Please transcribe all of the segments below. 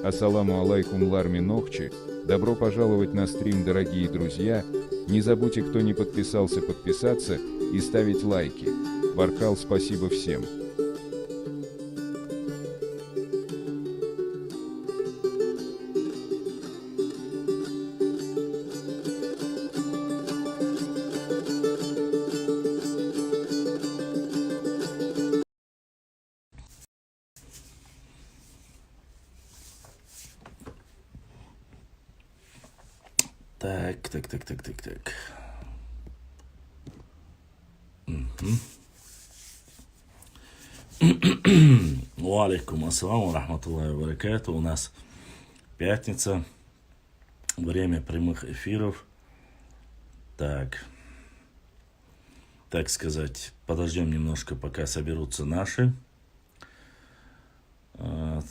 Ассаламу алейкум Ларми Нохчи, добро пожаловать на стрим, дорогие друзья. Не забудьте, кто не подписался, подписаться и ставить лайки. Баркал, спасибо всем. Так. Валейкум ассаламу рахматуллахи ва баракату. У нас пятница, время прямых эфиров. Так сказать, подождем немножко, пока соберутся наши. Вот.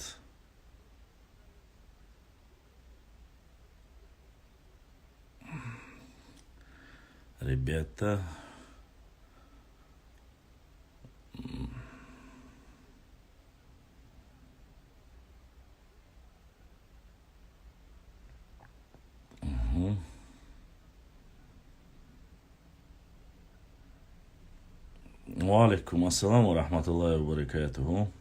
Ребята. Валейкум ассаламу рахматуллахи ва баракатуху.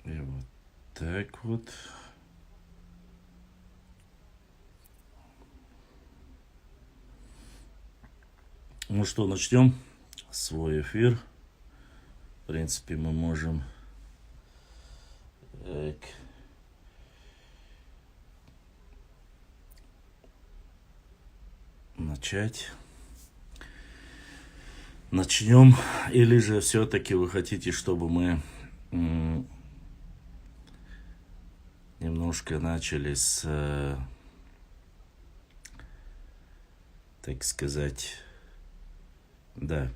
И вот так вот. Ну что, начнем свой эфир. В принципе, мы можем начать. Начнем. Или же все-таки вы хотите, чтобы мы немножко начали с, так сказать, да,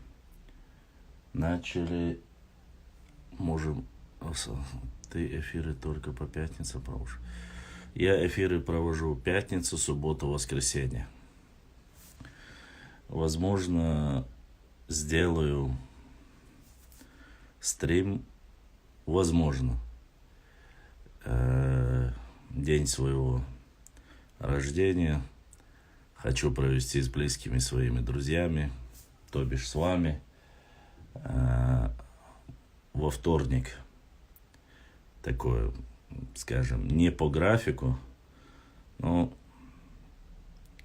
начали, можем, ты эфиры только по пятницам проводишь. Я эфиры провожу пятницу, субботу, воскресенье. Возможно, сделаю стрим, возможно, день своего рождения хочу провести с близкими своими друзьями, то бишь с вами, во вторник. Такое, скажем, не по графику, но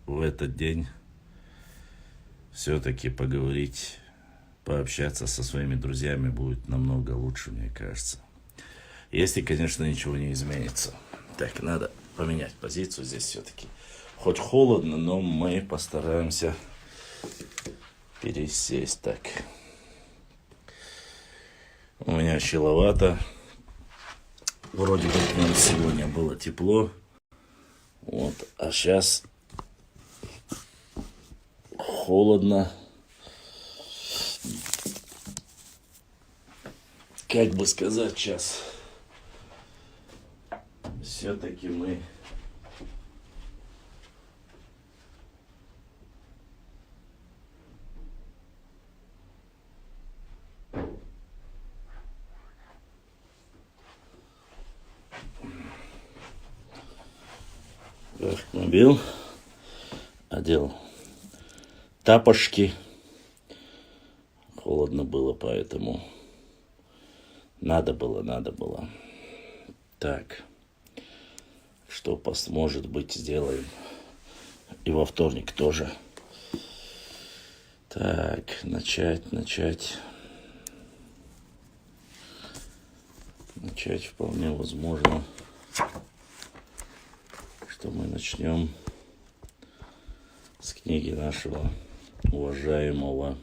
в этот день все-таки поговорить, пообщаться со своими друзьями будет намного лучше, мне кажется. Если, конечно, ничего не изменится. Так, надо поменять позицию здесь все-таки. Хоть холодно, но мы постараемся пересесть. Так. У меня щеловато. Вроде как сегодня было тепло. Вот. А сейчас холодно. Как бы сказать сейчас. Все-таки мы Мобил. надел тапошки. Холодно было, поэтому надо было. Так, что может быть сделаем и во вторник тоже. Так, начать вполне возможно, что мы начнем с книги нашего уважаемого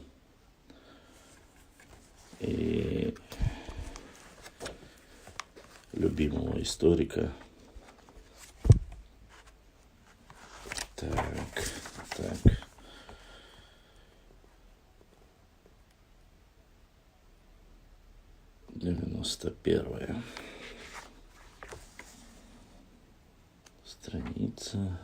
и любимого историка. Так. 91 страница.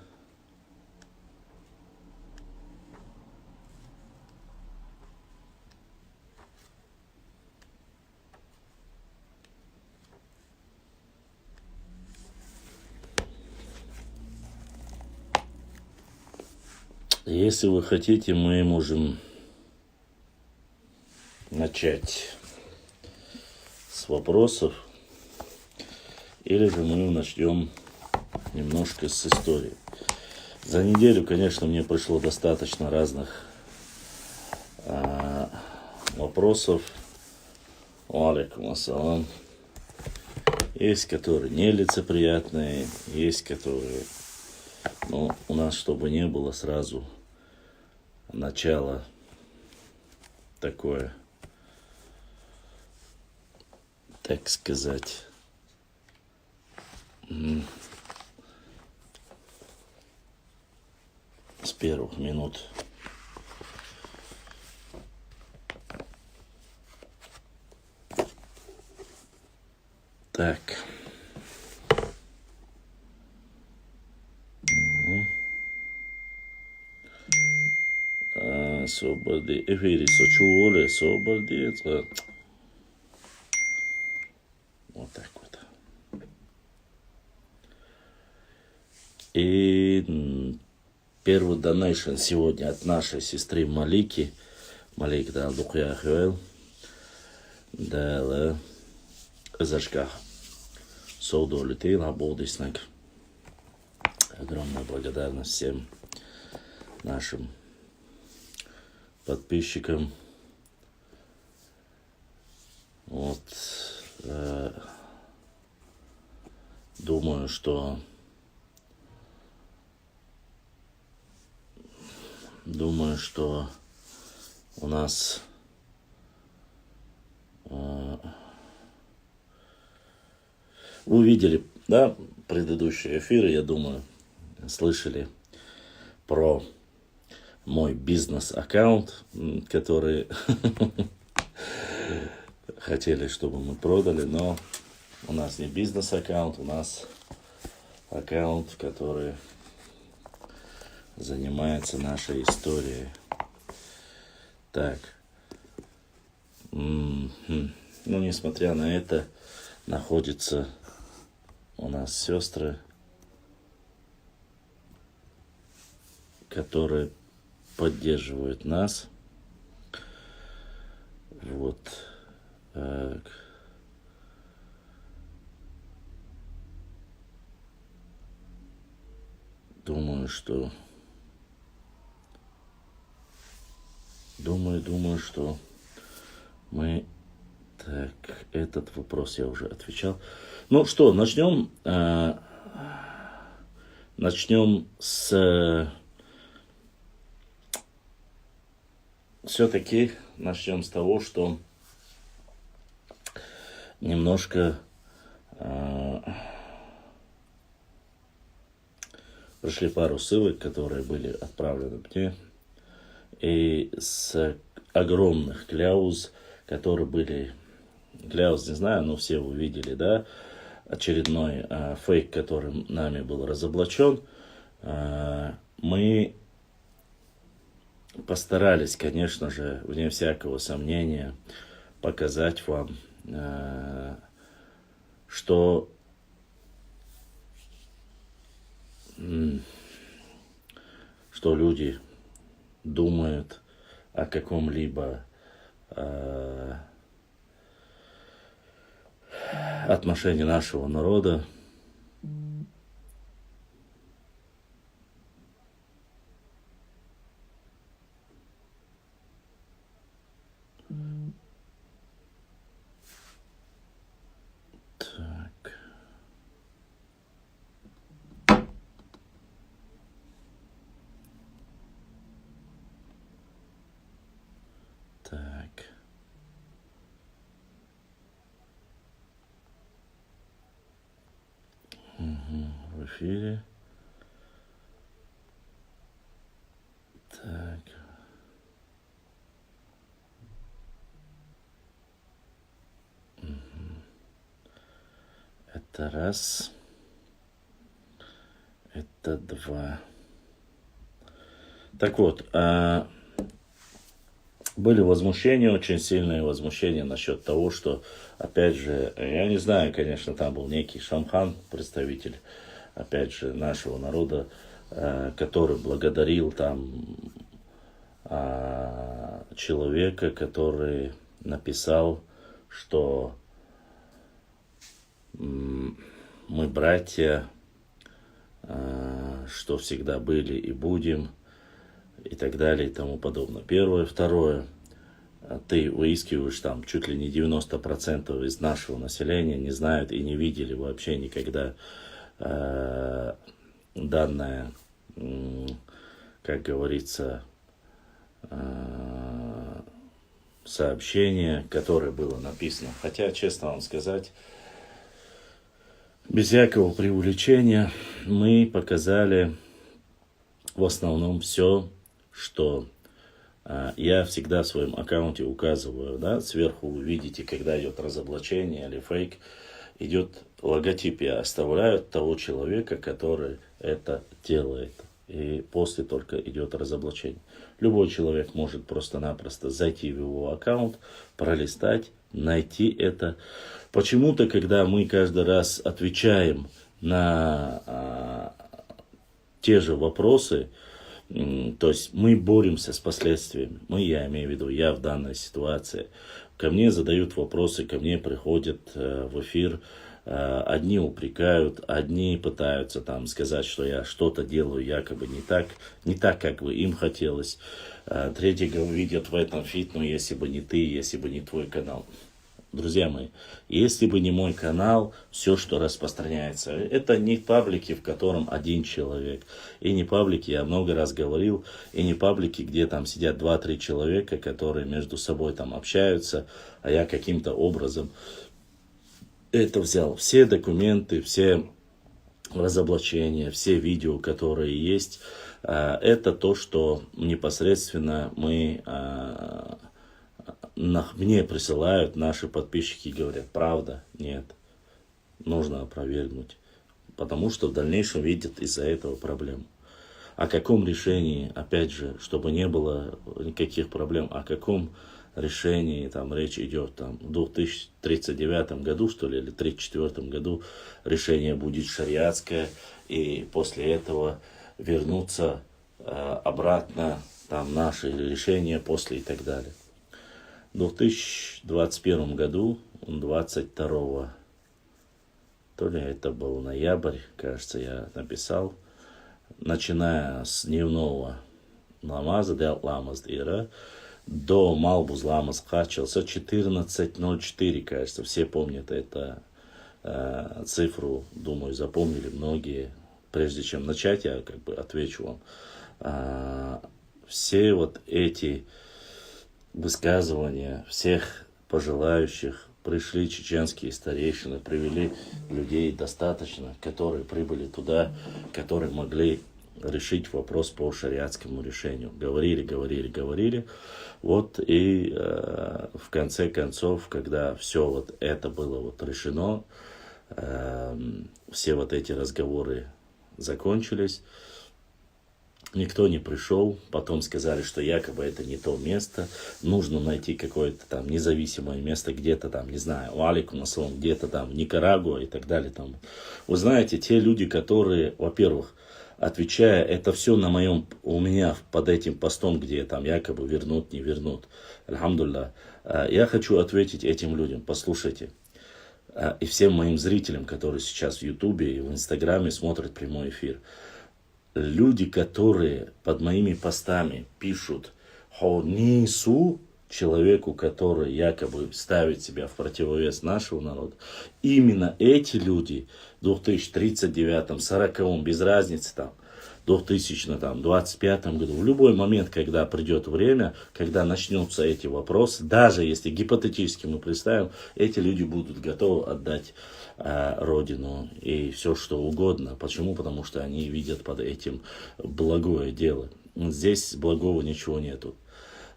Если вы хотите, мы можем начать с вопросов, или же мы начнем немножко с истории. За неделю, конечно, мне пришло достаточно разных вопросов. Алейкум ассалам. Есть, которые нелицеприятные, есть, которые... Но у нас, чтобы не было сразу начало такое, так сказать, с первых минут. Так. Сободи. Ефірі сочували, сободи. Вот так вот. И первый донейшн сегодня от нашей сестры Малики. Малик дал Духя Хюэл. Дал Зашка. Соудолитил, Абодиснак. Огромная благодарность всем нашим подписчикам. Вот. Думаю, что у нас вы видели, да, предыдущие эфиры, я думаю, слышали про мой бизнес-аккаунт, который хотели, чтобы мы продали, но у нас не бизнес-аккаунт, у нас аккаунт, который занимается нашей историей. Так. Ну, несмотря на это, находятся у нас сестры, которые поддерживают нас. Вот. Так. Думаю, что мы... Так, этот вопрос я уже отвечал. Ну что, начнем с... Все-таки начнем с того, что немножко пришли пару ссылок, которые были отправлены мне, и с огромных кляуз, которые были, кляуз не знаю, но все вы видели, да, очередной фейк, который нами был разоблачен. Мы постарались, конечно же, вне всякого сомнения, показать вам, что что люди думают о каком-либо отношении нашего народа. Так. Так. В эфире. Так. Это раз. Это два. Так вот, были возмущения, очень сильные возмущения насчет того, что, опять же, я не знаю, конечно, там был некий Шамхан, представитель, опять же, нашего народа, который благодарил там человека, который написал, что мы братья, что всегда были и будем, и так далее, и тому подобное. Первое. Второе. Ты выискиваешь там чуть ли не 90% из нашего населения не знают и не видели вообще никогда данное, как говорится, сообщение, которое было написано. Хотя, честно вам сказать, без всякого преувеличения мы показали в основном все, что я всегда в своем аккаунте указываю, да, сверху вы видите, когда идет разоблачение или фейк, идет логотип, я оставляю того человека, который это делает. И после только идет разоблачение. Любой человек может просто-напросто зайти в его аккаунт, пролистать, найти это. Почему-то, когда мы каждый раз отвечаем на те же вопросы, то есть мы боремся с последствиями. Я имею в виду, я в данной ситуации. Ко мне задают вопросы, ко мне приходят в эфир. Одни упрекают, одни пытаются там сказать, что я что-то делаю якобы не так, как бы им хотелось. Третьи видят в этом фит, если бы не ты, если бы не твой канал. Друзья мои, если бы не мой канал, все, что распространяется, это не паблики, в котором один человек. И не паблики, я много раз говорил, и не паблики, где там сидят 2-3 человека, которые между собой там общаются, а я каким-то образом это взял. Все документы, все разоблачения, все видео, которые есть, это то, что непосредственно мне присылают наши подписчики и говорят, правда, нет, нужно опровергнуть, потому что в дальнейшем видят из-за этого проблему. О каком решении, опять же, чтобы не было никаких проблем, о каком решении там речь идет, там, в 2039 году, что ли, или 1934 году решение будет шариатское, и после этого вернуться обратно, там, наши решения после и так далее. В 2021 году, 22, то ли это был ноябрь, кажется, я написал, начиная с дневного намаза, до Малбуз Ламаз начался 14.04, кажется, все помнят это цифру, думаю, запомнили многие. Прежде чем начать, я как бы отвечу вам. Все вот эти высказывания всех пожелающих, пришли чеченские старейшины, привели людей достаточно, которые прибыли туда, которые могли решить вопрос по шариатскому решению. Говорили. Вот и в конце концов, когда все вот это было вот решено, все вот эти разговоры закончились, никто не пришел, потом сказали, что якобы это не то место, нужно найти какое-то там независимое место, где-то там, не знаю, где-то там в Никарагуа и так далее. Там. Вы знаете, те люди, которые, во-первых, отвечая, это все у меня под этим постом, где там якобы вернут, не вернут. Альхамдулилlah. Я хочу ответить этим людям. Послушайте. И всем моим зрителям, которые сейчас в Ютубе и в Инстаграме смотрят прямой эфир. Люди, которые под моими постами пишут «Хонису», человеку, который якобы ставит себя в противовес нашего народа, именно эти люди в 2039, 40, без разницы там, 2025 году, в любой момент, когда придет время, когда начнутся эти вопросы, даже если гипотетически мы представим, эти люди будут готовы отдать Родину и все что угодно. Почему? Потому что они видят под этим благое дело. Здесь благого ничего нету.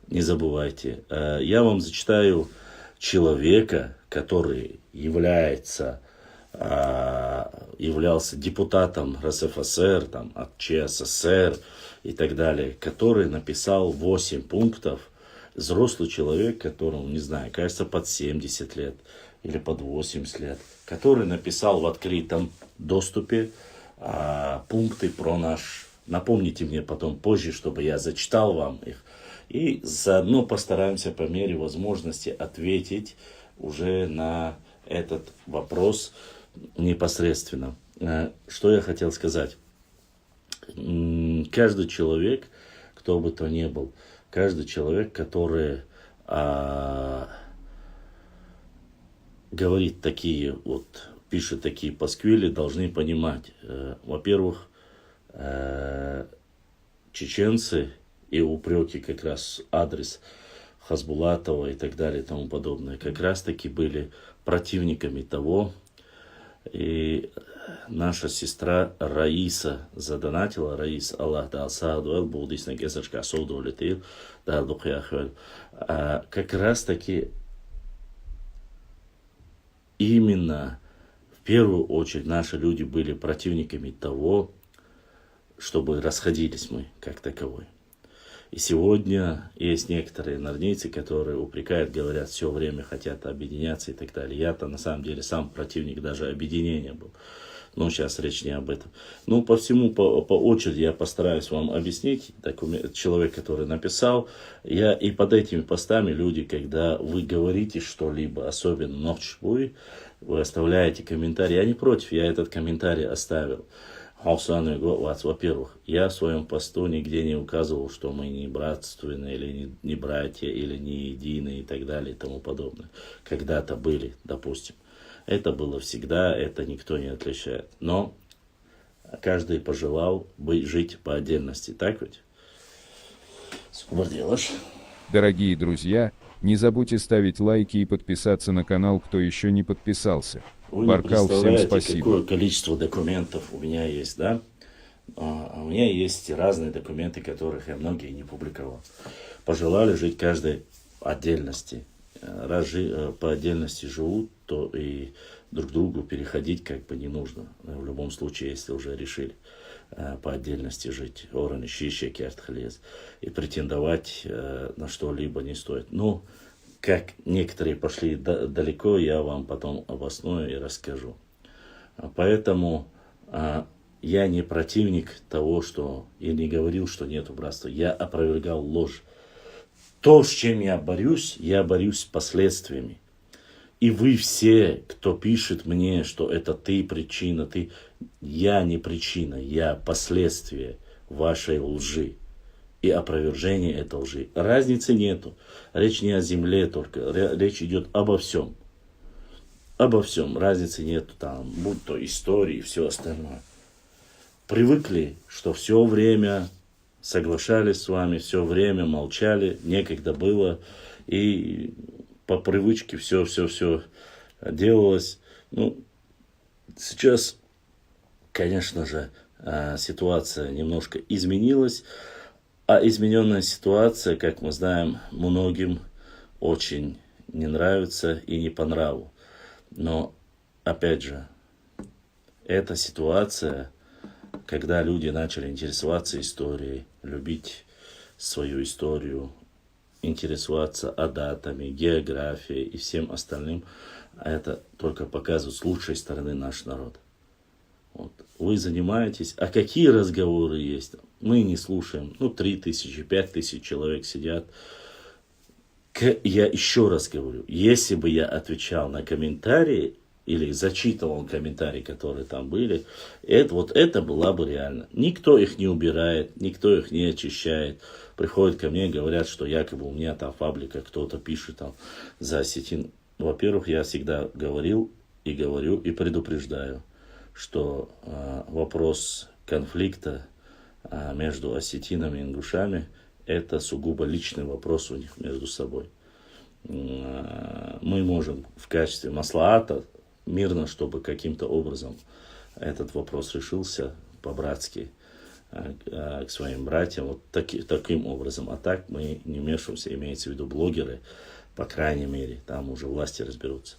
Не забывайте. Я вам зачитаю человека, который являлся депутатом РСФСР, там, от ЧССР и так далее, который написал 8 пунктов. Взрослый человек, которому, не знаю, кажется, под 70 лет или под 80 лет, который написал в открытом доступе пункты про наш... Напомните мне потом позже, чтобы я зачитал вам их. И заодно постараемся по мере возможности ответить уже на этот вопрос непосредственно. Что я хотел сказать? Каждый человек, кто бы то ни был, каждый человек, который говорит такие вот, пишет такие пасквили, должны понимать, во-первых, чеченцы и упреки как раз адрес Хасбулатова и так далее и тому подобное, как раз таки были противниками того. И наша сестра Раиса задонатила, Раис, Аллах дал саадуэл, буддийс на гезачка асоуду улетел, дал духяхвель. Как раз таки именно в первую очередь наши люди были противниками того, чтобы расходились мы как таковой. И сегодня есть некоторые норнийцы, которые упрекают, говорят, все время хотят объединяться и так далее. Я-то на самом деле сам противник даже объединения был. Но сейчас речь не об этом. Ну, по всему, по очереди я постараюсь вам объяснить. Человек, который написал, я и под этими постами люди, когда вы говорите что-либо, особенно ночью, вы оставляете комментарий. Я не против, я этот комментарий оставил. Во-первых, я в своем посту нигде не указывал, что мы не братственные, или не братья, или не единые и так далее и тому подобное. Когда-то были, допустим. Это было всегда, это никто не отличает. Но каждый пожелал жить по отдельности, так ведь? Сколько делаешь? Дорогие друзья, не забудьте ставить лайки и подписаться на канал, кто еще не подписался. Вы не Баркал, всем представляете, спасибо. какое количество документов у меня есть, да? У меня есть разные документы, которых я многие не публиковал. Пожелали жить каждой отдельности. Раз по отдельности живут, то и друг другу переходить как бы не нужно. В любом случае, если уже решили по отдельности жить, и претендовать на что-либо не стоит. Ну, как некоторые пошли далеко, я вам потом обосную и расскажу. Поэтому я не противник того, что... Я не говорил, что нету братства. Я опровергал ложь. То, с чем я борюсь с последствиями. И вы все, кто пишет мне, что это ты причина, я не причина, я последствие вашей лжи и опровержение этой лжи. Разницы нету. Речь не о земле только, речь идет обо всем. Обо всем. Разницы нету там, будь то истории и все остальное. Привыкли, что все время соглашались с вами, все время молчали, некогда было, и по привычке все делалось. Ну, сейчас, конечно же, ситуация немножко изменилась, а измененная ситуация, как мы знаем, многим очень не нравится и не по нраву. Но, опять же, эта ситуация, когда люди начали интересоваться историей, любить свою историю, интересоваться датами, географией и всем остальным, это только показывает с лучшей стороны наш народ. Вот. вы занимаетесь, а какие разговоры есть, мы не слушаем. 3000, 5000 человек сидят. Я еще раз говорю, если бы я отвечал на комментарии, или зачитывал комментарии, которые там были, это была бы реально. Никто их не убирает, никто их не очищает. Приходят ко мне и говорят, что якобы у меня там фабрика, кто-то пишет там за осетин. Во-первых, я всегда говорил и говорю и предупреждаю, что вопрос конфликта между осетинами и ингушами это сугубо личный вопрос у них между собой. Мы можем в качестве маслаата мирно, чтобы каким-то образом этот вопрос решился по-братски к своим братьям, таким образом. А так мы не вмешиваемся, имеется в виду блогеры, по крайней мере, там уже власти разберутся.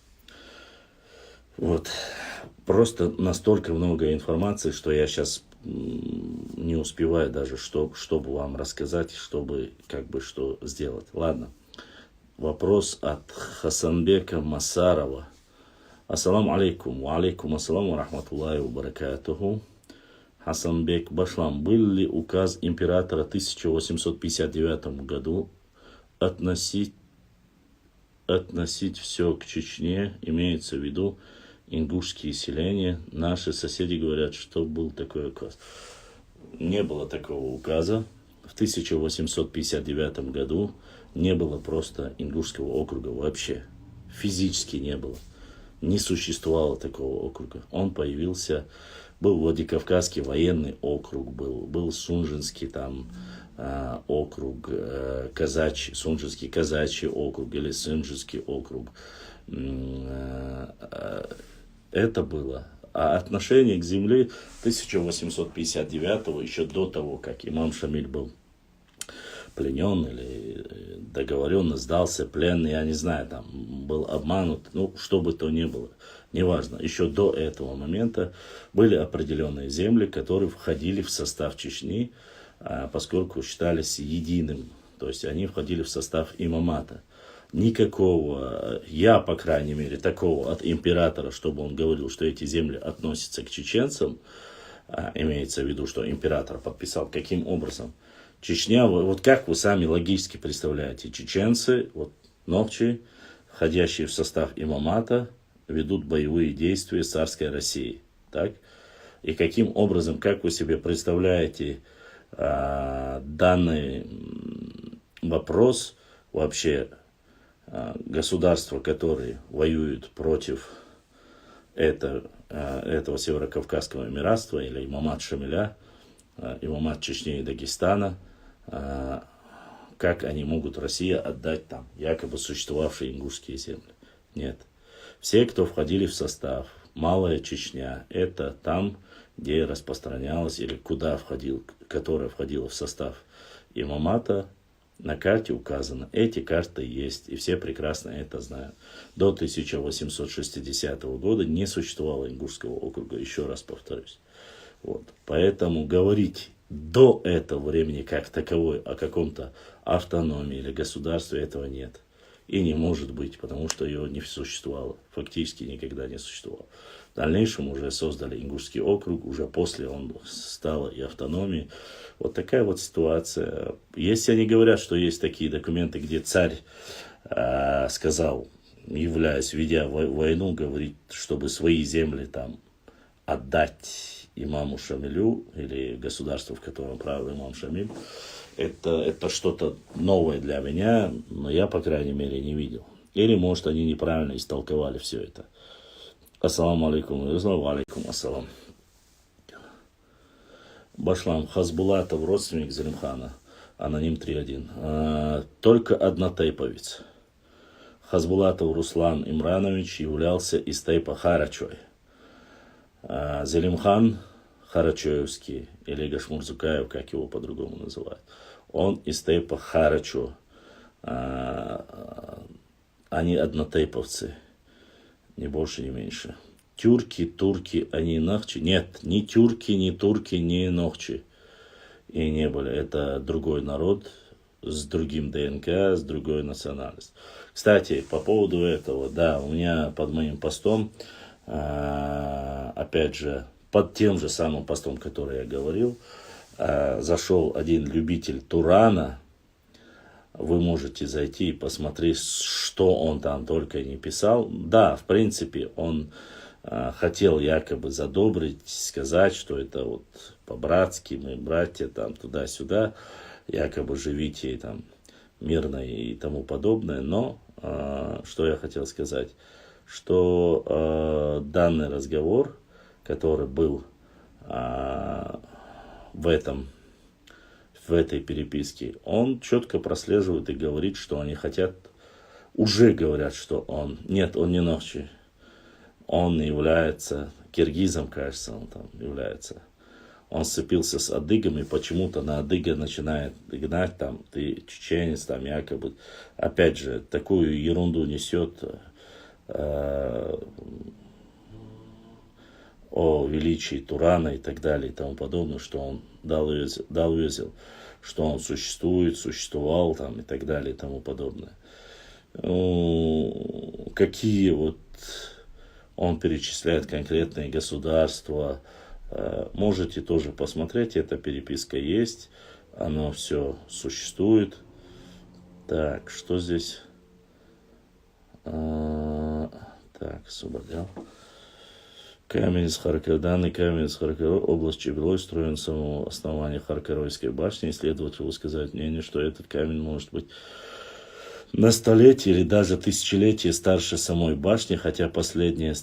Просто настолько много информации, что я сейчас не успеваю даже, чтобы вам рассказать, чтобы что сделать. Ладно. Вопрос от Хасанбека Масарова. Ассаламу алейкум. Ва алейкум ассалам ва рахматуллахи ва баракатуху. Хасанбек Башлам. Был ли указ императора в 1859 году относить все к Чечне, имеется в виду ингушские селения? Наши соседи говорят, что был такой указ. Не было такого указа. В 1859 году не было просто Ингушского округа вообще. Физически не было. Не существовало такого округа. Он появился, был Владикавказский военный округ, был Сунжинский там округ, Сунжинский казачий округ или Сунжинский округ. Это было. А отношение к земле 1859 еще до того, как имам Шамиль был пленен или договоренно сдался плен, я не знаю, там был обманут, что бы то ни было, неважно. Еще до этого момента были определенные земли, которые входили в состав Чечни, поскольку считались единым, то есть они входили в состав имамата. Никакого, я, по крайней мере, такого от императора, чтобы он говорил, что эти земли относятся к чеченцам, имеется в виду, что император подписал, каким образом. Чечня, как вы сами логически представляете, чеченцы, ногчи, входящие в состав имамата, ведут боевые действия с царской Россией. Так? И каким образом, как вы себе представляете данный вопрос вообще, государства, которые воюют против этого Северокавказского эмиратства или имамат Шамиля, имамат Чечни и Дагестана, как они могут России отдать там якобы существовавшие ингушские земли? Нет. Все, кто входили в состав, Малая Чечня, это там, где распространялась или которая входила в состав имамата, на карте указано. Эти карты есть, и все прекрасно это знают. До 1860 года не существовало Ингушского округа, еще раз повторюсь. Поэтому говорить до этого времени как таковой о каком-то автономии или государстве, этого нет. И не может быть, потому что его не существовало. Фактически никогда не существовало. В дальнейшем уже создали Ингушский округ, уже после он стал и автономией. Такая ситуация. Если они говорят, что есть такие документы, где царь сказал, ведя войну, говорит, чтобы свои земли там отдать имаму Шамилю или государству, в котором правил имам Шамиль, это что-то новое для меня, но я, по крайней мере, не видел. Или, может, они неправильно истолковали все это. Ассаламу алейкум, алейкум ассалам. Башлам Хазбулатов, родственник Залимхана, аноним 3.1. Только однотейповец. Хазбулатов Руслан Имранович являлся из тейпа Харачой. Залимхан Харачоевский, или Гашмурзукаев, как его по-другому называют, он из тейпа Харачо. Они однотейповцы, ни больше, ни меньше. Турки, они нахчи. Нет, ни тюрки, ни турки, ни нохчи. И не были. Это другой народ с другим ДНК, с другой национальностью. Кстати, по поводу этого, да, у меня под моим постом, опять же, под тем же самым постом, который я говорил, зашел один любитель Турана. Вы можете зайти и посмотреть, что он там только не писал. Да, в принципе, он хотел якобы задобрить, сказать, что это вот по-братски, мы братья, там туда-сюда, якобы живите там мирно и тому подобное. Но что я хотел сказать, что данный разговор, который был в этой переписке, он четко прослеживает и говорит, что они хотят, уже говорят, что он не ногчи, он является киргизом, кажется, он там является. Он сцепился с адыгами, почему-то на адыга начинает гнать, там, ты чеченец, там, якобы, опять же, такую ерунду несет о величии Турана и так далее и тому подобное, что он дал везел, что он существовал там и так далее и тому подобное. Какие вот он перечисляет конкретные государства, можете тоже посмотреть, эта переписка есть, оно все существует. Так, что здесь? Так, Субадял. Камень из Харкова, данный камень из Харкова, область Чебелой, строен на самом основании Харкоройской башни. Исследователь высказывает мнение, что этот камень может быть на столетие или даже тысячелетие старше самой башни, хотя последняя не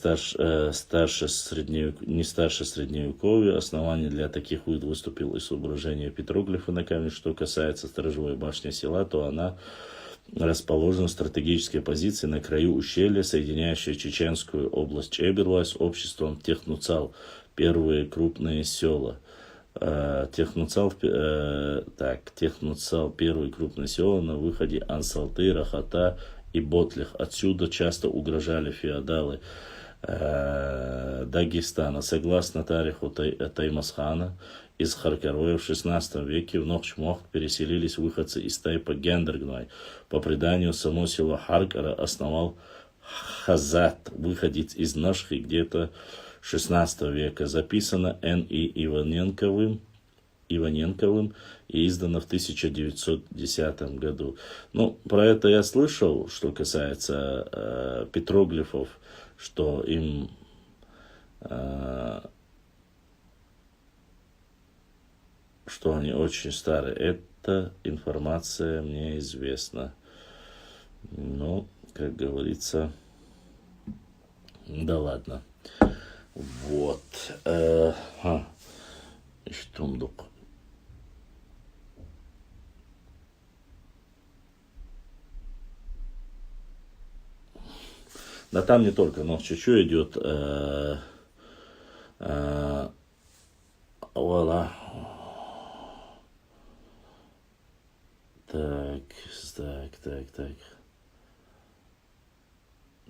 старше средневековья. Основание для таких выводов выступило из соображения петроглифа на камне. Что касается сторожевой башни села, то она расположена в стратегической позиции на краю ущелья, соединяющей чеченскую область Чеберлай с обществом Технуцал, первые крупные села. Технуцал, первые крупные села на выходе Ансалты, Рахата и Ботлих. Отсюда часто угрожали феодалы Дагестана. Согласно тариху Таймасхана, из Харкароя в XVI веке в Нохчмохт переселились выходцы из тайпа Гендергной. По преданию, само село Харкара основал Хазат, выходец из Нашхи где-то XVI века. Записано Н.И. Иваненковым и издано в 1910 году. Ну, про это я слышал, что касается петроглифов, что им что они очень старые. Эта информация мне известна. Ну, как говорится, да ладно. Вот. Штундук. Да там не только, но чуть-чуть идет вуаля.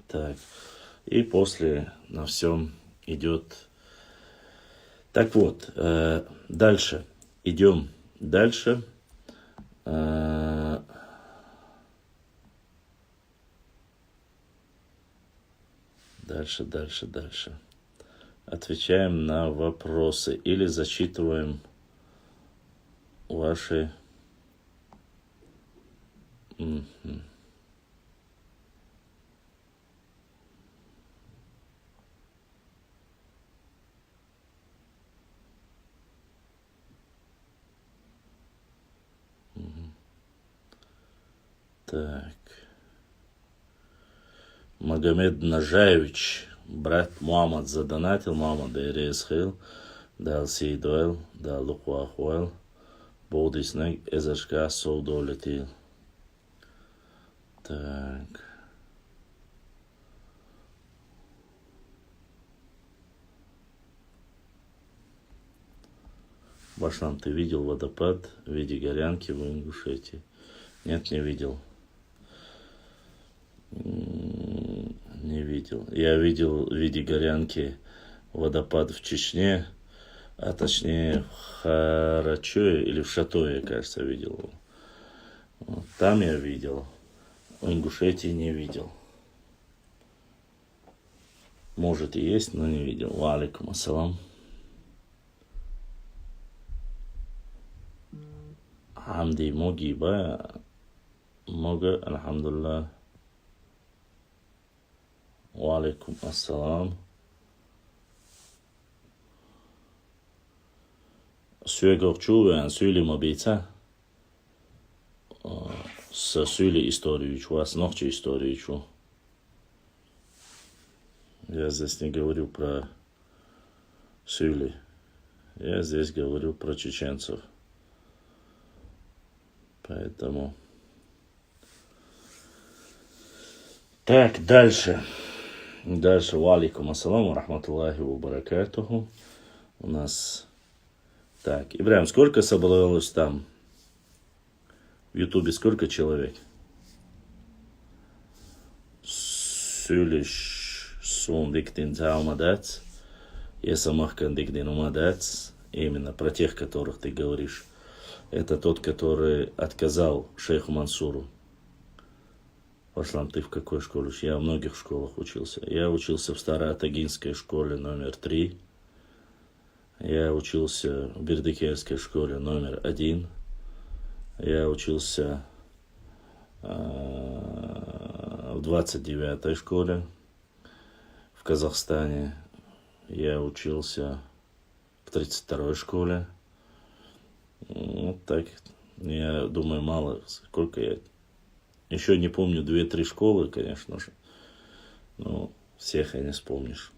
Так. И после на всем идет. Так вот, дальше. Идем дальше. Дальше. Отвечаем на вопросы или зачитываем ваши. Так. Магомед Нажаевич, брат Муаммад, задонатил. Муаммад Эресхил, дал Сейдуэл, дал Лукуахуэл, Болдиснег, Эзашка, Соудолетил. Так. Башлам, ты видел водопад в виде горянки в Ингушетии? Нет, не видел. Не видел. Я видел в виде горянки водопад в Чечне, а точнее в Харачое или в Шатое, кажется, видел его. Вот, там я видел. В Ингушетии не видел. Может и есть, но не видел. Ва алейкум ассалам. Хамди Могиба. Мога, алхамдулилlah. Ва алейкум ассалам. Sögokçu söyleme beyta. Söyle историю, вас ночью историю. Я здесь не говорю про Сюли. Я здесь говорю про чеченцев. Поэтому... Так, дальше. Дальше. Ва алейкум ассаламу рахматуллахи ва баракатуху. У нас... Так, Ибрахим, сколько собралось там? В Ютубе сколько человек? Söylüş son diktin таумадат. Я самахкан дикдин умадат. Именно про тех, которых ты говоришь. Это тот, который отказал шейху Мансуру. Пашлам, ты в какой школе учишься? Я в многих школах учился. Я учился в Староатагинской школе номер 3. Я учился в Бердыкевской школе номер 1. Я учился в 29-й школе в Казахстане. Я учился в 32-й школе. Вот так. Я думаю, мало. Сколько я... Еще не помню 2-3 школы, конечно же. Но всех я не вспомнишь.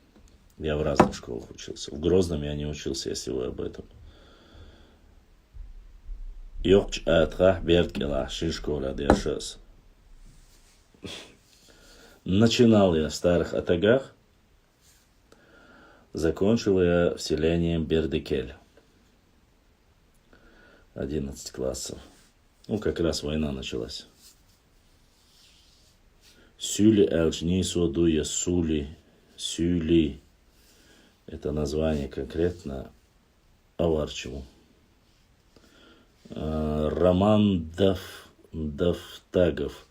Я в разных школах учился. В Грозном я не учился, если вы об этом. Йокч атрах берткела шишкола дешес. Начинал я в Старых Атагах. Закончил я в селении Бердыкель. 11 классов. Ну, как раз война началась. Сюли элчни содуя сули. Сюли. Это название конкретно аварчему. Роман Давтагов.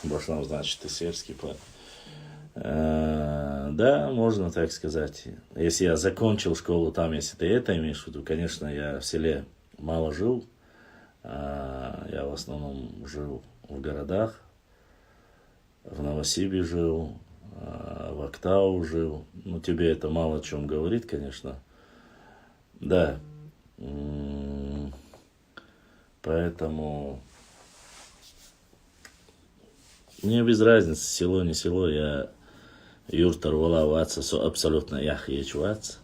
Башлам, значит, и сербский поэт. Да, можно так сказать. Если я закончил школу там, если ты это имеешь в виду, конечно, я в селе мало жил. Я в основном жил в городах. В Новосибе жил, в Актау жил. Ну, тебе это мало о чем говорит, конечно. Да. Поэтому мне без разницы, село, не село. Я юртар валаваться, абсолютно яхьечваться.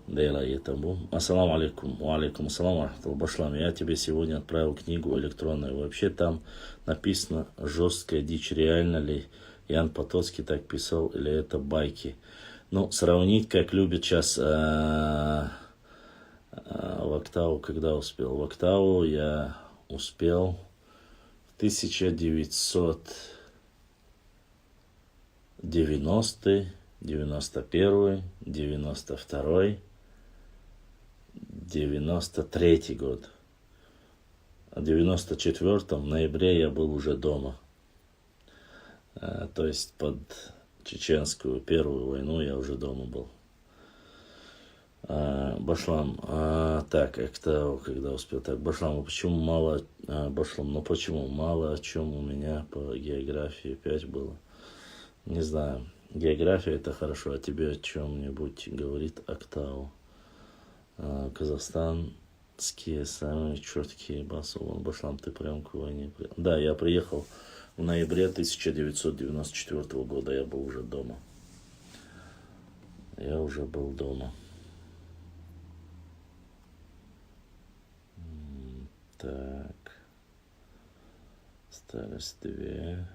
Дейла и табу. Ассаламу алейкум. Ва алейкум ассаламу рахматуллахи башлам. Я тебе сегодня отправил книгу электронную. Вообще там написано жесткая дичь. Реально ли Ян Потоцкий так писал, или это байки? Ну, сравнить, как любит сейчас в Актау, когда успел. В Актау я успел в 1990, 91, 92, 93 год. А в 94 в ноябре я был уже дома. То есть под чеченскую первую войну я уже дома был. Башлам, так, Актау, когда успел. Так, Башлам, почему мало, Башлам, ну почему мало о чем у меня по географии 5 было? Не знаю. География это хорошо, а тебе о чем-нибудь говорит Актау? Казахстанские самые четкие басовые. Башлам, ты прям к войне. Да, я приехал в ноябре 1994 года, я был уже дома. Я уже был дома. Так. Осталось 2.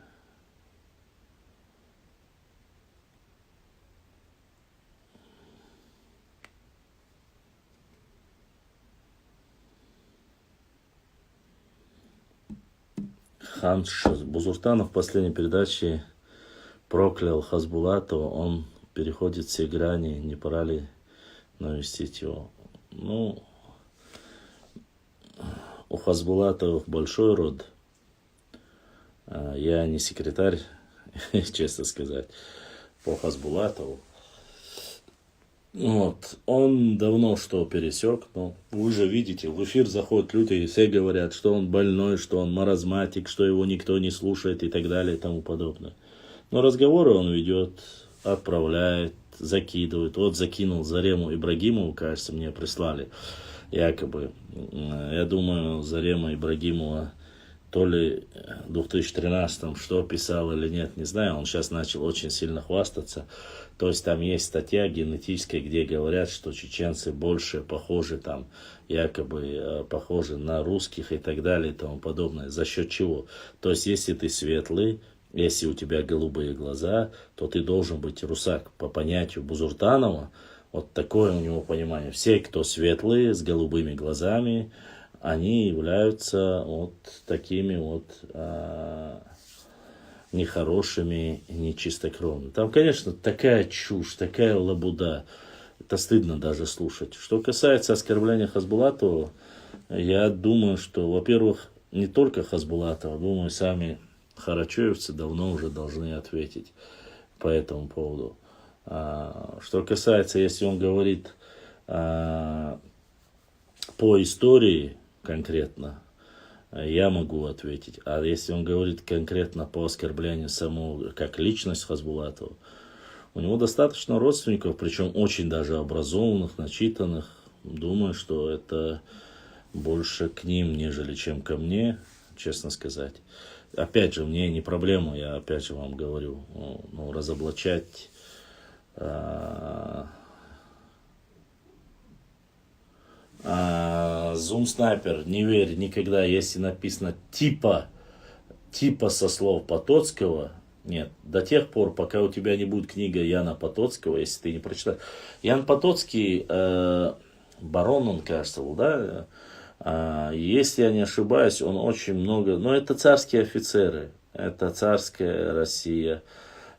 Ханш Бузуртанов в последней передаче проклял Хасбулатова. Он переходит все грани. Не пора ли навестить его? Ну, у Хасбулатов большой род. Я не секретарь, честно сказать, по Хасбулатову. Вот. Он давно что пересек, но вы же видите, в эфир заходят люди и все говорят, что он больной, что он маразматик, что его никто не слушает и так далее и тому подобное. Но разговоры он ведет, отправляет, закидывает. Вот закинул Зарему Ибрагимову, кажется, мне прислали, якобы. Я думаю, Зарема Ибрагимова то ли в 2013 что писал или нет, не знаю. Он сейчас начал очень сильно хвастаться. То есть там есть статья генетическая, где говорят, что чеченцы больше похожи там, якобы похожи на русских и так далее и тому подобное. За счет чего? То есть если ты светлый, если у тебя голубые глаза, то ты должен быть русак. По понятию Бузуртанова, вот такое у него понимание. Все, кто светлые, с голубыми глазами, они являются вот такими вот нехорошими, нечистокровными. Там, конечно, такая чушь, такая лабуда. Это стыдно даже слушать. Что касается оскорбления Хасбулатова, я думаю, что, во-первых, не только Хасбулатова, думаю, сами харачоевцы давно уже должны ответить по этому поводу. Что касается, если он говорит по истории конкретно, я могу ответить. А если он говорит конкретно по оскорблению самого, как личность Хасбулатова, у него достаточно родственников, причем очень даже образованных, начитанных. Думаю, что это больше к ним, нежели чем ко мне, честно сказать. Опять же, мне не проблема, я опять же вам говорю, разоблачать Zoom снайпер, не верь никогда, если написано типа со слов Потоцкого, нет, до тех пор, пока у тебя не будет книга Яна Потоцкого, если ты не прочитаешь. Ян Потоцкий, барон, он, кажется, был, да? Если я не ошибаюсь, он очень много, но это царские офицеры, это царская Россия,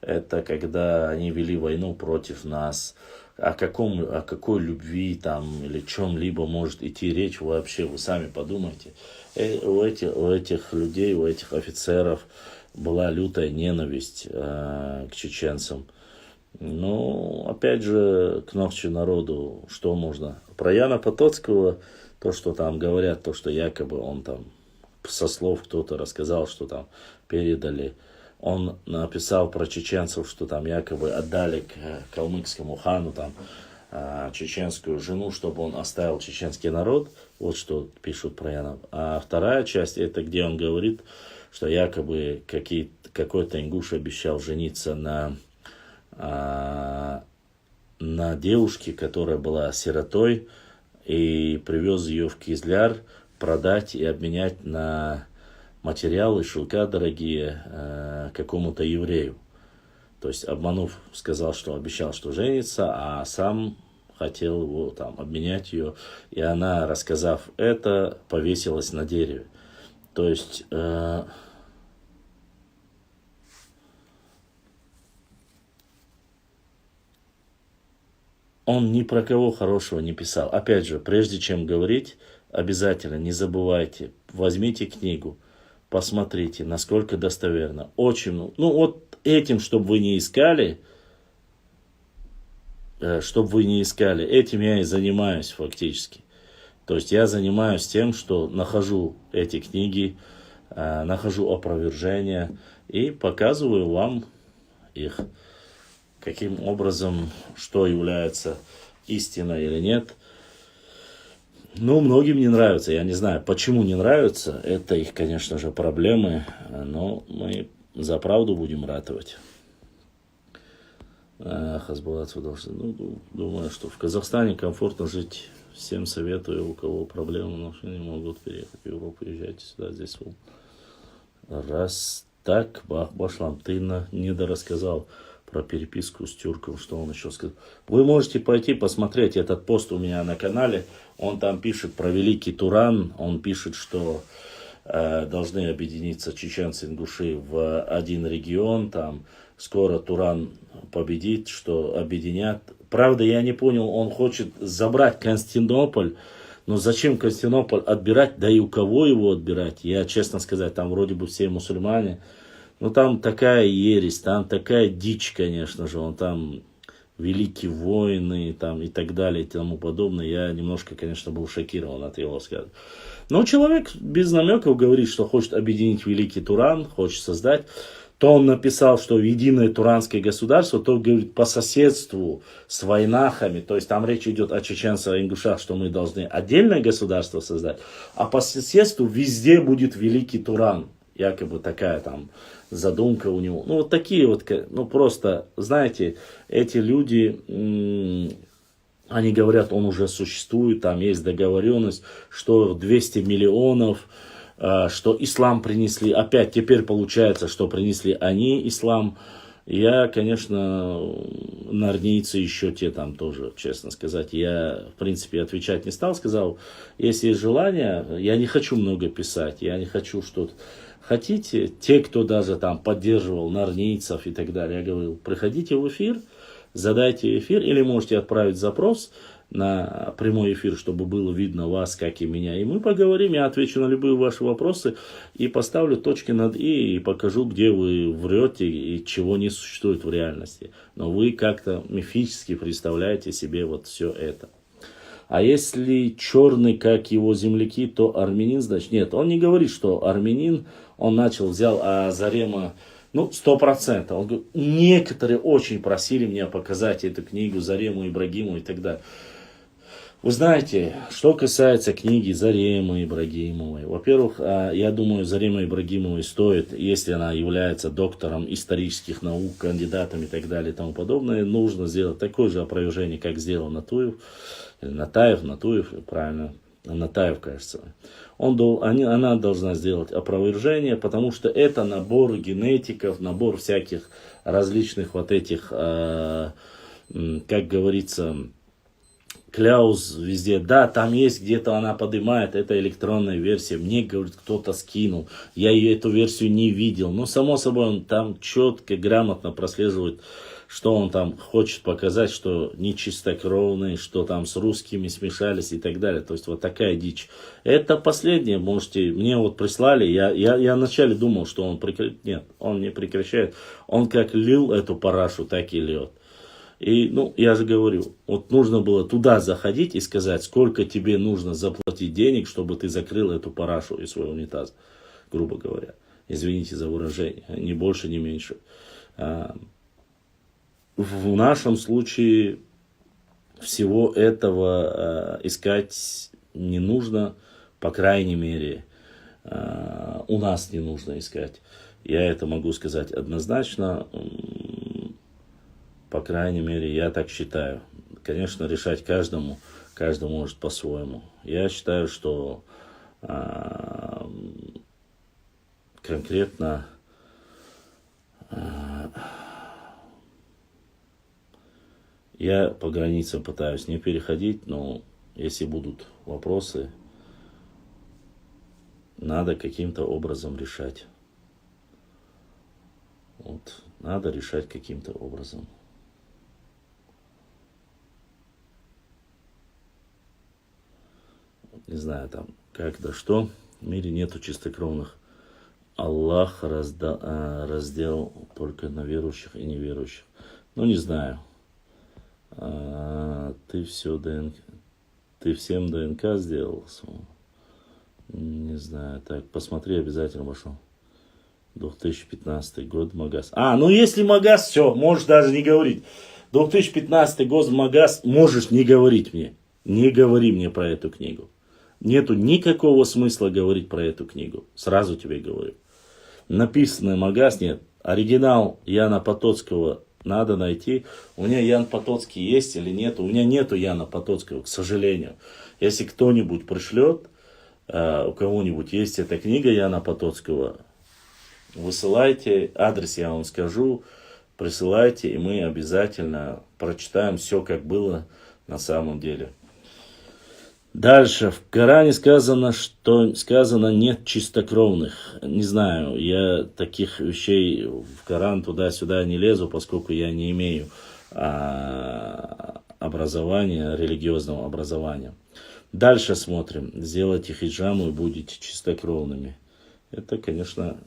это когда они вели войну против нас. О какой любви там или чем-либо может идти речь вообще, вы сами подумайте. У этих людей, у этих офицеров была лютая ненависть к чеченцам. Ну, опять же, к ночи народу, что можно? Про Яна Потоцкого, то, что там говорят, то, что якобы он там, со слов кто-то рассказал, что там передали. Он написал про чеченцев, что там якобы отдали к калмыцкому хану там чеченскую жену, чтобы он оставил чеченский народ. Вот что пишут про Яна. А вторая часть, это где он говорит, что якобы какой-то ингуш обещал жениться на девушке, которая была сиротой, и привез ее в Кизляр продать и обменять на материалы, шелка дорогие какому-то еврею. То есть, обманув, сказал, что обещал, что женится, а сам хотел его там обменять ее. И она, рассказав это, повесилась на дереве. То есть, он ни про кого хорошего не писал. Опять же, прежде чем говорить, обязательно не забывайте, возьмите книгу, посмотрите, насколько достоверно. Очень, вот этим, чтобы вы не искали, этим я и занимаюсь фактически. То есть я занимаюсь тем, что нахожу эти книги, нахожу опровержения и показываю вам их. Каким образом, что является истиной или нет. Многим не нравится. Я не знаю, почему не нравится. Это их, конечно же, проблемы. Но мы за правду будем ратовать. Хасбулатов должен. Думаю, что в Казахстане комфортно жить. Всем советую, у кого проблемы, но не могут переехать в Европу, езжайте сюда, здесь. Раз так, Башлам, ты недорассказал про переписку с тюрком, что он еще сказал. Вы можете пойти посмотреть этот пост у меня на канале. Он там пишет про Великий Туран. Он пишет, что должны объединиться чеченцы-ингуши в один регион. Там скоро Туран победит, что объединят. Правда, я не понял, он хочет забрать Константинополь. Но зачем Константинополь отбирать? Да и у кого его отбирать? Я, честно сказать, там вроде бы все мусульмане. Там такая ересь, там такая дичь, конечно же. Он там великие воины там, и так далее и тому подобное. Я немножко, конечно, был шокирован от его взгляда. Но человек без намеков говорит, что хочет объединить Великий Туран, хочет создать. То он написал, что единое туранское государство, то говорит по соседству с войнахами, то есть там речь идет о чеченцах и ингушах, что мы должны отдельное государство создать, а по соседству везде будет Великий Туран, якобы такая там задумка у него. Ну вот такие вот, ну просто, знаете, эти люди, они говорят, он уже существует, там есть договоренность, что 200 миллионов, что ислам принесли, опять теперь получается, что принесли они ислам. Я, конечно, нарнийцы еще те там тоже, честно сказать, я, в принципе, отвечать не стал, сказал, если есть желание, я не хочу много писать, я не хочу что-то. Хотите, те, кто даже там поддерживал нарнийцев и так далее, я говорил, приходите в эфир, задайте эфир, или можете отправить запрос на прямой эфир, чтобы было видно вас, как и меня. И мы поговорим, я отвечу на любые ваши вопросы и поставлю точки над «и» и покажу, где вы врете и чего не существует в реальности. Но вы как-то мифически представляете себе вот все это. А если черный, как его земляки, то армянин, значит, нет, он не говорит, что армянин, он взял Зарема, 100%. Он говорит, некоторые очень просили меня показать эту книгу Зарему Ибрагимову и так далее. Вы знаете, что касается книги Заремы Ибрагимовой, во-первых, я думаю, Зарема Ибрагимовой стоит, если она является доктором исторических наук, кандидатом и так далее и тому подобное, нужно сделать такое же опровержение, как сделал Натаев, правильно, Натаев, кажется. Она должна сделать опровержение, потому что это набор генетиков, набор всяких различных вот этих, как говорится, кляуз везде. Да, там есть где-то она поднимает, это электронная версия. Мне, говорит, кто-то скинул. Я эту версию не видел. Но, само собой, он там четко, грамотно прослеживает, что он там хочет показать, что нечистокровные, что там с русскими смешались и так далее. То есть вот такая дичь. Это последнее, можете, мне вот прислали, я вначале думал, что он прекращает. Нет, он не прекращает. Он как лил эту парашу, так и льет. И, я же говорю, вот нужно было туда заходить и сказать, сколько тебе нужно заплатить денег, чтобы ты закрыл эту парашу из своего унитаза, грубо говоря. Извините за выражение, ни больше, ни меньше. В нашем случае всего этого искать не нужно, по крайней мере, у нас не нужно искать. Я это могу сказать однозначно. По крайней мере, я так считаю. Конечно, решать каждый может по-своему. Я считаю, что конкретно я по границам пытаюсь не переходить, но если будут вопросы, надо каким-то образом решать. Вот, надо решать каким-то образом. Не знаю там, как да что, в мире нету чистокровных. Аллах разделал только на верующих и неверующих. Не знаю. Ты всем ДНК сделал? Не знаю. Так, посмотри, обязательно вошел. 2015 год Магаз. Если Магаз, все, можешь даже не говорить. 2015 год Магаз, можешь не говорить мне. Не говори мне про эту книгу. Нету никакого смысла говорить про эту книгу. Сразу тебе говорю. Написанный Магаз нет. Оригинал Яна Потоцкого надо найти. У меня Ян Потоцкий есть или нет? У меня нету Яна Потоцкого, к сожалению. Если кто-нибудь пришлет, у кого-нибудь есть эта книга Яна Потоцкого, высылайте, адрес я вам скажу, присылайте, и мы обязательно прочитаем все, как было на самом деле. Дальше. В Коране сказано нет чистокровных. Не знаю, я таких вещей в Коран туда-сюда не лезу, поскольку я не имею образования, религиозного образования. Дальше смотрим. Сделайте хиджаму и будете чистокровными. Это, конечно,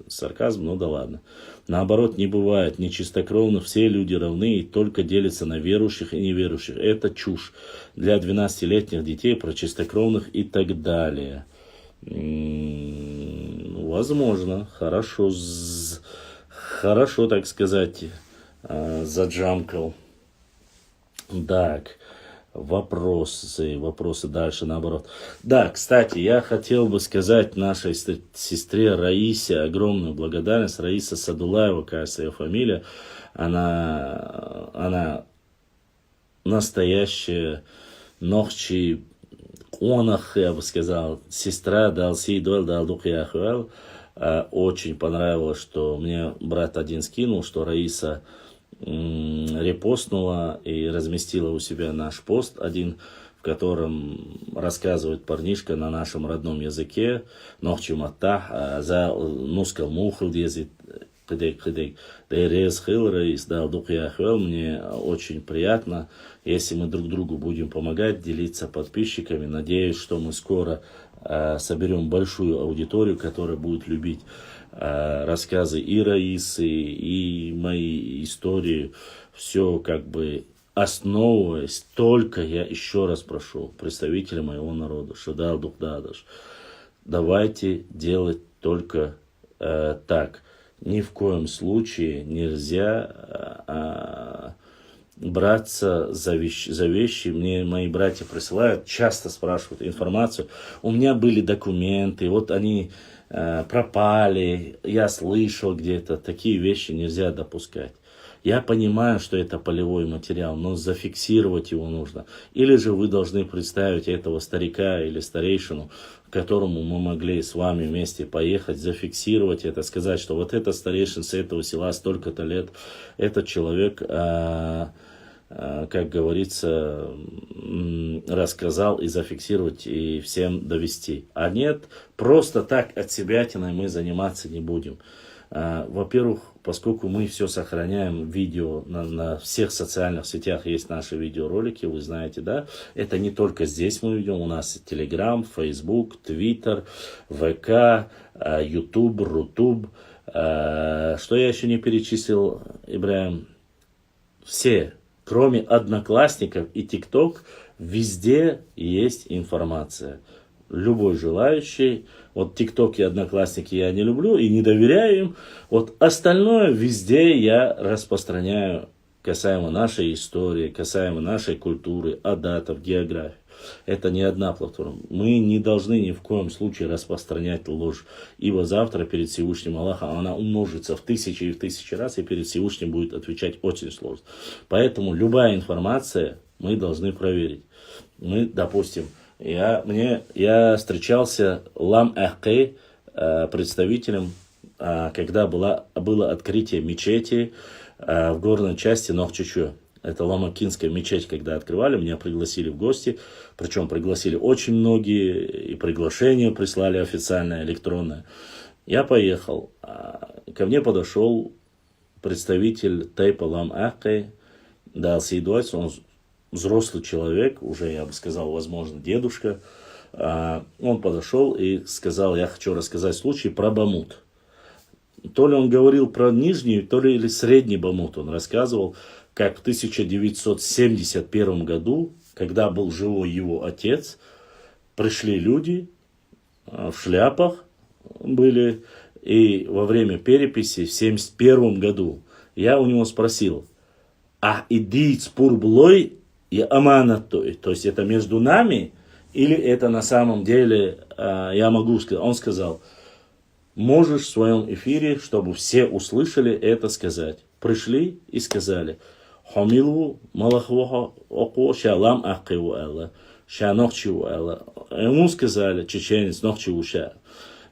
сарказм, но да ладно. Наоборот, не бывает нечистокровных, все люди равны и только делятся на верующих и неверующих. Это чушь для 12-летних детей про чистокровных и так далее. Возможно, хорошо, так сказать, заджамкал. Так, вопросы дальше наоборот. Да, кстати, я хотел бы сказать нашей сестре Раисе огромную благодарность. Раиса Садулаева, кажется, ее фамилия. Она настоящая нохчи конах, я бы сказал, сестра Далси Доль Далдук Яхуэл. Очень понравилось, что мне брат один скинул, что Раиса репостнула и разместила у себя наш пост один, в котором рассказывает парнишка на нашем родном языке, нохчи маттах, за нускал мухл язык, мне очень приятно, если мы друг другу будем помогать, делиться подписчиками. Надеюсь, что мы скоро соберем большую аудиторию, которая будет любить рассказы и Раисы, и мои истории. Все как бы основываясь, только я еще раз прошу представителей моего народа, Шадал Духдадаш, давайте делать только так. Ни в коем случае нельзя браться за вещи. Мне мои братья присылают, часто спрашивают информацию. У меня были документы, вот они пропали, я слышал где-то. Такие вещи нельзя допускать. Я понимаю, что это полевой материал, но зафиксировать его нужно. Или же вы должны представить этого старика или старейшину, к которому мы могли с вами вместе поехать, зафиксировать это, сказать, что вот это старейшин с этого села столько-то лет, этот человек, как говорится, рассказал, и зафиксировать, и всем довести. А нет, просто так от себятиной мы заниматься не будем. Во-первых, поскольку мы все сохраняем видео на всех социальных сетях, есть наши видеоролики, вы знаете, да, это не только здесь мы ведем, у нас Telegram, Facebook, Twitter, ВК, YouTube, Рутуб. Что я еще не перечислил, Ибраим? Все, кроме Одноклассников и ТикТок, везде есть информация. Любой желающий, вот ТикТок и Одноклассники я не люблю и не доверяю им, вот остальное везде я распространяю касаемо нашей истории, касаемо нашей культуры, адатов, географии. Это не одна платформа. Мы не должны ни в коем случае распространять ложь, ибо завтра перед Всевышним Аллахом она умножится в тысячи и в тысячи раз, и перед Всевышним будет отвечать очень сложно. Поэтому любая информация мы должны проверить. Мы, допустим, я встречался Лам Ахкей, представителем, когда было открытие мечети в горной части Нохчичу. Это Ламакинская мечеть, когда открывали, меня пригласили в гости. Причем пригласили очень многие, и приглашение прислали официальное, электронное. Я поехал. Ко мне подошел представитель Тайпа Лам Ахкей, дал Сейдуайс, он взрослый человек, уже, я бы сказал, возможно, дедушка. Он подошел и сказал, я хочу рассказать случай про Бамут. То ли он говорил про нижний, то ли или средний Бамут. Он рассказывал, как в 1971 году, когда был живой его отец, пришли люди в шляпах были, и во время переписи в 1971 году я у него спросил, а идит спурблой и аманатой, то есть это между нами, или это на самом деле, я могу сказать, он сказал, можешь в своем эфире, чтобы все услышали это сказать. Пришли и сказали, хамилу малахваха око шалам ахкиву элла, ша нохчиву элла. Ему сказали, чеченец нохчиву ша.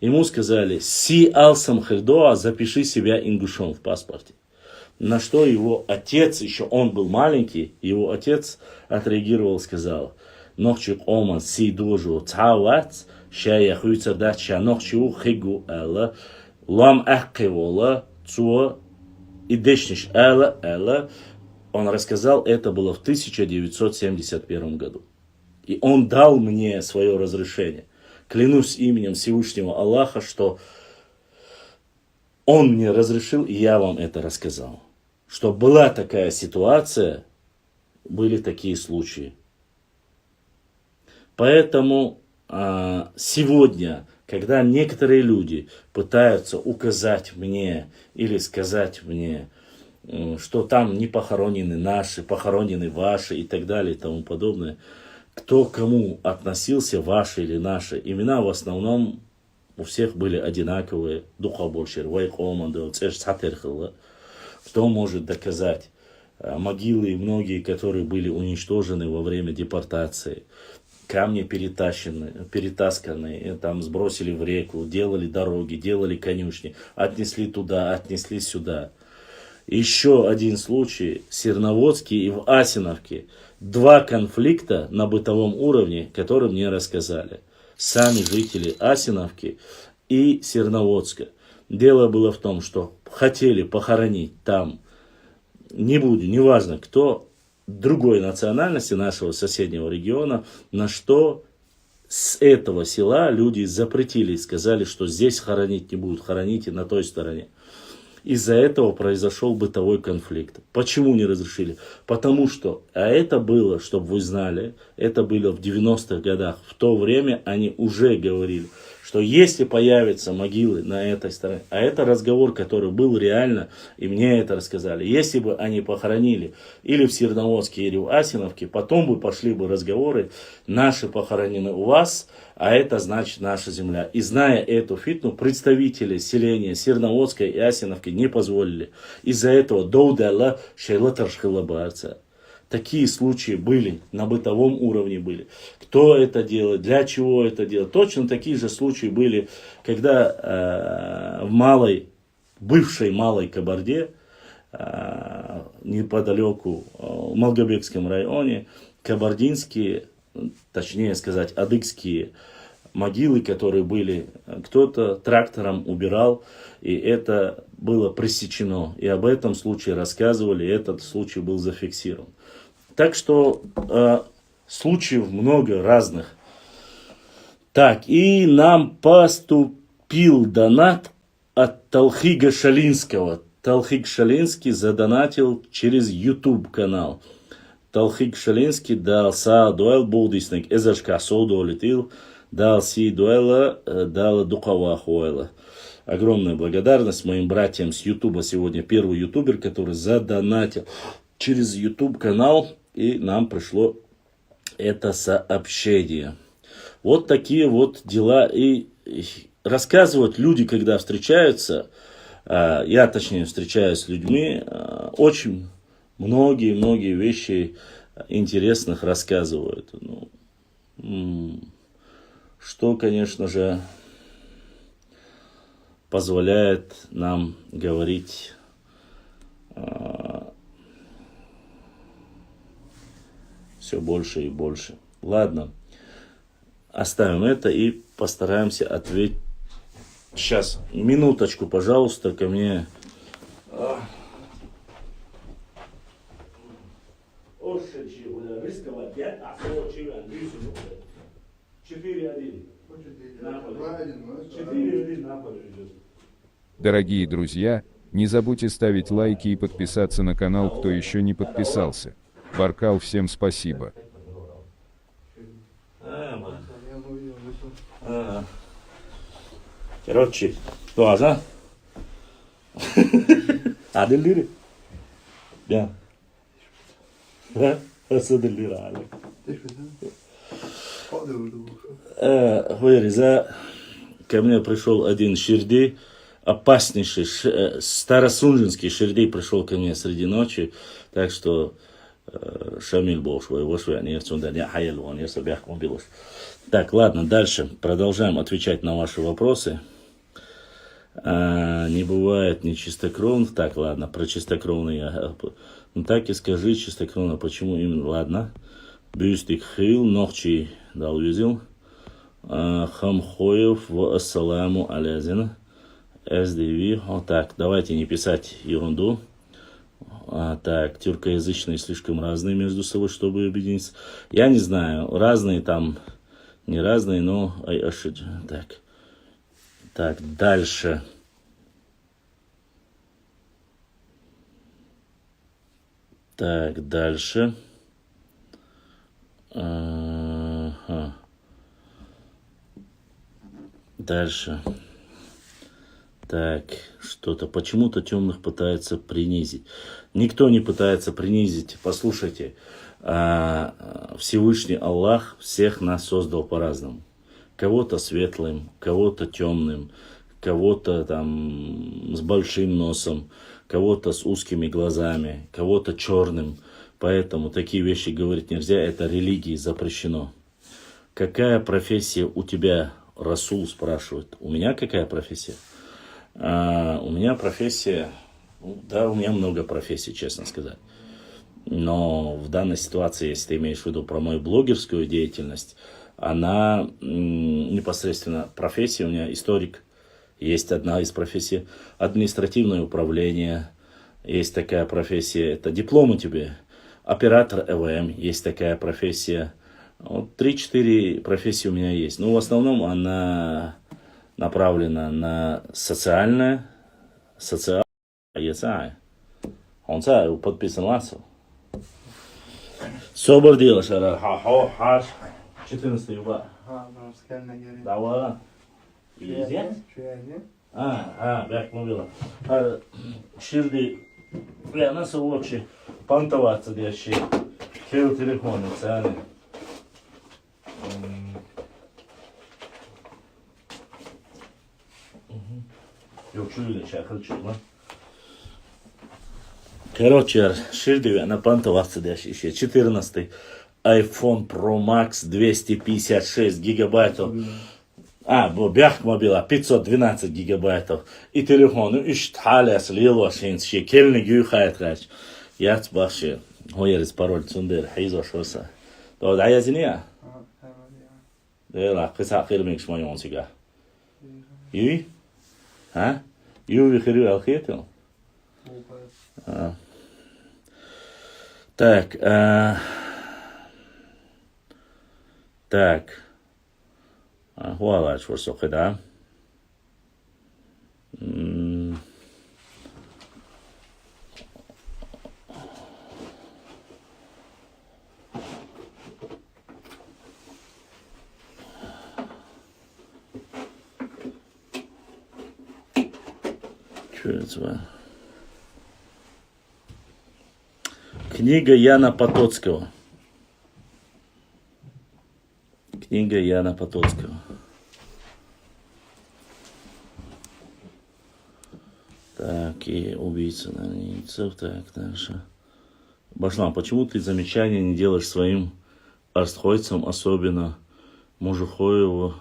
Ему сказали, си алсам хердоа, запиши себя ингушом в паспорте. На что его отец, еще он был маленький, его отец отреагировал, сказал, нохчик оман си дожу цавац, ша яхуйца дат ша нохчиву хигу элла, лам ахкивола, цуа идешниш элла. Он рассказал, это было в 1971 году. И он дал мне свое разрешение. Клянусь именем Всевышнего Аллаха, что Он мне разрешил, и я вам это рассказал. Что была такая ситуация, были такие случаи. Поэтому сегодня, когда некоторые люди пытаются указать мне или сказать мне, что там не похоронены наши, похоронены ваши и так далее и тому подобное, кто к кому относился, ваши или наши, имена в основном у всех были одинаковые. Кто может доказать? Могилы, многие, которые были уничтожены во время депортации, камни перетасканные, там сбросили в реку, делали дороги, делали конюшни, отнесли туда, отнесли сюда. Еще один случай, Серноводский и в Асиновке. 2 конфликта на бытовом уровне, которые мне рассказали. Сами жители Асиновки и Серноводска. Дело было в том, что хотели похоронить там, неважно кто, другой национальности нашего соседнего региона, на что с этого села люди запретили и сказали, что здесь хоронить не будут, хороните на той стороне. Из-за этого произошел бытовой конфликт. Почему не разрешили? Потому что, это было, чтобы вы знали, это было в 90-х годах. В то время они уже говорили, что если появятся могилы на этой стороне, а это разговор, который был реально, и мне это рассказали, если бы они похоронили или в Серноводске, или в Асиновке, потом бы пошли бы разговоры, наши похоронены у вас, а это значит наша земля. И зная эту фитну, представители селения Серноводска и Асиновки не позволили. Из-за этого доудалла шейлатаршхилабарца. Такие случаи были, на бытовом уровне были. Кто это делает, для чего это делает. Точно такие же случаи были, когда в бывшей Малой Кабарде, неподалеку, в Малгобекском районе, кабардинские, точнее сказать, адыгские могилы, которые были, кто-то трактором убирал, и это было пресечено. И об этом случае рассказывали, и этот случай был зафиксирован. Так что случаев много разных. Так, и нам поступил донат от Талхига Шалинского. Талхиг Шалинский задонатил через YouTube канал. Талхиг Шалинский дал са дуэл болдисник эзашка соду летил, дал си дуэла, дал духова хуэла. Огромная благодарность моим братьям с Ютуба. Сегодня первый ютубер, который задонатил через YouTube канал, и нам пришло это сообщение. Вот такие вот дела. И рассказывают люди, когда встречаются, я точнее встречаюсь с людьми, очень многие вещи интересных рассказывают. Что, конечно же, позволяет нам говорить все больше и больше. Ладно, оставим это и постараемся ответить. Сейчас, минуточку, пожалуйста, ко мне. 4-1. Дорогие друзья, не забудьте ставить лайки и подписаться на канал, кто еще не подписался. Баркал, всем спасибо. Короче, тоже. Адылдыры? Да. Асадылдыры. Выреза. Ко мне пришел один ширди, опаснейший, старосунжинский ширди пришел ко мне среди ночи, так что Шамиль был Так, ладно, дальше продолжаем отвечать на ваши вопросы. Не бывает нечистокровных. Так, ладно, про чистокровные. Ну так и скажи, чистокровно, почему именно, ладно. Бюстик хил, ногчи дал визил. Хамхоев в ассаламу алязин. СДВ. Так, давайте не писать ерунду. Так, тюркоязычные слишком разные между собой, чтобы объединиться. Я не знаю, разные там, не разные, но... Так, дальше. Так, дальше. Ага. Дальше. Так, что-то почему-то темных пытаются принизить. Никто не пытается принизить. Послушайте, Всевышний Аллах всех нас создал по-разному. Кого-то светлым, кого-то темным, кого-то там с большим носом, кого-то с узкими глазами, кого-то черным. Поэтому такие вещи говорить нельзя, это религии запрещено. Какая профессия у тебя, Расул спрашивает. У меня какая профессия? У меня профессия, да, у меня много профессий, честно сказать. Но в данной ситуации, если ты имеешь в виду про мою блогерскую деятельность, она непосредственно профессия у меня историк. Есть одна из профессий. Административное управление. Есть такая профессия. Это диплом у тебя. Оператор ЭВМ. Есть такая профессия. Вот 3-4 профессии у меня есть. Но в основном она направлена на социальное. Он подписан Ласов. Собор делаешь, хаш. 14 юба. Давай. Бяк мобила. Şimdi ya nasıl olur ki pantavatsa diye şey kêu telefonu yani. Yok şöyle şarkı çıkma. Короче, Ширдеве на пантоваться дальше еще 14 iPhone Pro Max 256 гигабайтов. Bu бях мобила 512 гигабайтов. И телефону 3 таляс лилошин ши келни гю хайт гач. Яц бахши. Хоерис пароль цундер хизо шоса. То даязиния. Дела кыса кырмекш моён сига. Юй? А? Юй хирю алхетел. Так, так. Хуалач высокий, да? Что это? Книга Яна Потоцкого. Книга Яна Потоцкого. Так, и убийца нанийцев. Так, дальше. Башлам, почему ты замечания не делаешь своим арстхойцам, особенно Мужухоеву,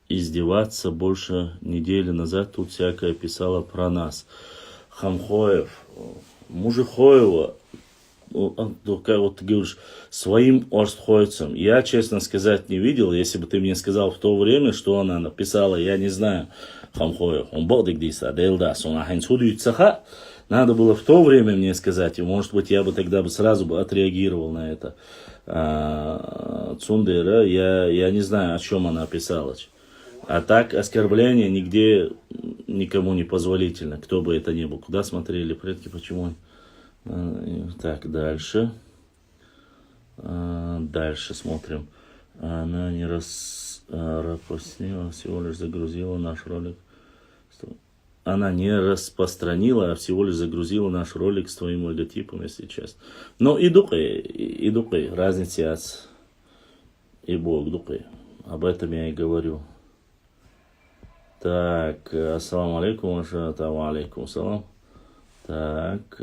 издеваться больше недели назад тут всякое писала про нас. Хамхоев, Мужухоева, вот ты говоришь, своим орстхойцам. Я, честно сказать, не видел. Если бы ты мне сказал в то время, что она написала, я не знаю. Хамхоев, он бодик диса, делдас, он ахенсудует саха. Надо было в то время мне сказать, и может быть я бы тогда сразу бы отреагировал на это. Цундера, я не знаю, о чем она писала. А так, оскорбление нигде никому не позволительно, кто бы это ни был. Куда смотрели предки, почему? Так, дальше. Дальше смотрим. Она не распространила, всего лишь загрузила наш ролик. Она не распространила, а всего лишь загрузила наш ролик с твоим логотипом, если честно. Но и дукай, разница от и Бог дукай. Об этом я и говорю. Так, ассаламу алейкум, алейкум салам. Так,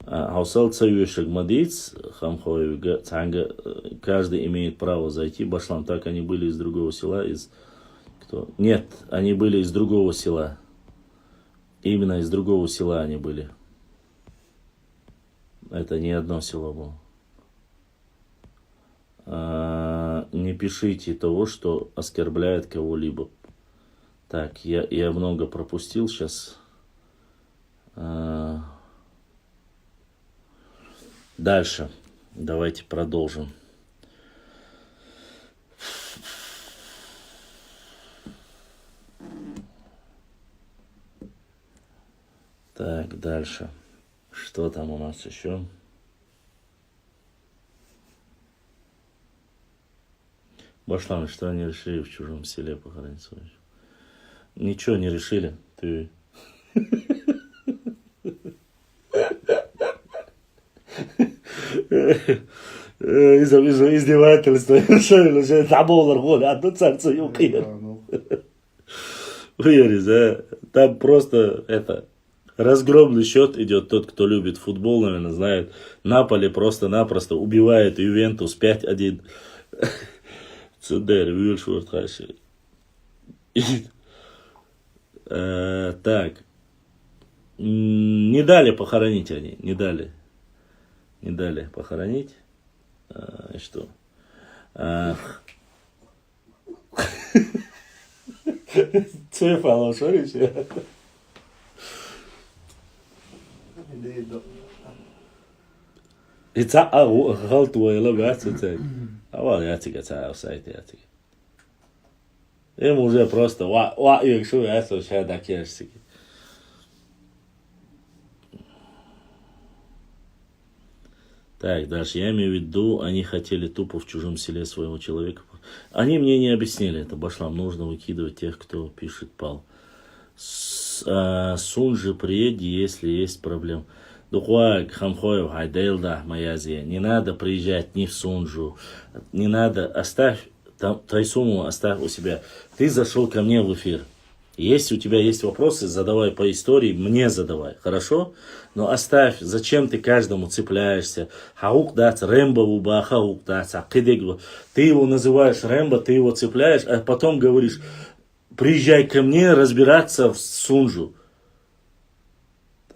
Хаусал Цаюшек Мадиц, Хамхоев, Цанга, каждый имеет право зайти. Башлам, так они были из другого села, Кто? Нет, они были из другого села. Именно из другого села они были. Это не одно село было. Не пишите того, что оскорбляет кого-либо. Так, я много пропустил сейчас. Дальше. Давайте продолжим. Так. Так, дальше. Что там у нас еще? Башлан, что они решили в чужом селе похоронить свою? Ничего не решили. Ты... Издевательство. Там просто это... Разгромный счет идет. Тот, кто любит футбол, наверное, знает. Наполи просто-напросто убивает Ювентус 5-1. Цудер, Вильшфорд, Хаши. Так. Не дали похоронить они. Не дали похоронить. Что? Цефало, что ли? It's a halt way, look at it. А вот я тебе говорю, сайт я тебе. Им уже просто, якщо я ще таке ж таки. Так, дальше. Я имею в виду, они хотели тупо в чужом селе своего человека. Они мне не объяснили это, Башлам. Нужно выкидывать тех, кто пишет пал. Сунжи приедет, если есть проблем. Духуак, Хамхоев, Хайдейлда, Маязия. Не надо приезжать ни в Сунжу. Не надо, оставь, Тайсуму оставь у себя. Ты зашел ко мне в эфир. Если у тебя есть вопросы, задавай по истории, мне задавай, хорошо? Но оставь, зачем ты каждому цепляешься? Хаук дать Рэмбо уба, хаук дать акидегу. Ты его называешь Рэмбо, ты его цепляешь, а потом говоришь, приезжай ко мне разбираться в Сунжу.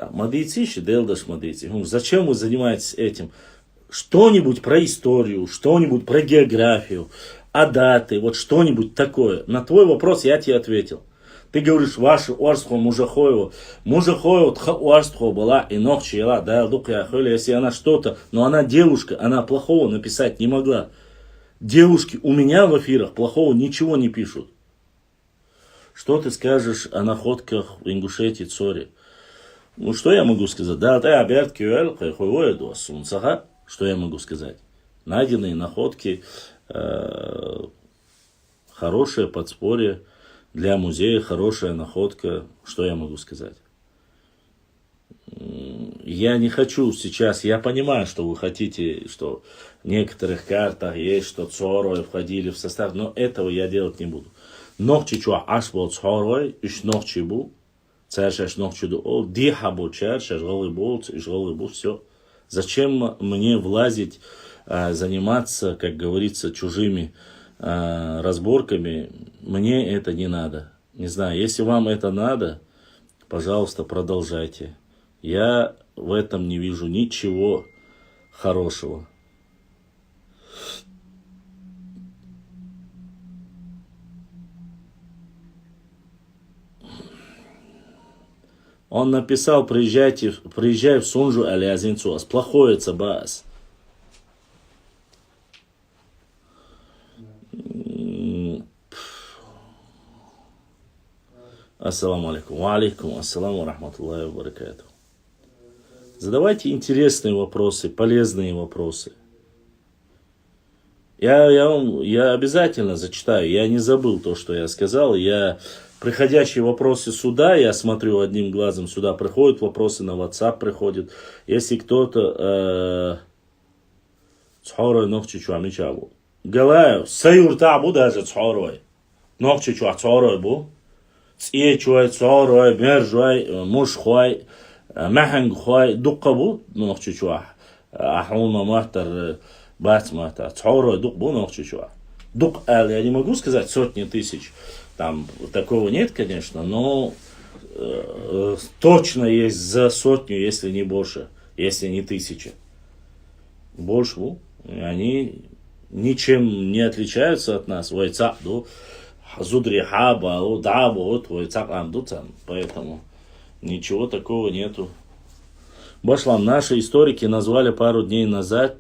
Мадийцы еще делдаш мадийцы. Зачем вы занимаетесь этим? Что-нибудь про историю, что-нибудь про географию, а даты, вот что-нибудь такое. На твой вопрос я тебе ответил. Ты говоришь, ваше уарство Мужахоева. Мужахоева тха уарство была и ночь ела, да, если она что-то, но она девушка, она плохого написать не могла. Девушки у меня в эфирах плохого ничего не пишут. Что ты скажешь о находках в Ингушетии, Цоре? Ну, что я могу сказать? Да, ты оберт кюэль, что я могу сказать? Найденные находки, хорошее подспорье для музея, хорошая находка. Что я могу сказать? Я не хочу сейчас, я понимаю, что вы хотите, что в некоторых картах есть, что Цорой входили в состав, но этого я делать не буду. Нохчи чуа аш был Цорой, иш нохчи был. Царшаш нохчуду ол, диха был чаршаш, голый был, все. Зачем мне влазить, заниматься, как говорится, чужими разборками? Мне это не надо. Не знаю, если вам это надо, пожалуйста, продолжайте. Я в этом не вижу ничего хорошего. Он написал, приезжай в Сунжу Алязинцуас. Плохое цабас. Ассаламу алейкум. Ва алейкум ассаламу рахматуллахи ва баракатуху. Задавайте интересные вопросы, полезные вопросы. Я обязательно зачитаю. Я не забыл то, что я сказал. Приходящие вопросы сюда, я смотрю одним глазом, сюда приходят вопросы, на WhatsApp приходят. Если кто-то... Цхорой ногчи чуамичаву. Галаю, саюртабу даже цхорой. Ногчи чуа бу. Цие чуай цхорой, мержуай, мушхуай, махангхуай, дуккабу, ногчи чуа. Ахуна махтар, бац махтар. Цхорой дукбу, ногчи чуа. Дук, я не могу сказать сотни тысяч. Там такого нет, конечно, но точно есть за сотню, если не больше, если не 1000. Больше, они ничем не отличаются от нас. Поэтому ничего такого нету. Башлам, наши историки назвали пару дней назад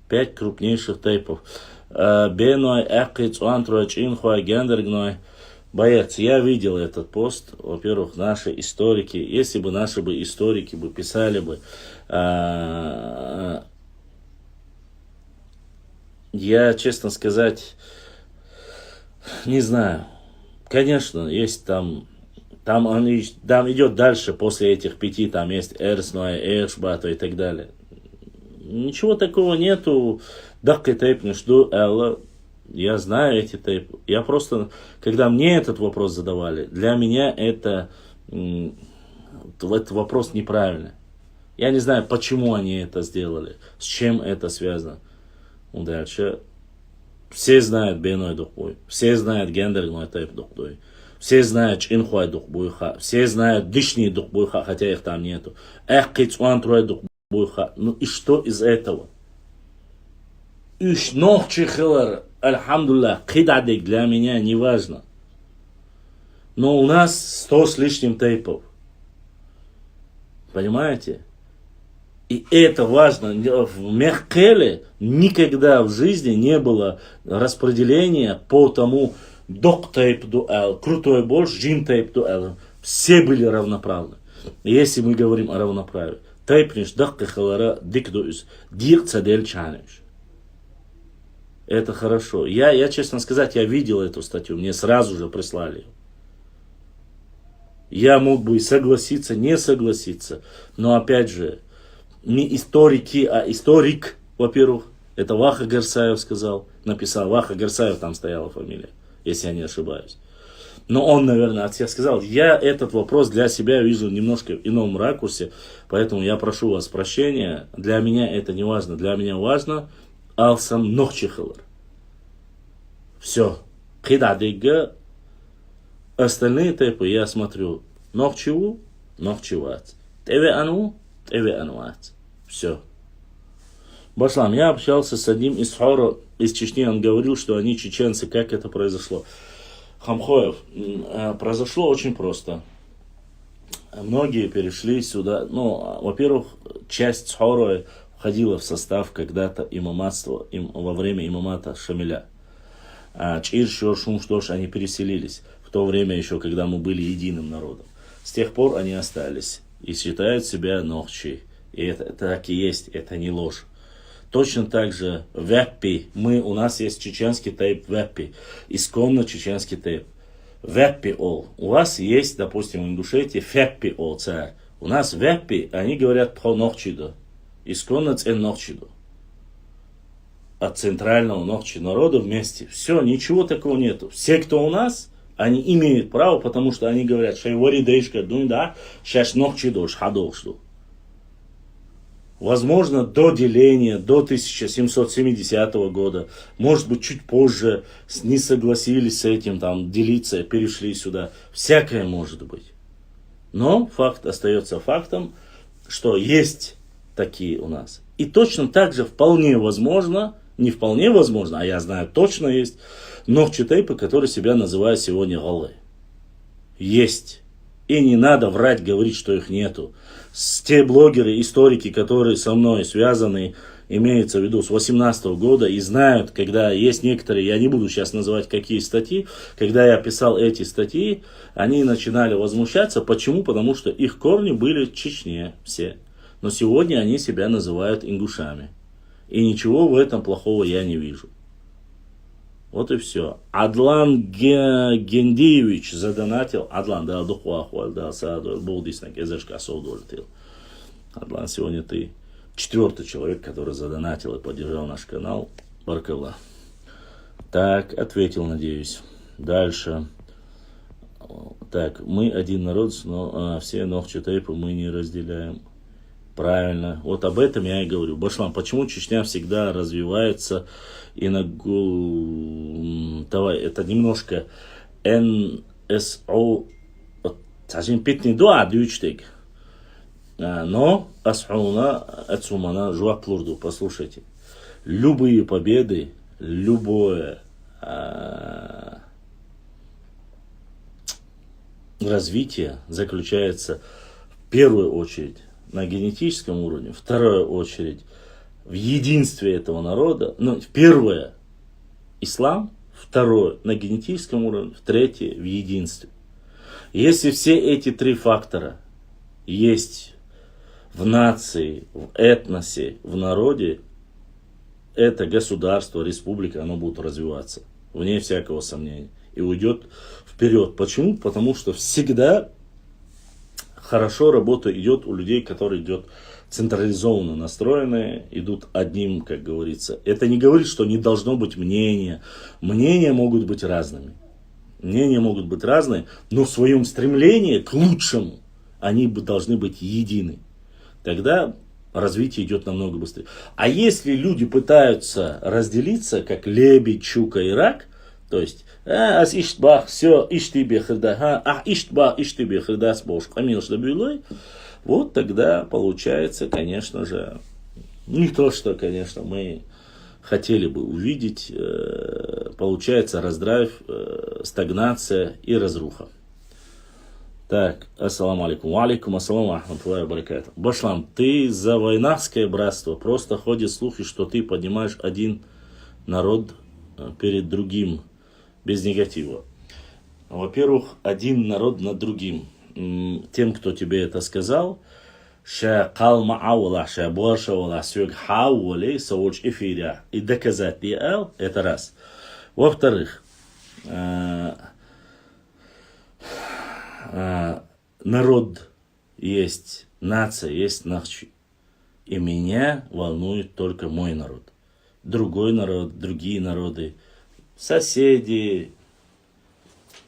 5 крупнейших тейпов. Беной, Экиц, Уантрой, Чинхуа, Гендергной, Боец, я видел этот пост. Во-первых, наши историки, если бы наши историки писали бы, я, честно сказать, не знаю. Конечно, есть там идет дальше, после этих 5, там есть Эрсной, Эршбата и так далее. Ничего такого нету. Дакка тейп не жду, Элла. Я знаю эти тейпы. Я просто, когда мне этот вопрос задавали, для меня этот вопрос неправильный. Я не знаю, почему они это сделали, с чем это связано. Дальше. Все знают Беной Духбуй, все знают Гендерной тейп Духбуй, все знают Чинхуай Духбуйха, все знают Дишни Духбуйха, хотя их там нету. Эхкицуан Трой Духбуйха. Ну и что из этого? Уж ночи хилар, альхамдуллах, кидадик для меня не важно. Но у нас 100 с лишним тейпов. Понимаете? И это важно. В Мехкеле никогда в жизни не было распределения по тому док тейп дуэл, крутой борщ, джин тейп дуэл. Все были равноправны. И если мы говорим о равноправии, тейпниш дакка халара дикдуис, дик цадель чаниш. Это хорошо. Я, честно сказать, я видел эту статью, мне сразу же прислали. Я мог бы и согласиться, не согласиться, но опять же, не историки, а историк, во-первых, это Ваха Гарсаев сказал, написал, Ваха Гарсаев там стояла фамилия, если я не ошибаюсь. Но он, наверное, от всех сказал, я этот вопрос для себя вижу немножко в ином ракурсе, поэтому я прошу вас прощения, для меня это не важно, для меня важно алсам нохчихалар. Все. Кидадига. Остальные тейпы я смотрю. Нохчеву, нохчеват. Тебе ану, тебе ануат. Все. Башлам, я общался с одним из Хоро из Чечни, он говорил, что они чеченцы, как это произошло. Хамхоев, произошло очень просто. Многие перешли сюда, ну, во-первых, часть Хоро входила в состав когда-то имаматства, во время имамата Шамиля. А Чир, Шум, Штош, они переселились в то время еще, когда мы были единым народом. С тех пор они остались и считают себя нохчи. И это так и есть, это не ложь. Точно так же веппи, у нас есть чеченский тейп веппи, исконно чеченский тейп. Веппи ол. У вас есть, допустим, в Ингушетии феппи ол царь. У нас веппи, они говорят про нохчиду. Исконно цен нохчиду. От центрального нохчи народа вместе. Все, ничего такого нету. Все, кто у нас, они имеют право, потому что они говорят, шейвори дейшка дунда, шаш нохчи дош, хадолшту. Возможно, до деления, до 1770 года, может быть, чуть позже, не согласились с этим, там, делиться, перешли сюда. Всякое может быть. Но факт остается фактом, что есть такие у нас. И точно так же вполне возможно, не вполне возможно, а я знаю точно есть, нохчи-тейпы, которые себя называют сегодня галлы. Есть. И не надо врать, говорить, что их нету. Те блогеры, историки, которые со мной связаны, имеется в виду с 18 года, и знают, когда есть некоторые, я не буду сейчас называть какие статьи, когда я писал эти статьи, они начинали возмущаться. Почему? Потому что их корни были в Чечне все. Но сегодня они себя называют ингушами. И ничего в этом плохого я не вижу. Вот и все. Адлан Гендиевич задонатил. Адлан, да, духуахуаль, да, саду, болдиснак, язычка соудолтил. Адлан, сегодня ты 4-й человек, который задонатил и поддержал наш канал. Баркалла. Так, ответил, надеюсь. Дальше. Так, мы один народ, но все нохчи-тейпы мы не разделяем. Правильно. Вот об этом я и говорю. Башлам, почему Чечня всегда развивается и на давай, это немножко НСО сажен питни дуа дючтик. Но асхуна ацумана жуаплурду. Послушайте. Любые победы, любое развитие заключается в первую очередь на генетическом уровне, в вторую очередь в единстве этого народа, ну, первое ислам, второе на генетическом уровне, третье в единстве. Если все эти три фактора есть в нации, в этносе, в народе, это государство, республика, оно будет развиваться, вне всякого сомнения, и уйдет вперед. Почему? Потому что всегда хорошо работа идет у людей, которые идут централизованно настроенные, идут одним, как говорится. Это не говорит, что не должно быть мнения. Мнения могут быть разными. Мнения могут быть разные, но в своем стремлении к лучшему они должны быть едины. Тогда развитие идет намного быстрее. А если люди пытаются разделиться, как лебедь, щука и рак, то есть, все, иштибе хырда, иштибе хырда с бошк, вот тогда получается, конечно же, не то, что, конечно, мы хотели бы увидеть, получается раздрайв, стагнация и разруха. Так, ассаламу алейкум. Ва алейкум ассаламу ахматуллахи ва баракату. Башлам, ты за войнахское братство. Просто ходят слухи, что ты поднимаешь один народ перед другим, без негатива. Во-первых, один народ над другим. Тем, кто тебе это сказал, ша калма аула, ша борша аула, сюг хаули, сауч эфиря. И доказать это раз. Во-вторых, народ есть, нация есть нахчи. И меня волнует только мой народ. Другой народ, другие народы, соседи,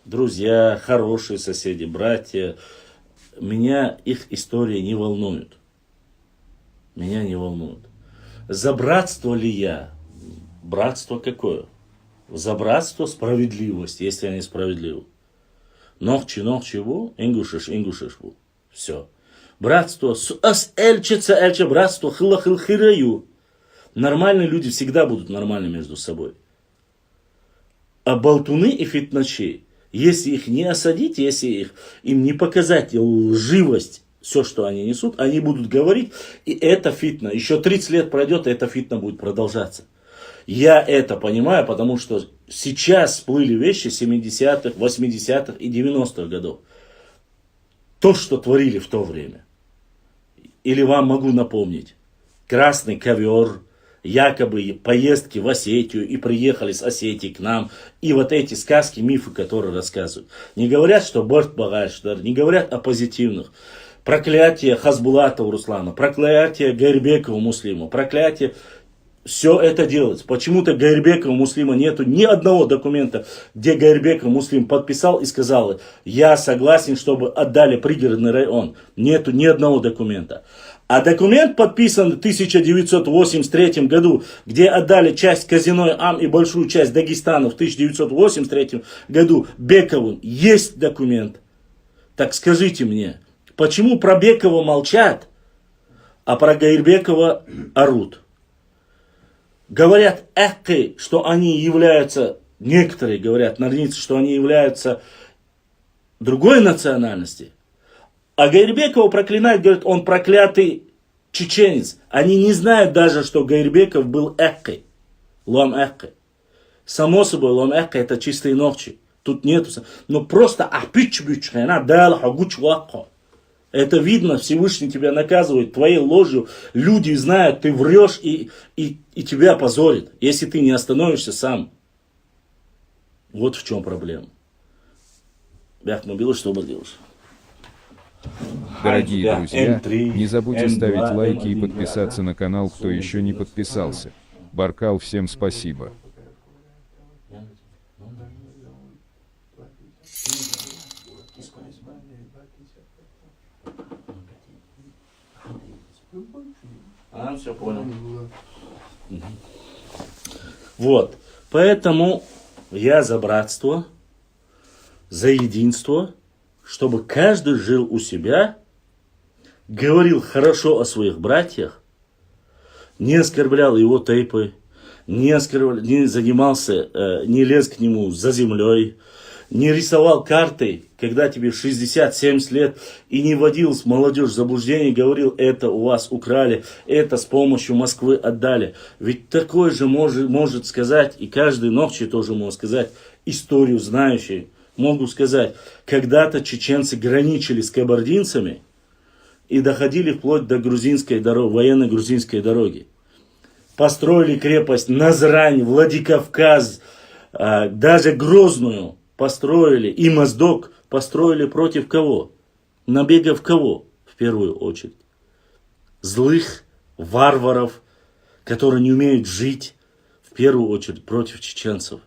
друзья, хорошие соседи, братья. Меня их история не волнует. Меня не волнует. За братство ли я? Братство какое? За братство справедливость, если они справедливы. Нохчи бу, ингушиш бу. Все. Братство, эльче, братство, хираю. Нормальные люди всегда будут нормальны между собой. А болтуны и фитначи, если их не осадить, если им не показать лживость, все, что они несут, они будут говорить, и это фитна. Еще 30 лет пройдет, и эта фитна будет продолжаться. Я это понимаю, потому что сейчас всплыли вещи 70-х, 80-х и 90-х годов. То, что творили в то время. Или вам могу напомнить. Красный ковер, якобы поездки в Осетию, и приехали с Осетии к нам. И вот эти сказки, мифы, которые рассказывают. Не говорят, что Борт Багальштар, не говорят о позитивных. Проклятие Хазбулатова Руслана, проклятие Гайрбекова Муслима, проклятие... Все это делается. Почему-то Гайрбекова Муслима нету ни одного документа, где Гайрбеков Муслим подписал и сказал: я согласен, чтобы отдали пригородный район. Нету ни одного документа. А документ подписан в 1983 году, где отдали часть Казиной Ам и большую часть Дагестана в 1983 году Бекову. Есть документ. Так скажите мне, почему про Бекова молчат, а про Гайрбекова орут? Говорят эхкой, что они являются, некоторые говорят, норницы, что они являются другой национальности. А Гайрбекова проклинают, говорят, он проклятый чеченец. Они не знают даже, что Гайрбеков был эхкой. Лом эхкой. Само собой, лом эхкой это чистые ногчи. Тут нету. Но просто ахпич-бич, она дала хагуч лакко. Это видно, Всевышний тебя наказывает твоей ложью. Люди знают, ты врешь и тебя позорит, если ты не остановишься сам. Вот в чем проблема. Бяхмобила, что бы делаешь? Дорогие друзья, не забудьте ставить лайки и подписаться на канал, кто еще не подписался. Баркал, всем спасибо. Все понял. Вот. Поэтому я за братство, за единство, чтобы каждый жил у себя, говорил хорошо о своих братьях, не оскорблял его тейпы, не занимался, не лез к нему за землей, не рисовал карты, когда тебе 60-70 лет, и не вводил молодежь в заблуждение, говорил, это у вас украли, это с помощью Москвы отдали. Ведь такое же может сказать, и каждый ногчи тоже может сказать, историю знающий, могу сказать, когда-то чеченцы граничили с кабардинцами и доходили вплоть до грузинской дороги, военной грузинской дороги. Построили крепость Назрань, Владикавказ, даже Грозную построили, и Моздок построили против кого? Набегов кого? В первую очередь. Злых варваров, которые не умеют жить, в первую очередь против чеченцев.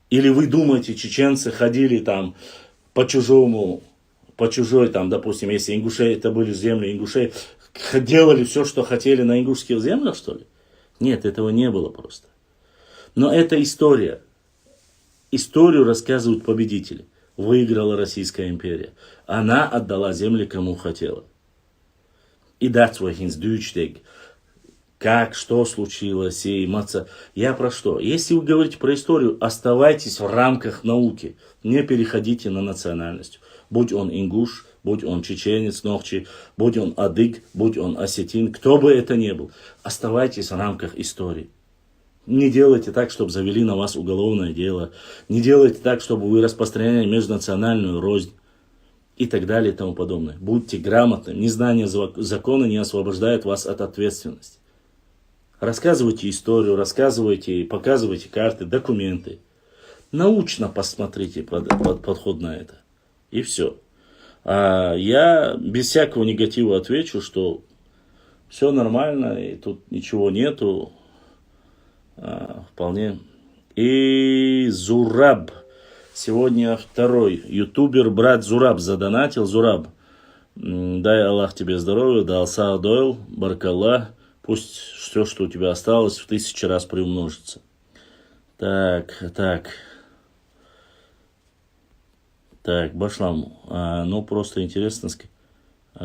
Или вы думаете, чеченцы ходили там по чужой, там, допустим, если ингушей, это были земли ингушей, делали все, что хотели на ингушских землях, что ли? Нет, этого не было просто. Но это история. Историю рассказывают победители. Выиграла Российская империя. Она отдала земли кому хотела. И that's why he's Deutschtag. Как, что случилось, и маца. Я про что? Если вы говорите про историю, оставайтесь в рамках науки. Не переходите на национальность. Будь он ингуш, будь он чеченец, ногчи, будь он адык, будь он осетин, кто бы это ни был. Оставайтесь в рамках истории. Не делайте так, чтобы завели на вас уголовное дело. Не делайте так, чтобы вы распространяли межнациональную рознь. И так далее и тому подобное. Будьте грамотны. Незнание закона не освобождает вас от ответственности. Рассказывайте историю, рассказывайте, показывайте карты, документы. Научно посмотрите подход на это. И все. А я без всякого негатива отвечу, что все нормально, и тут ничего нету. Вполне. И Зураб. Сегодня второй ютубер, брат Зураб, задонатил. Зураб, дай Аллах тебе здоровья, дай Алсах дойл, баркаллах. Пусть все, что у тебя осталось, в 1000 раз приумножится. Так, Башлам, ну просто интересно,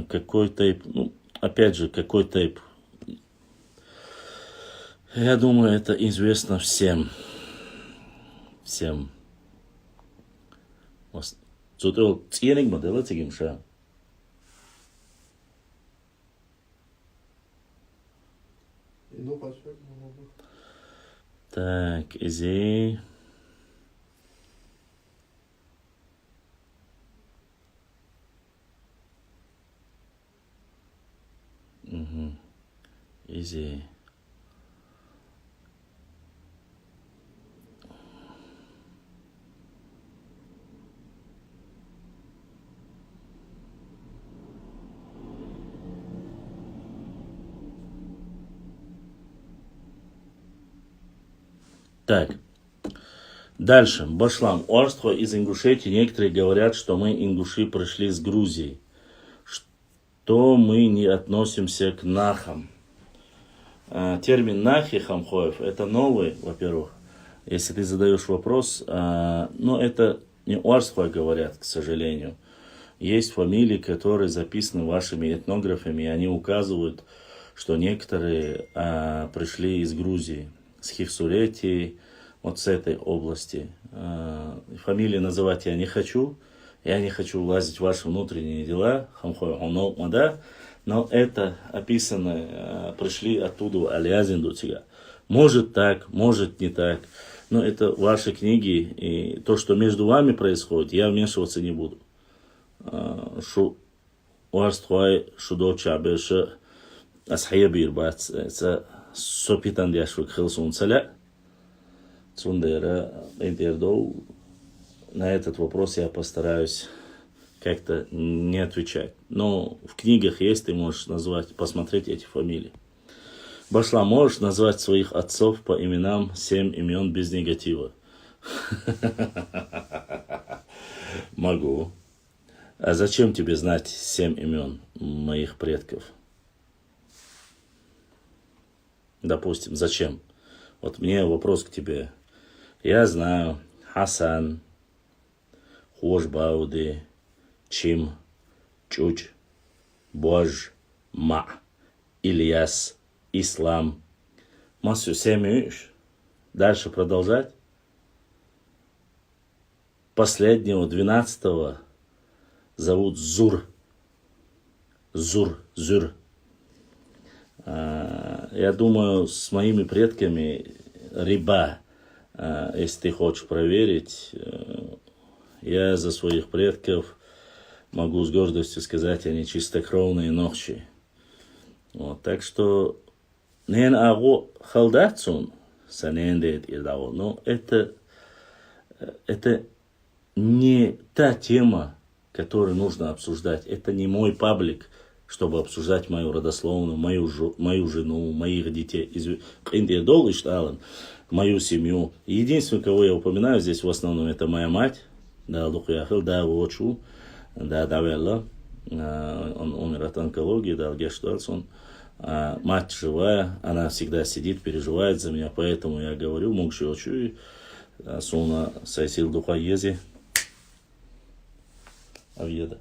какой тейп, ну, опять же, какой тейп. Я думаю, это известно всем. Зато ценник модела цигимша. Так, изи. Изи. Так, дальше. Башлам. Орство из Ингушетии. Некоторые говорят, что мы, ингуши, пришли с Грузии. Что мы не относимся к нахам. Термин нахи хамхоев, это новый, во-первых. Если ты задаешь вопрос, но это не орство говорят, к сожалению. Есть фамилии, которые записаны вашими этнографами, и они указывают, что некоторые пришли из Грузии. С Хивсуретии, вот с этой области. Фамилии называть я не хочу влазить в ваши внутренние дела, но это описано, пришли оттуда, алязин до тебя. Может так, может не так, но это ваши книги, и то, что между вами происходит, я вмешиваться не буду. Шудо чабеша асхаябир бац, это сопитан дяшвик хилсун целя. Цундера интердоу. На этот вопрос я постараюсь как-то не отвечать. Но в книгах есть, ты можешь назвать, посмотреть эти фамилии. Башла, можешь назвать своих отцов по именам 7 имен без негатива? Могу. А зачем тебе знать 7 имен моих предков? Допустим, зачем? Вот мне вопрос к тебе. Я знаю Хасан, Хошбауды, Чим, Чуч, Бож, Ма, Ильяс, Ислам. Массу 7 иш. Дальше продолжать? последнего, 12-го, зовут Зур. Зур. Я думаю, с моими предками Риба, если ты хочешь проверить, я за своих предков могу с гордостью сказать, они чистокровные ногчи. Вот, так что нен агу халдацун санендет ирдао, но это не та тема, которую нужно обсуждать. Это не мой паблик, чтобы обсуждать мою родословную, мою жену, моих детей, мою семью. Единственное, кого я упоминаю здесь в основном, это моя мать, да, Лухяхил, да, Вочу, да, Давелла, он умер от онкологии, да, Гештуарсон. Мать живая, она всегда сидит, переживает за меня, поэтому я говорю, Мукши Очу, Суна Сайсил Духаези, Авьеда.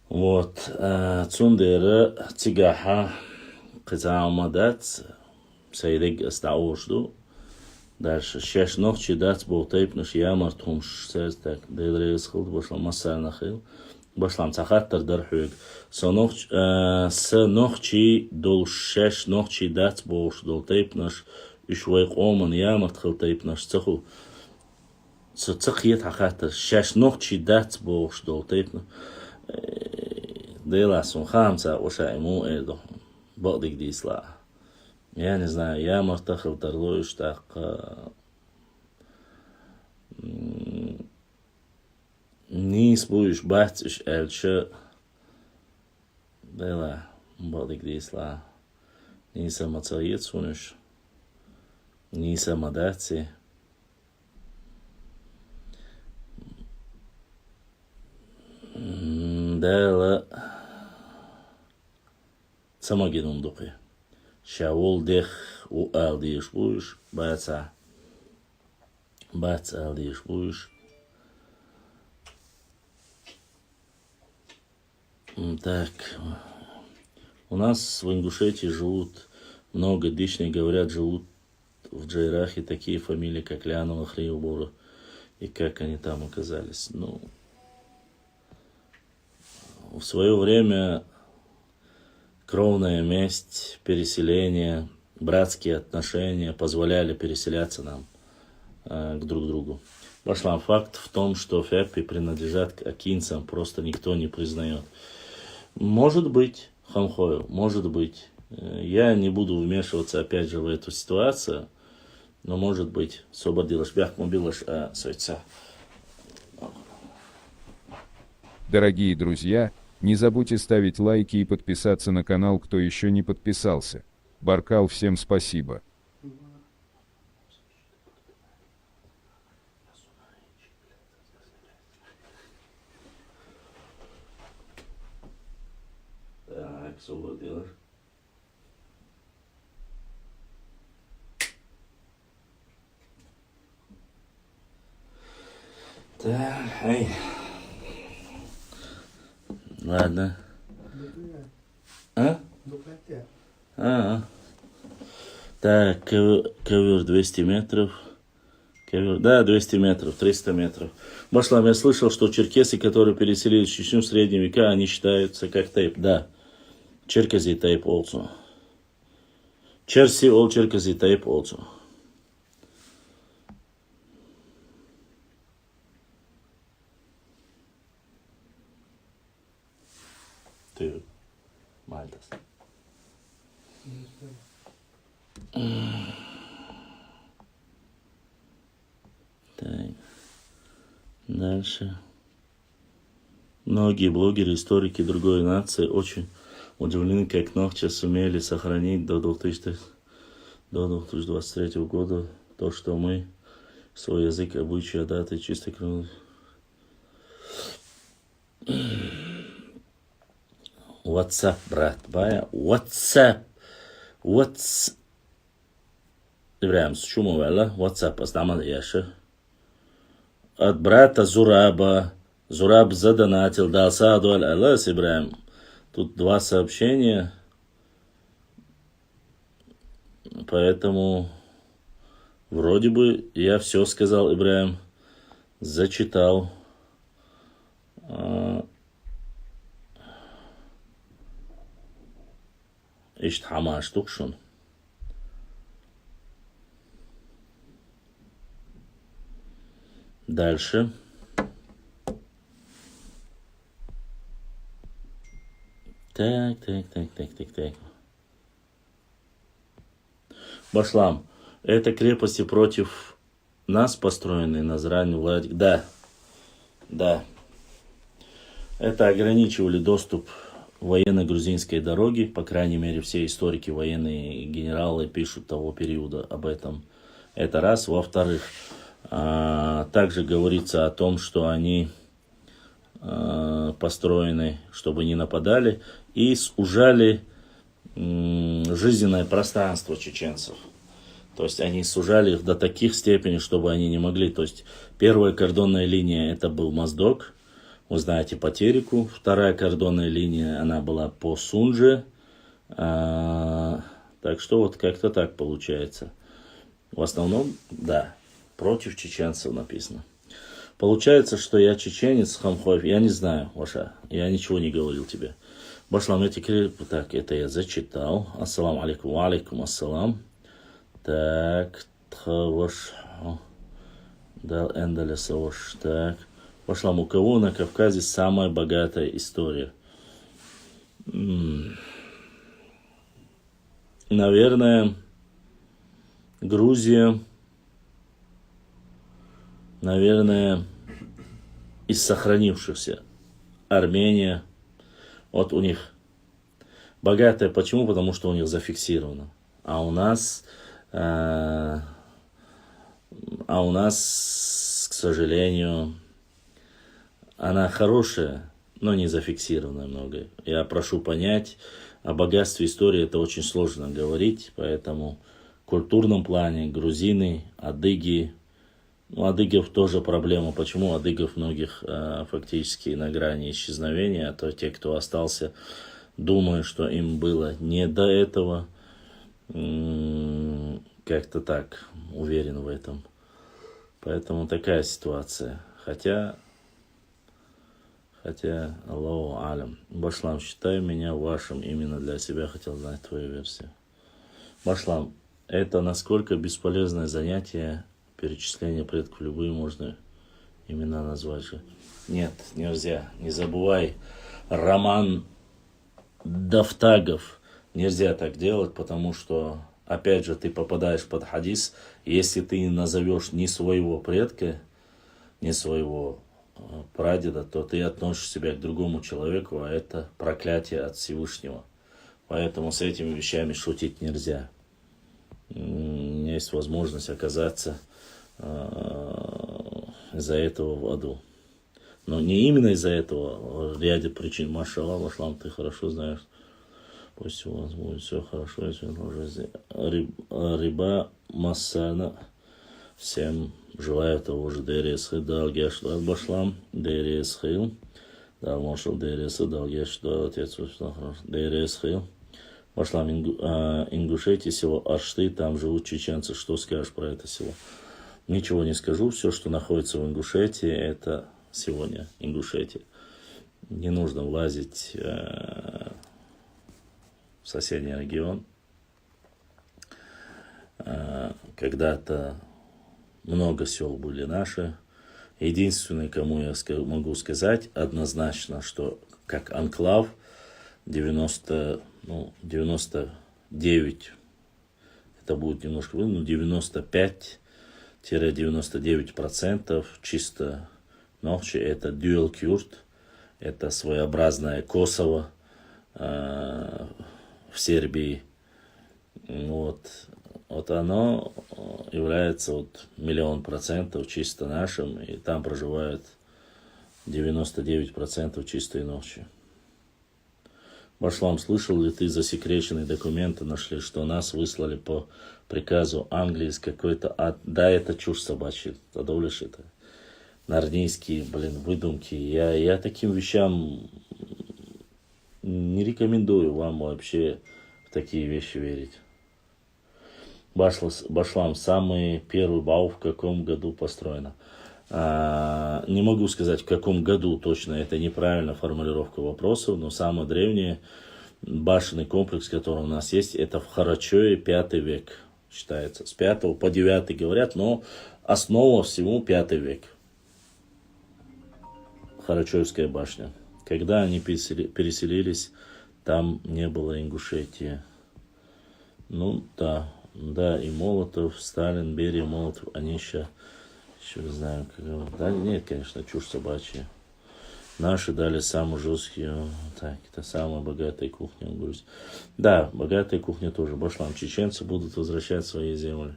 Вот, Цундера Цигаха Казаумадат, Сайрег Астаушду. Дальше. Шеш ногчи дат болтайп наш ямар тумш сез так. Дейдрес хилд башлам масар нахил. Башлам цахаттар дар хуйг. С ногчи дол шеш ногчи дат болш долтайп наш ишвайк оман ямар тхилтайп наш цаху. Цахиет хахаттар. Шеш ногчи дат болш долтайп наш. Дейласон хамца оша ему эдо. Багдик дисла. Я не знаю, я мартахил тарлоюш так нис буюш бахтиш эльче дела бадик дисла ниса мацаит сунуш ниса мадаци дела самагинум духи Шаул дех у алдиш буш, бац алдиш буш. Так, у нас в Ингушетии живут много дичных, говорят, живут в Джайрахе такие фамилии, как Лянова, Хриубора, и как они там оказались. Ну, в свое время кровная месть, переселение, братские отношения позволяли переселяться нам к друг другу. Башлам факт в том, что Фяппи принадлежат к акинцам, просто никто не признает. Может быть, Хамхою, может быть. Я не буду вмешиваться опять же в эту ситуацию, но может быть, сободилаш бях мобилаш сойца. Дорогие друзья, не забудьте ставить лайки и подписаться на канал, кто еще не подписался. Баркал, всем спасибо. Так, сободилаш. Так, эй. Ладно. Так, ковер 200 метров. Ковер, да, 200 метров, 300 метров. Башлам, я слышал, что черкесы, которые переселились в Чечню в средние века, они считаются как тайп. Да, Черкези тайп also. Черси all Черкези тайп also. Ты Мальтас. Так. Дальше. Многие блогеры, историки другой нации очень удивлены, как ногчи сумели сохранить до 2023 года то, что мы, свой язык, обычаи, даты, чистокровные. WhatsApp, брат, бая, WhatsApp. Ибраим, с чему вела? WhatsApp, остама яша. От брата Зураба. Зураб задонатил, дал саду аль-Алас, Ибраим. Тут 2 сообщения. Поэтому Вроде бы я все сказал, Ибраим. Зачитал. Иштхама штукшун. Дальше. Так. Башлам. Это крепости против нас построенные на Зране, Владик. Да. Это ограничивали доступ военно-грузинской дороги. По крайней мере, все историки, военные генералы пишут того периода об этом. Это раз. Во-вторых, также говорится о том, что они построены, чтобы не нападали, и сужали жизненное пространство чеченцев. То есть они сужали их до таких степеней, чтобы они не могли. То есть первая кордонная линия это был Моздок, вы знаете, по Тереку. Вторая кордонная линия, она была по Сунже. Так что вот как-то так получается. В основном, да, против чеченцев написано. Получается, что я чеченец, Хамхоев, я не знаю, Ваша, я ничего не говорил тебе. Башлам, так, это я зачитал. Ассаламу алейкум, ва алейкум ассалам. Так, тхаваш, дал эндалесаваш, так. Башлам, у кого на Кавказе самая богатая история? Наверное, Грузия. Наверное, из сохранившихся Армения. Вот у них богатая. Почему? Потому что у них зафиксировано. А у нас, к сожалению, она хорошая, но не зафиксированная много. Я прошу понять, о богатстве истории это очень сложно говорить, поэтому в культурном плане грузины, адыги, адыгов тоже проблема. Почему адыгов многих фактически на грани исчезновения, а то те, кто остался, думают, что им было не до этого. Как-то так, уверен в этом. Поэтому такая ситуация. Хотя, Аллаху алям. Башлам, считаю меня вашим, именно для себя хотел знать твою версию. Башлам, это насколько бесполезное занятие, перечисление предков, любые можно имена назвать же. Нет, нельзя. Не забывай, Роман Давтагов. Нельзя так делать, потому что, опять же, ты попадаешь под хадис. Если ты не назовешь ни своего предка, ни своего прадеда, то ты относишь себя к другому человеку, а это проклятие от Всевышнего. Поэтому с этими вещами шутить нельзя. У меня есть возможность оказаться из-за этого в аду. Но не именно из-за этого, в ряде причин. Машаллах, Башлам, ты хорошо знаешь. Пусть у вас будет все хорошо и светло в жизни. Риба Массана. Всем желаю того же Дересхи, Далгешлад Башлам, Дересхил. Да, Машал Дересхи, Далгешлад, отец Дересхил. Башлам, Ингушетия, село Ашты, там живут чеченцы. Что скажешь про это село? Ничего не скажу. Все, что находится в Ингушетии, это сегодня Ингушетия. Не нужно влазить в соседний регион. Когда-то много сел были наши. Единственное, кому я могу сказать однозначно, что как анклав 99, это будет немножко, 95-99% чисто Нохчи, это dual Kurd, это своеобразное Косово в Сербии. Вот оно является 1,000,000% чисто нашим, и там проживает 99% чистой ночи. Башлам, слышал ли ты засекреченные документы нашли, что нас выслали по приказу Англии из какой-то Да, это чушь собачья, подумаешь это. Нарнийские, выдумки. Я таким вещам не рекомендую вам вообще в такие вещи верить. Башлам, самый первый бау в каком году построено? Не могу сказать, в каком году точно, это неправильная формулировка вопросов, но самый древний башенный комплекс, который у нас есть, это в Харачое, 5 век считается. С 5 по 9 говорят, но основа всему 5 век. Харачоевская башня. Когда они переселились, там не было Ингушетии. Ну да, и Молотов, Сталин, Берия, Молотов, они еще не знаю, да, нет, конечно, чушь собачья. Наши дали самую жесткую, так, это самая богатая кухня в Грузии. Да, богатая кухня тоже. Башлам, чеченцы будут возвращать свои земли,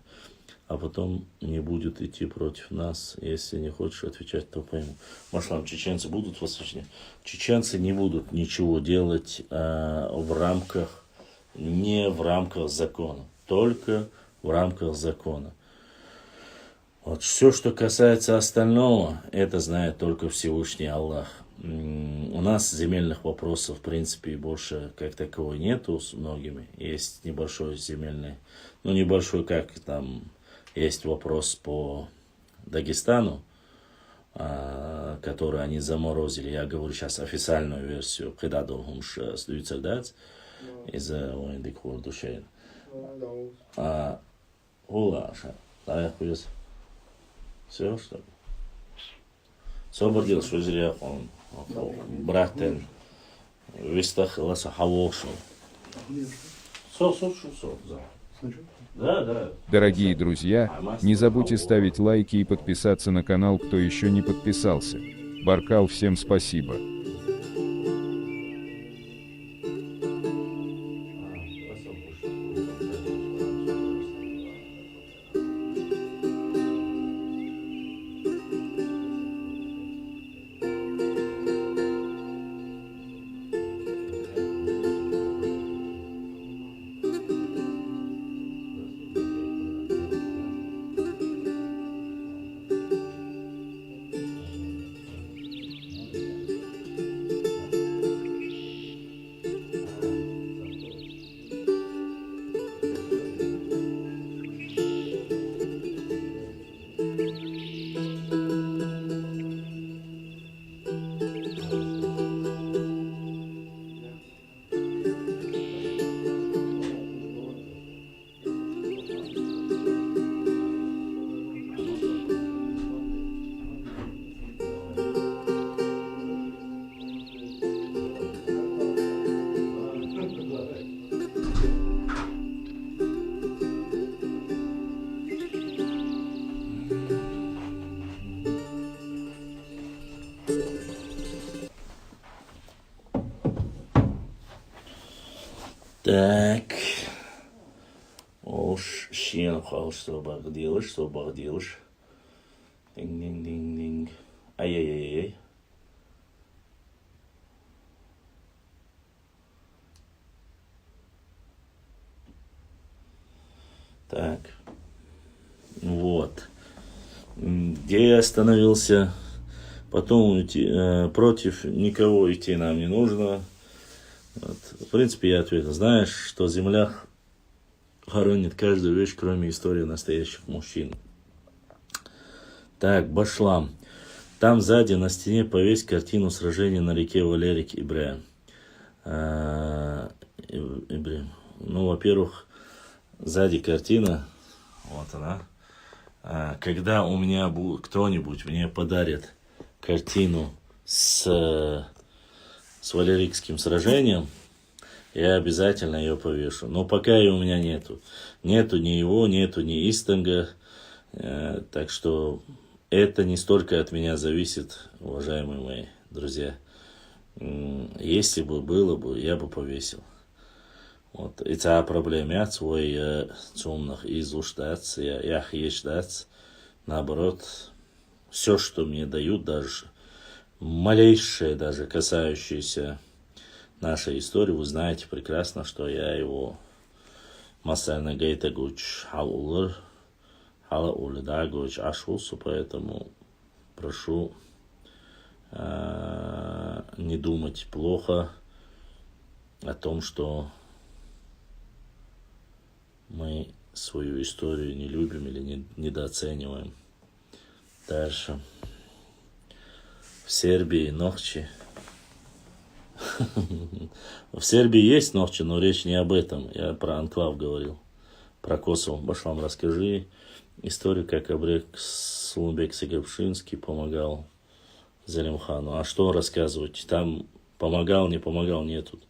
а потом не будут идти против нас. Если не хочешь отвечать, то пойму. Башлам, чеченцы будут возвращать? Чеченцы не будут ничего делать не в рамках закона, только в рамках закона. Вот все, что касается остального, это знает только Всевышний Аллах. У нас земельных вопросов, в принципе, больше как таковой нету с многими. Есть небольшой земельный, небольшой, как там, есть вопрос по Дагестану, который они заморозили. Я говорю сейчас официальную версию. Когда долгумш сдуется из-за войны душей. Все, что ли? Собор что зря он братен вистах ласа хавошел. Да. Дорогие друзья, не забудьте ставить лайки и подписаться на канал, кто еще не подписался. Баркал, всем спасибо. Так. Ош, щен хал, что багдилыш. Динг. Ай-яй-яй-яй. Так. Вот. Где я остановился? Потом против никого идти нам не нужно. Вот. В принципе, я ответил. Знаешь, что земля хоронит каждую вещь, кроме истории настоящих мужчин. Так, Башлам. Там сзади на стене повесь картину сражения на реке Валерик Ибраим. Во-первых, сзади картина. Вот она. Когда у меня кто-нибудь мне подарит картину с Валерикским сражением, я обязательно ее повешу. Но пока ее у меня нету. Нету ни его, нету ни Истенга. Так что это не столько от меня зависит, уважаемые мои друзья. Если бы было бы, я бы повесил. Вот. Это проблема. Я свой цумных изуштац, я хещдац. Наоборот, все, что мне дают, даже малейшее, даже касающееся нашей истории, вы знаете прекрасно, что я его масально гейта гуч халулр, хала улида гуч ашусу, поэтому прошу не думать плохо о том, что мы свою историю не любим или недооцениваем. Дальше. В Сербии Нохчи. В Сербии есть Нохчи, но речь не об этом. Я про анклав говорил. Про Косово. Башлам, расскажи историю, как Абрек Сулумбек Сагабшинский помогал Залимхану. А что рассказывать? Там помогал, не помогал, нету.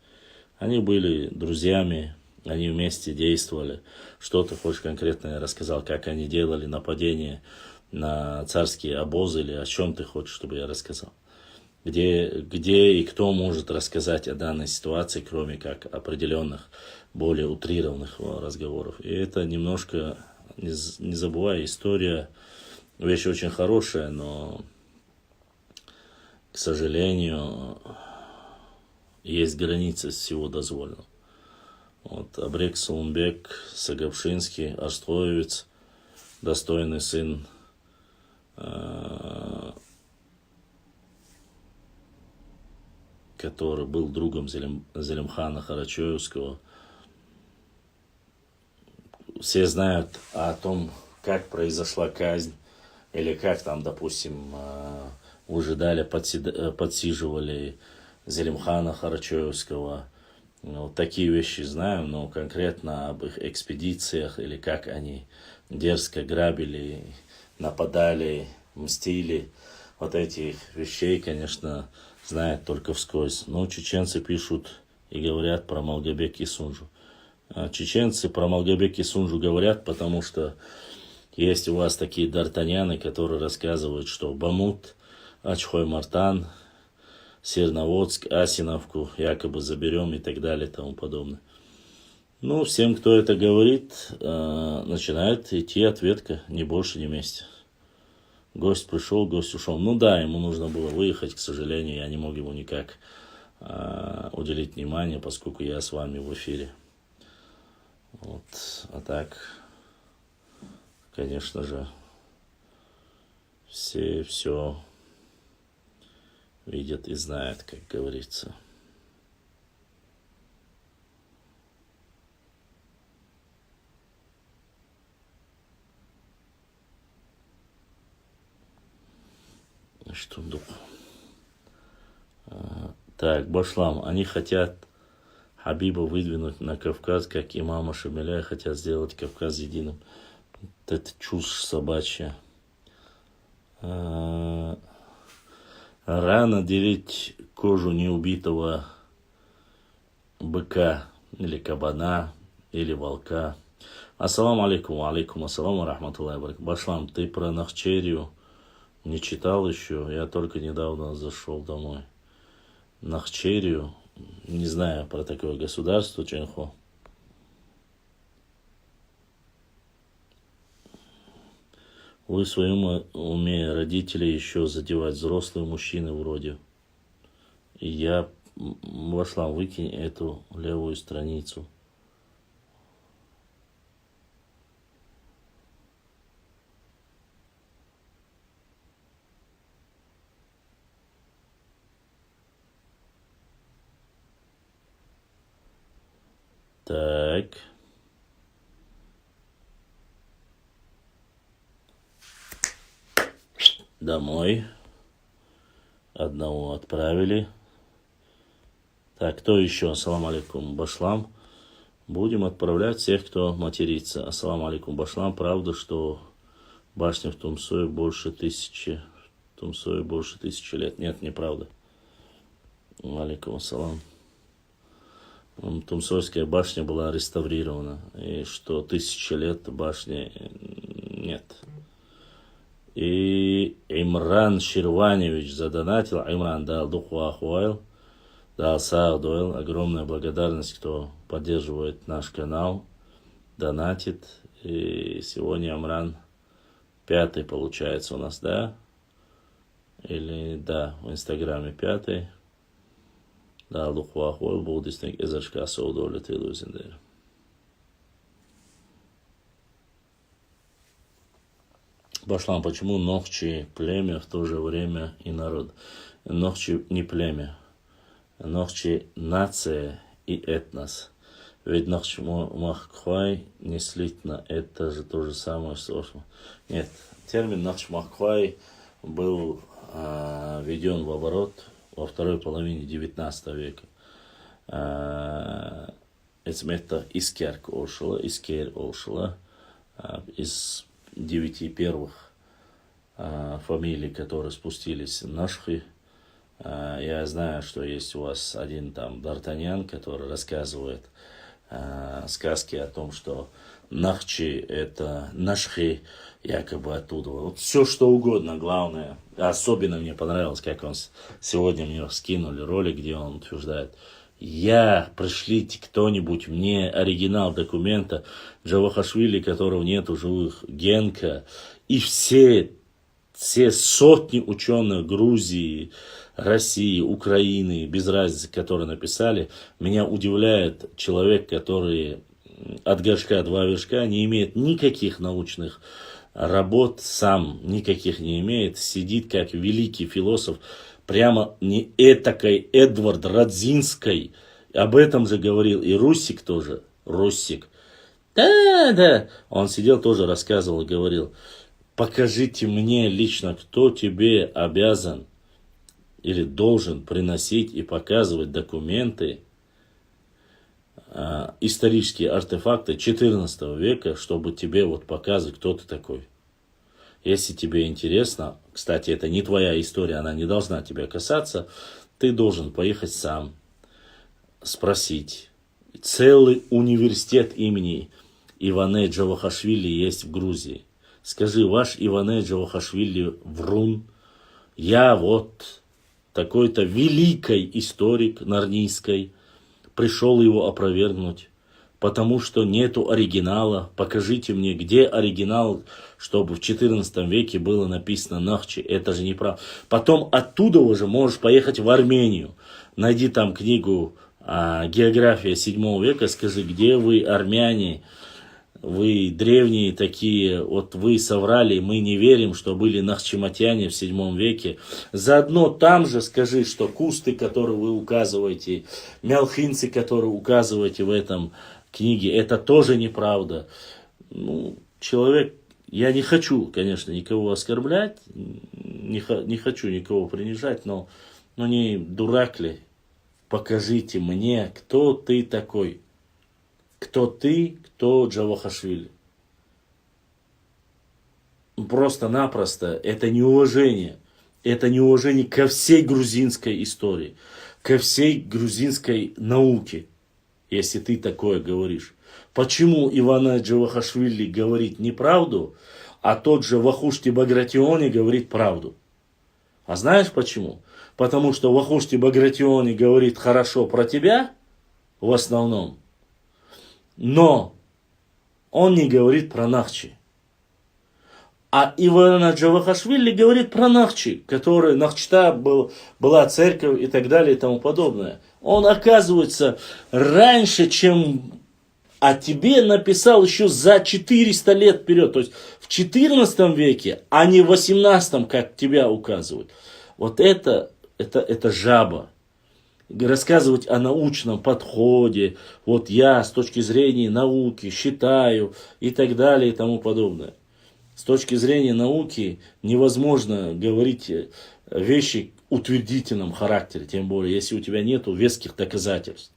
Они были друзьями, они вместе действовали. Что ты хочешь конкретно, я рассказал, как они делали нападение на царские обозы, или о чем ты хочешь, чтобы я рассказал? Где и кто может рассказать о данной ситуации, кроме как определенных, более утрированных разговоров. И это немножко, не забывай, история, вещь очень хорошая, но, к сожалению, есть границы всего дозволенного. Вот Абрек Сулумбек Сагабшинский, Арстоевец, достойный сын который был другом Залимхана Карачаевского. Все знают о том, как произошла казнь, или как там, допустим, выжидали, подсиживали Залимхана Карачаевского. Вот такие вещи знаю, но конкретно об их экспедициях, или как они дерзко грабили, нападали, мстили, вот этих вещей, конечно, знает только вскользь. Но чеченцы пишут и говорят про Малгобек и Сунжу. Чеченцы про Малгобек и Сунжу говорят, потому что есть у вас такие д'Артаньяны, которые рассказывают, что Бамут, Ачхой-Мартан, Серноводск, Асиновку якобы заберем и так далее и тому подобное. Ну, всем, кто это говорит, начинает идти ответка, ни больше, ни вместе. Гость пришел, гость ушел. Ну да, ему нужно было выехать, к сожалению, я не мог ему никак уделить внимание, поскольку я с вами в эфире. Вот, а так, конечно же, все видят и знают, как говорится. Что дух? Так, Башлам, они хотят Хабиба выдвинуть на Кавказ, как имама Шамиля, хотят сделать Кавказ единым. Это чушь собачья. Рано делить кожу неубитого быка, или кабана, или волка. Ассаламу алейкум, алейкум ассаламу рахматуллахи ва баракатуху. Башлам, ты про Нахчерию не читал еще? Я только недавно зашел домой. Нахчерию, не знаю про такое государство, Ченхо. Вы в своем уме родители еще задевать взрослые мужчины вроде. И я вошла, выкинь эту левую страницу. Так. Домой. Одного отправили. Так, кто еще? Ассаламу алейкум, Башлам. Будем отправлять всех, кто матерится. Ассаламу алейкум, Башлам. Правда, что башня в Тумсое больше 1000 лет? Нет, неправда. Алейкум ассалам. Тумсойская башня была реставрирована. И что 1000 лет башни нет. И Имран Ширваневич задонатил. Имран дал духу ахуайл. Дал саадуэл. Огромная благодарность, кто поддерживает наш канал. Донатит. И сегодня Имран 5-й получается у нас, да? Или да, в инстаграме 5-й. Да, духу ахуайл. Буддистник изашка соудовлетил узиндер. Башлам, почему Нохчи племя, в то же время и народ? Нохчи не племя. Нохчи нация и этнос. Ведь Нахчмаххвай действительно это же то же самое, что... Нет, термин Нахчмаххвай был введен в оборот во второй половине XIX века. Это Искерк Ошила, Искер Ошила, из 9 первых фамилий, которые спустились Нашхи. Я знаю, что есть у вас один там Д'Артаньян, который рассказывает сказки о том, что Нахчи это Нашхи, якобы оттуда. Вот все что угодно, главное. Особенно мне понравилось, как он сегодня мне скинули ролик, где он утверждает: пришлите кто-нибудь мне оригинал документа Джавахашвили, которого нет у живых, Генка, и все сотни ученых Грузии, России, Украины, без разницы, которые написали. Меня удивляет человек, который от горшка 2 вершка не имеет никаких научных работ, сам никаких не имеет, сидит как великий философ, прямо не этакой Эдвард Радзинской, об этом же говорил и Руссик тоже, Руссик. Да, он сидел тоже рассказывал и говорил: покажите мне лично, кто тебе обязан или должен приносить и показывать документы, исторические артефакты 14 века, чтобы тебе вот показывать, кто ты такой. Если тебе интересно, кстати, это не твоя история, она не должна тебя касаться, ты должен поехать сам, спросить. Целый университет имени Иване Джавахашвили есть в Грузии. Скажи: ваш Иване Джавахашвили врун, я вот такой-то великий историк Нарнийской, пришел его опровергнуть, потому что нету оригинала. Покажите мне, где оригинал, чтобы в 14 веке было написано Нахчи. Это же неправда. Потом оттуда уже можешь поехать в Армению. Найди там книгу «География 7 века», скажи, где вы, армяне, вы древние такие, вот вы соврали, мы не верим, что были нахчиматяне в 7 веке. Заодно там же скажи, что кусты, которые вы указываете, мялхинцы, которые указываете в этом книге, это тоже неправда. Человек, я не хочу, конечно, никого оскорблять, не хочу никого принижать, но не дурак ли? Покажите мне, кто ты такой. Кто ты, кто Джавахашвили. Просто-напросто это неуважение. Это неуважение ко всей грузинской истории, ко всей грузинской науке, если ты такое говоришь. Почему Ивана Джавахашвили говорит неправду, а тот же Вахушти Багратиони говорит правду? А знаешь почему? Потому что Вахушти Багратиони говорит хорошо про тебя в основном, но он не говорит про Нахчи. А Ивана Джавахашвили говорит про Нахчи, который Нахчта была церковь и так далее и тому подобное. Он, оказывается, раньше, чем о тебе написал еще за 400 лет вперед. То есть в 14 веке, а не в 18, как тебя указывают. Вот это жаба. Рассказывать о научном подходе, вот я с точки зрения науки считаю и так далее и тому подобное. С точки зрения науки невозможно говорить вещи утвердительном характере, тем более, если у тебя нет веских доказательств.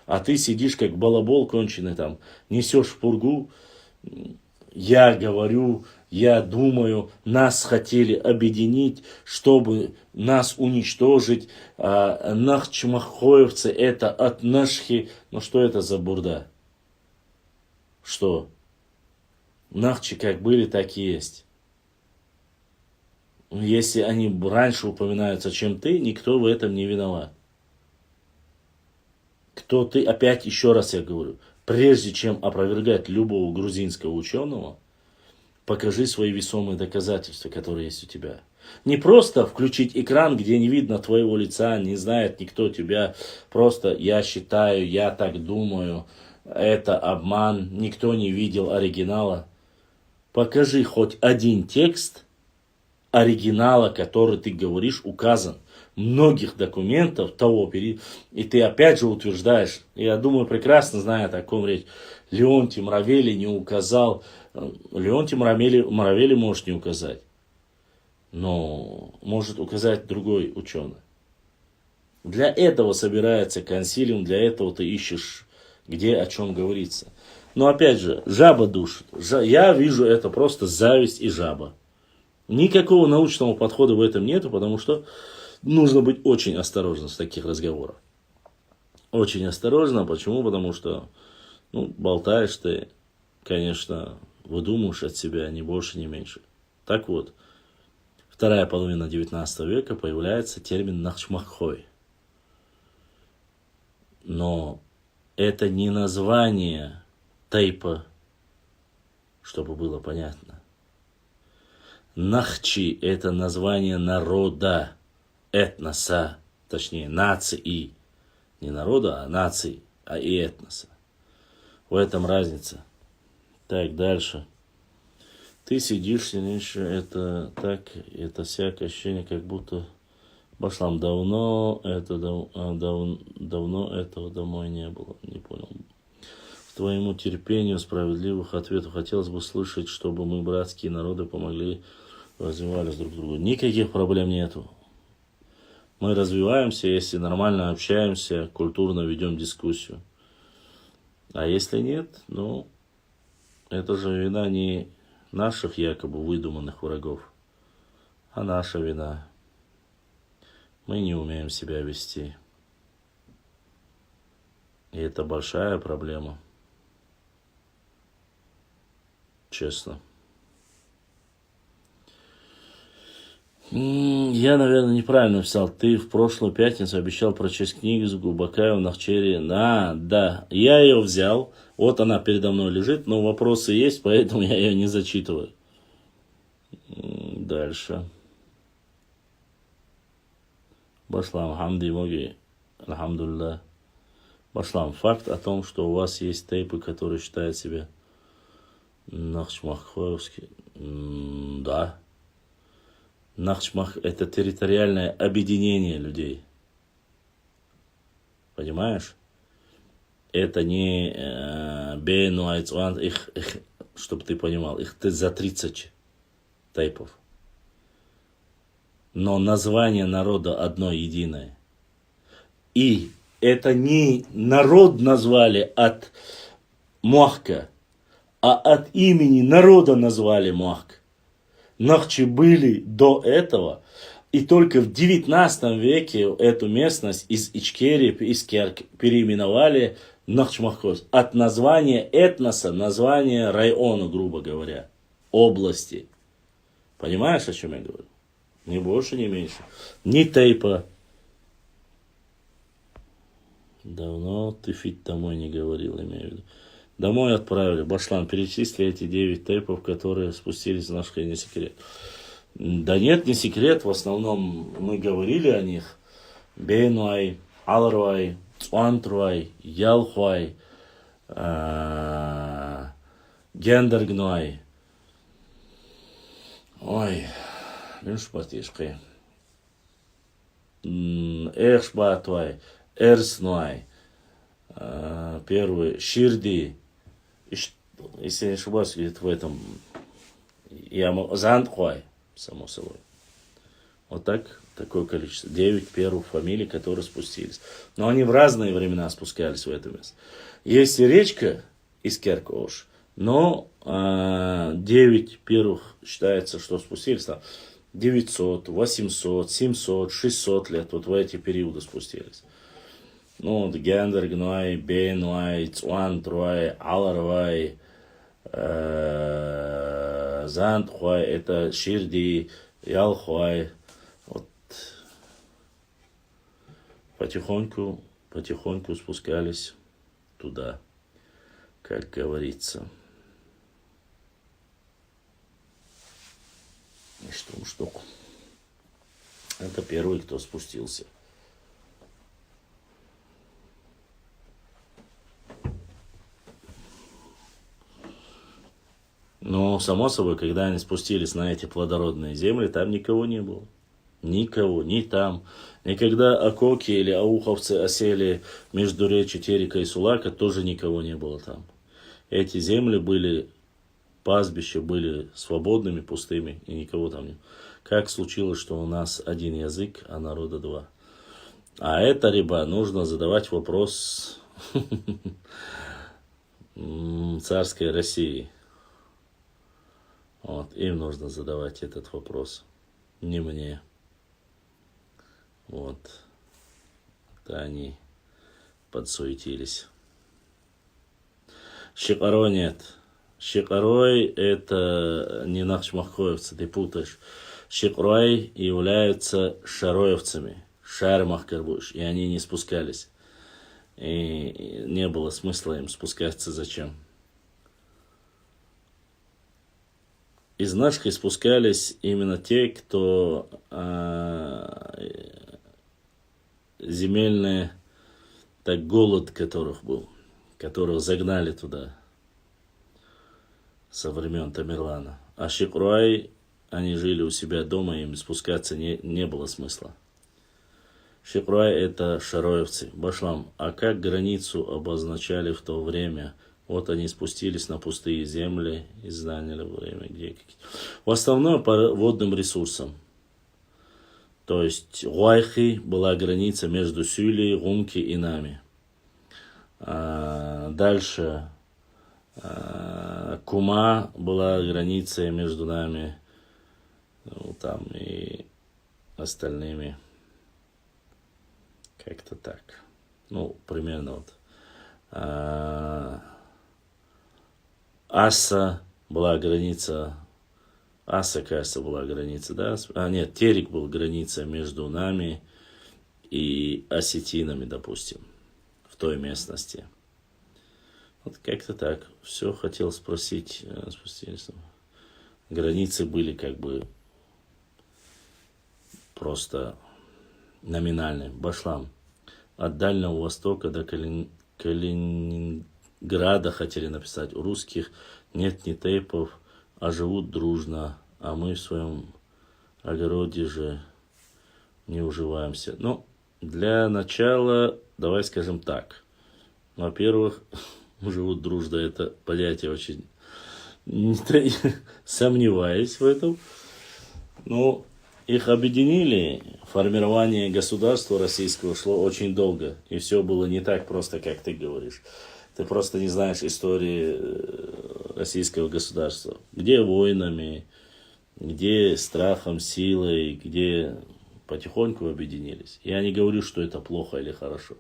А ты сидишь как балабол конченый там, несешь в пургу. Я говорю, я думаю, нас хотели объединить, чтобы нас уничтожить. Нахчмахоевцы это от Нашхи. Ну что это за бурда? Что? Нахчи как были, так и есть. Если они раньше упоминаются, чем ты, никто в этом не виноват. Кто ты? Опять еще раз я говорю. Прежде чем опровергать любого грузинского ученого, покажи свои весомые доказательства, которые есть у тебя. Не просто включить экран, где не видно твоего лица, не знает никто тебя. Просто я считаю, я так думаю, это обман, никто не видел оригинала. Покажи хоть один текст оригинала, который ты говоришь, указан. многих документов того периода. И ты опять же утверждаешь, я думаю, прекрасно зная, о ком речь, Леонтий Мравели не указал, Леонтий Мравели может не указать, но может указать другой ученый. Для этого собирается консилиум, для этого ты ищешь, где о чем говорится. Но опять же, жаба душит. Я вижу это просто зависть и жаба. Никакого научного подхода в этом нету, потому что нужно быть очень осторожным с таких разговоров. Очень осторожно. Почему? Потому что болтаешь ты, конечно, выдумываешь от себя ни больше, ни меньше. Так вот, вторая половина 19 века появляется термин «нахчмаххой». Но это не название тейпа, чтобы было понятно. Нахчи – это название народа, этноса, точнее нации. Не народа, а нации, а и этноса. В этом разница. Так, дальше. Ты сидишь, это так, это всякое ощущение, как будто Башлам давно этого домой не было. Не понял. К твоему терпению, справедливых ответов хотелось бы слышать, чтобы мы, братские народы, помогли, развивались друг другу. Никаких проблем нету. Мы развиваемся, если нормально общаемся, культурно ведем дискуссию. А если нет, это же вина не наших якобы выдуманных врагов, а наша вина. Мы не умеем себя вести. И это большая проблема. Честно. Я, наверное, неправильно написал. Ты в прошлую пятницу обещал прочесть книгу с Гулбакаева Нахчери. Да. Я ее взял. Вот она передо мной лежит, но вопросы есть, поэтому я ее не зачитываю. Дальше. Башлам, хамди моги, алхамдулилlah. Башлам, факт о том, что у вас есть тейпы, которые считают себя нахчмаххоевские. Да. Нахчмах – это территориальное объединение людей. Понимаешь? Это не их, чтобы ты понимал, их за 30 тейпов. Но название народа одно единое. И это не народ назвали от Муахка, а от имени народа назвали Муахк. Нахчи были до этого, и только в 19 веке эту местность из Ичкерии, из Керк переименовали Нахчмаххоз. От названия этноса, названия района, грубо говоря, области. Понимаешь, о чем я говорю? Ни больше, ни меньше. Ни тейпа. Давно ты фит домой не говорил, имею в виду. Домой отправили. Башлан, перечисли эти 9 тейпов, которые спустились в наш не секрет. Да нет, не секрет. В основном мы говорили о них. Бейнуай, Алруай, Цуантруай, Ялхуай, Гендергнуай. Ой, Мюшпатишки. Эхшбатуай, Эрснуай. Первый, Ширди. Если я не ошибаюсь, где-то в этом. Зандхуай, само собой. Вот так, такое количество. 9 первых фамилий, которые спустились. Но они в разные времена спускались в это место. Есть и речка из Керкош, но 9 первых считается, что спустились там 900, 800, 700, 600 лет. Вот в эти периоды спустились. Гендергнуай, Бейнуай, Цуантруай, Аларвай, Зандхуай, это Ширди, Ялхуай. Вот потихоньку спускались туда, как говорится. И что? Это первый, кто спустился. Но, само собой, когда они спустились на эти плодородные земли, там никого не было. Никого, ни там. Никогда ококи или ауховцы осели между речи Терека и Сулака, тоже никого не было там. Эти земли были, пастбища были свободными, пустыми, и никого там не было. Как случилось, что у нас один язык, а народа два? А это, ребят, нужно задавать вопрос царской России. Вот, им нужно задавать этот вопрос, не мне. Вот, это они подсуетились. Шикарой нет. Шикарой это не нахчмахкоевцы, ты путаешь. Шикарой являются шароевцами. Шармахкар будешь. И они не спускались. И не было смысла им спускаться зачем. Из наших спускались именно те, кто земельный, так голод которых был, которых загнали туда со времен Тамерлана. А Шикруай, они жили у себя дома, им спускаться не было смысла. Шикруай это шароевцы. Башлам, а как границу обозначали в то время? Вот они спустились на пустые земли и заняли время. В основном по водным ресурсам. То есть Гуайхи была граница между Сюлей, Гумки и нами. Дальше Кума была границей между нами, ну, там и остальными. Как-то так. Ну, примерно вот. Аса была граница. Аса, кажется, была граница, да? Нет, Терек был граница между нами и осетинами, допустим, в той местности. Вот как-то так. Все хотел спросить. Границы были как бы просто номинальные. Башлам. От Дальнего Востока до Калининграда хотели написать. У русских нет ни тейпов, а живут дружно. А мы в своем огороде же не уживаемся. Ну, для начала, давай скажем так. Во-первых, живут дружно, это понятие очень... Сомневаюсь в этом. Но их объединили. Формирование государства российского шло очень долго. И все было не так просто, как ты говоришь. Ты просто не знаешь истории российского государства. Где войнами, где страхом, силой, где потихоньку объединились. Я не говорю, что это плохо или хорошо.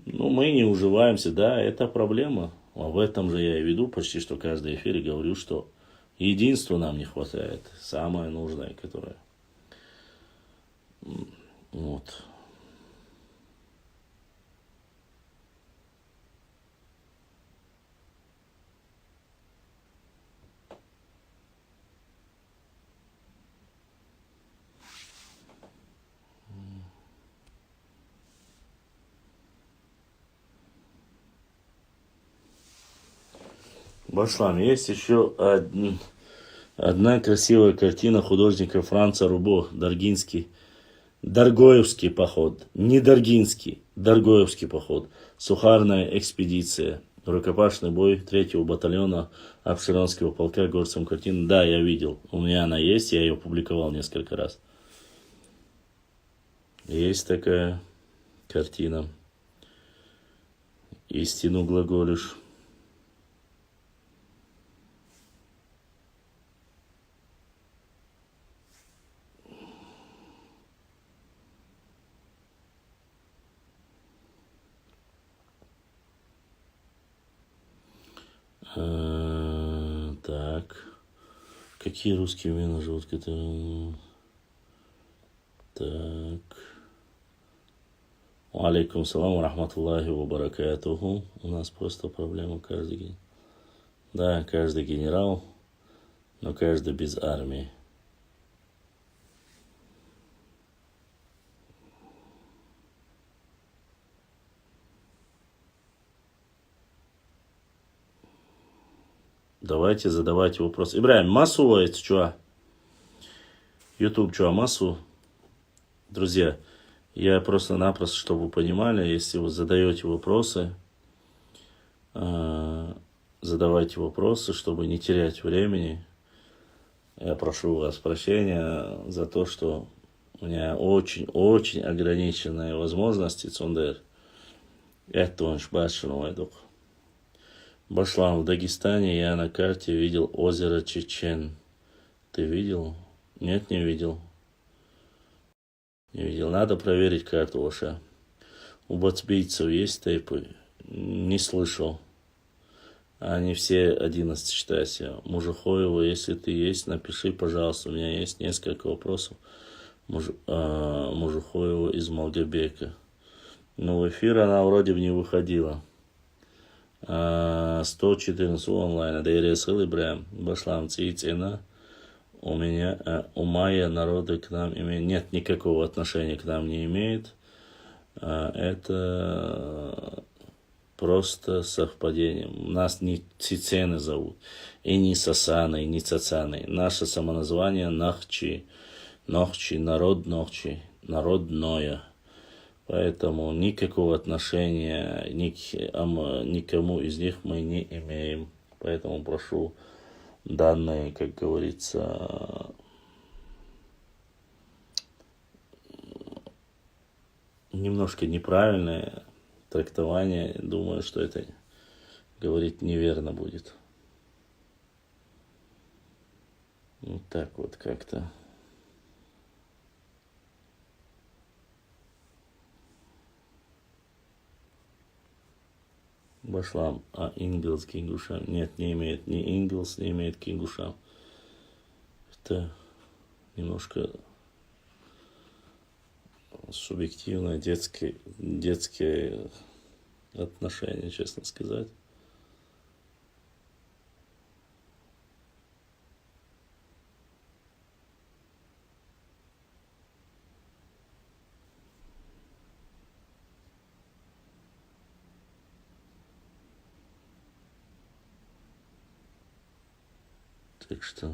Ну, мы не уживаемся, да, это проблема. А в этом же я и веду почти что каждый эфир и говорю, что единства нам не хватает. Самое нужное, которое... Вот. Башлам, есть еще одна красивая картина художника Франца Рубо, Даргоевский поход. Не Даргинский, Даргоевский поход. Сухарная экспедиция. Рукопашный бой 3-го батальона Апшеронского полка горцам картины. Да, я видел. У меня она есть, я ее публиковал несколько раз. Есть такая картина. Истину глаголишь. Так. Какие русские вина живут, которые... Так. Алейкум салам ва рахматуллахи ва баракатуху. У нас просто проблема каждый день. Да, каждый генерал, но каждый без армии. Давайте задавайте вопрос. Ибраим, массу ловится, чуа? YouTube, чуа, массу? Друзья, я просто-напросто, чтобы вы понимали, если вы задаете вопросы, задавайте вопросы, чтобы не терять времени. Я прошу вас прощения за то, что у меня очень-очень ограниченные возможности, Цундер. Это он шбашен уйдук. Башлам, в Дагестане я на карте видел озеро Чечен. Ты видел? Нет, не видел. Не видел. Надо проверить карту ваша. У бацбийцев есть тейпы? Не слышал. Они все 11 считайся. Мужухоева, если ты есть, напиши, пожалуйста. У меня есть несколько вопросов. Мужухоева из Малгобека. Но в эфир она вроде бы не выходила. 114 онлайн. Дейрес Хилибрям. Башлам цена. У Майя народы к нам имеет. Нет, никакого отношения к нам не имеет. Это просто совпадение. Нас не Цицены зовут. И не Сасаны, и не Цацаны. Наше самоназвание Нахчи. Нохчи, народ Нохчи. Народное. Поэтому никакого отношения никому из них мы не имеем. Поэтому прошу данные, как говорится, немножко неправильное трактование. Думаю, что это говорить неверно будет. Вот так вот как-то. Башлам, а Ингелс Кингушам? Нет, не имеет. Ни Ингелс не имеет Кингушам. Это немножко субъективное детское отношение, честно сказать. Так что,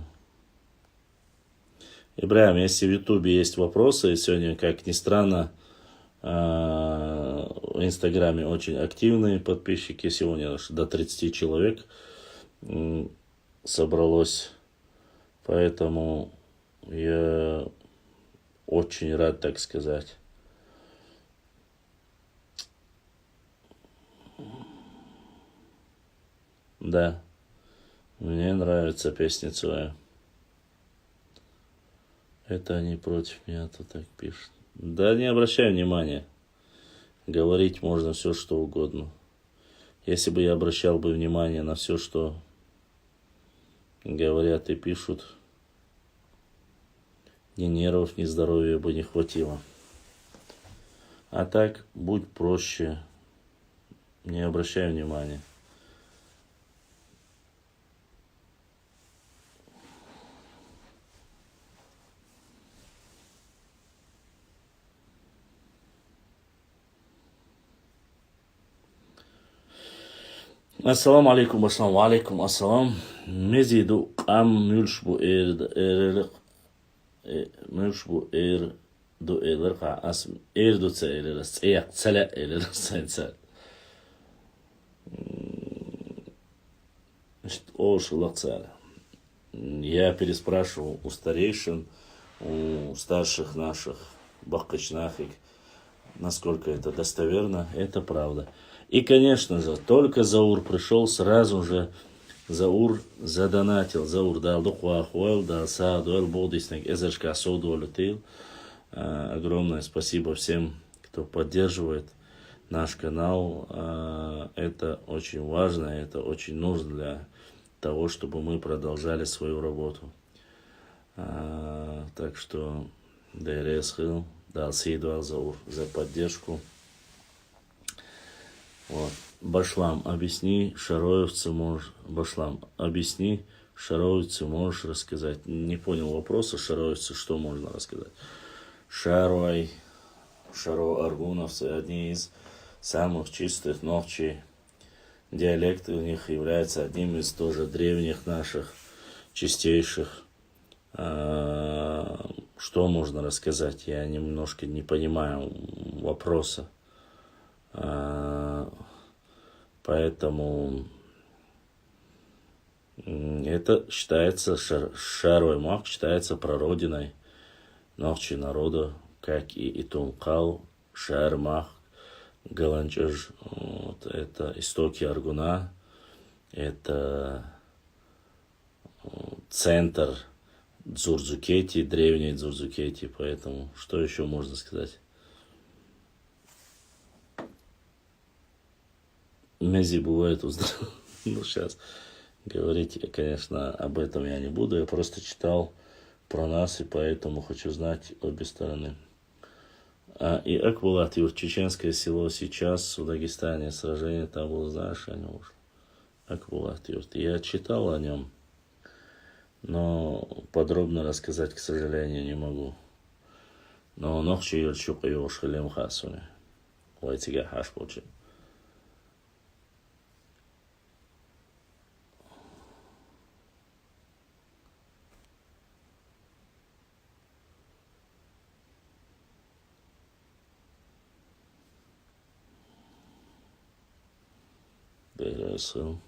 Ибраим, если в Ютубе есть вопросы, сегодня, как ни странно, в Инстаграме очень активные подписчики, сегодня аж до 30 человек собралось, поэтому я очень рад, так сказать. Да. Мне нравится песня Цоя. Это они против меня, то так пишут. Да не обращай внимания. Говорить можно все, что угодно. Если бы я обращал бы внимание на все, что говорят и пишут, ни нервов, ни здоровья бы не хватило. А так, будь проще. Не обращай внимания. Ассаламу алейкум, ассаламу алейкум, ассалам. Мезиду ам мюльшбу мюльшбу до элерха ас до целерас цеяк целя элерас цеяк. О, шелакцаля. Я переспрашивал у старейшин, у старших наших бахкачнахик, насколько это достоверно, это правда. И, конечно же, только Заур пришел, сразу же Заур задонатил. Заур дал духуахуэл, дал саадуэл, болдиснек, эзершка соудуэлютил. Огромное спасибо всем, кто поддерживает наш канал. Это очень важно, это очень нужно для того, чтобы мы продолжали свою работу. Так что, Дейресхил, дал Сейду Заур за поддержку. Вот. Башлам, объясни, шароевцы можешь... Башлам, объясни, шароевцы можешь рассказать. Не понял вопроса, шароевцы, что можно рассказать? Шаруай, шаро-аргуновцы, одни из самых чистых ногчей. Диалект у них является одним из тоже древних наших, чистейших Что можно рассказать? Я немножко не понимаю вопроса. Поэтому это считается, Шарвай Мах считается прародиной Нохчи народа, как и Итункал, Шармах, Галанчаж. Вот, это истоки Аргуна, это центр Дзурдзукети, древней Дзурдзукети. Поэтому что еще можно сказать? Мези бывает узнал. Ну, сейчас говорить, конечно, об этом я не буду. Я просто читал про нас, и поэтому хочу знать обе стороны. И Акбулат, и чеченское село сейчас в Дагестане, сражение там было, знаешь о нем уже? Акбулат, я читал о нем, но подробно рассказать, к сожалению, не могу. Но Нохчи Юрчук его Шхалем Хасуне. Лайтига Хаш получил. Бересел.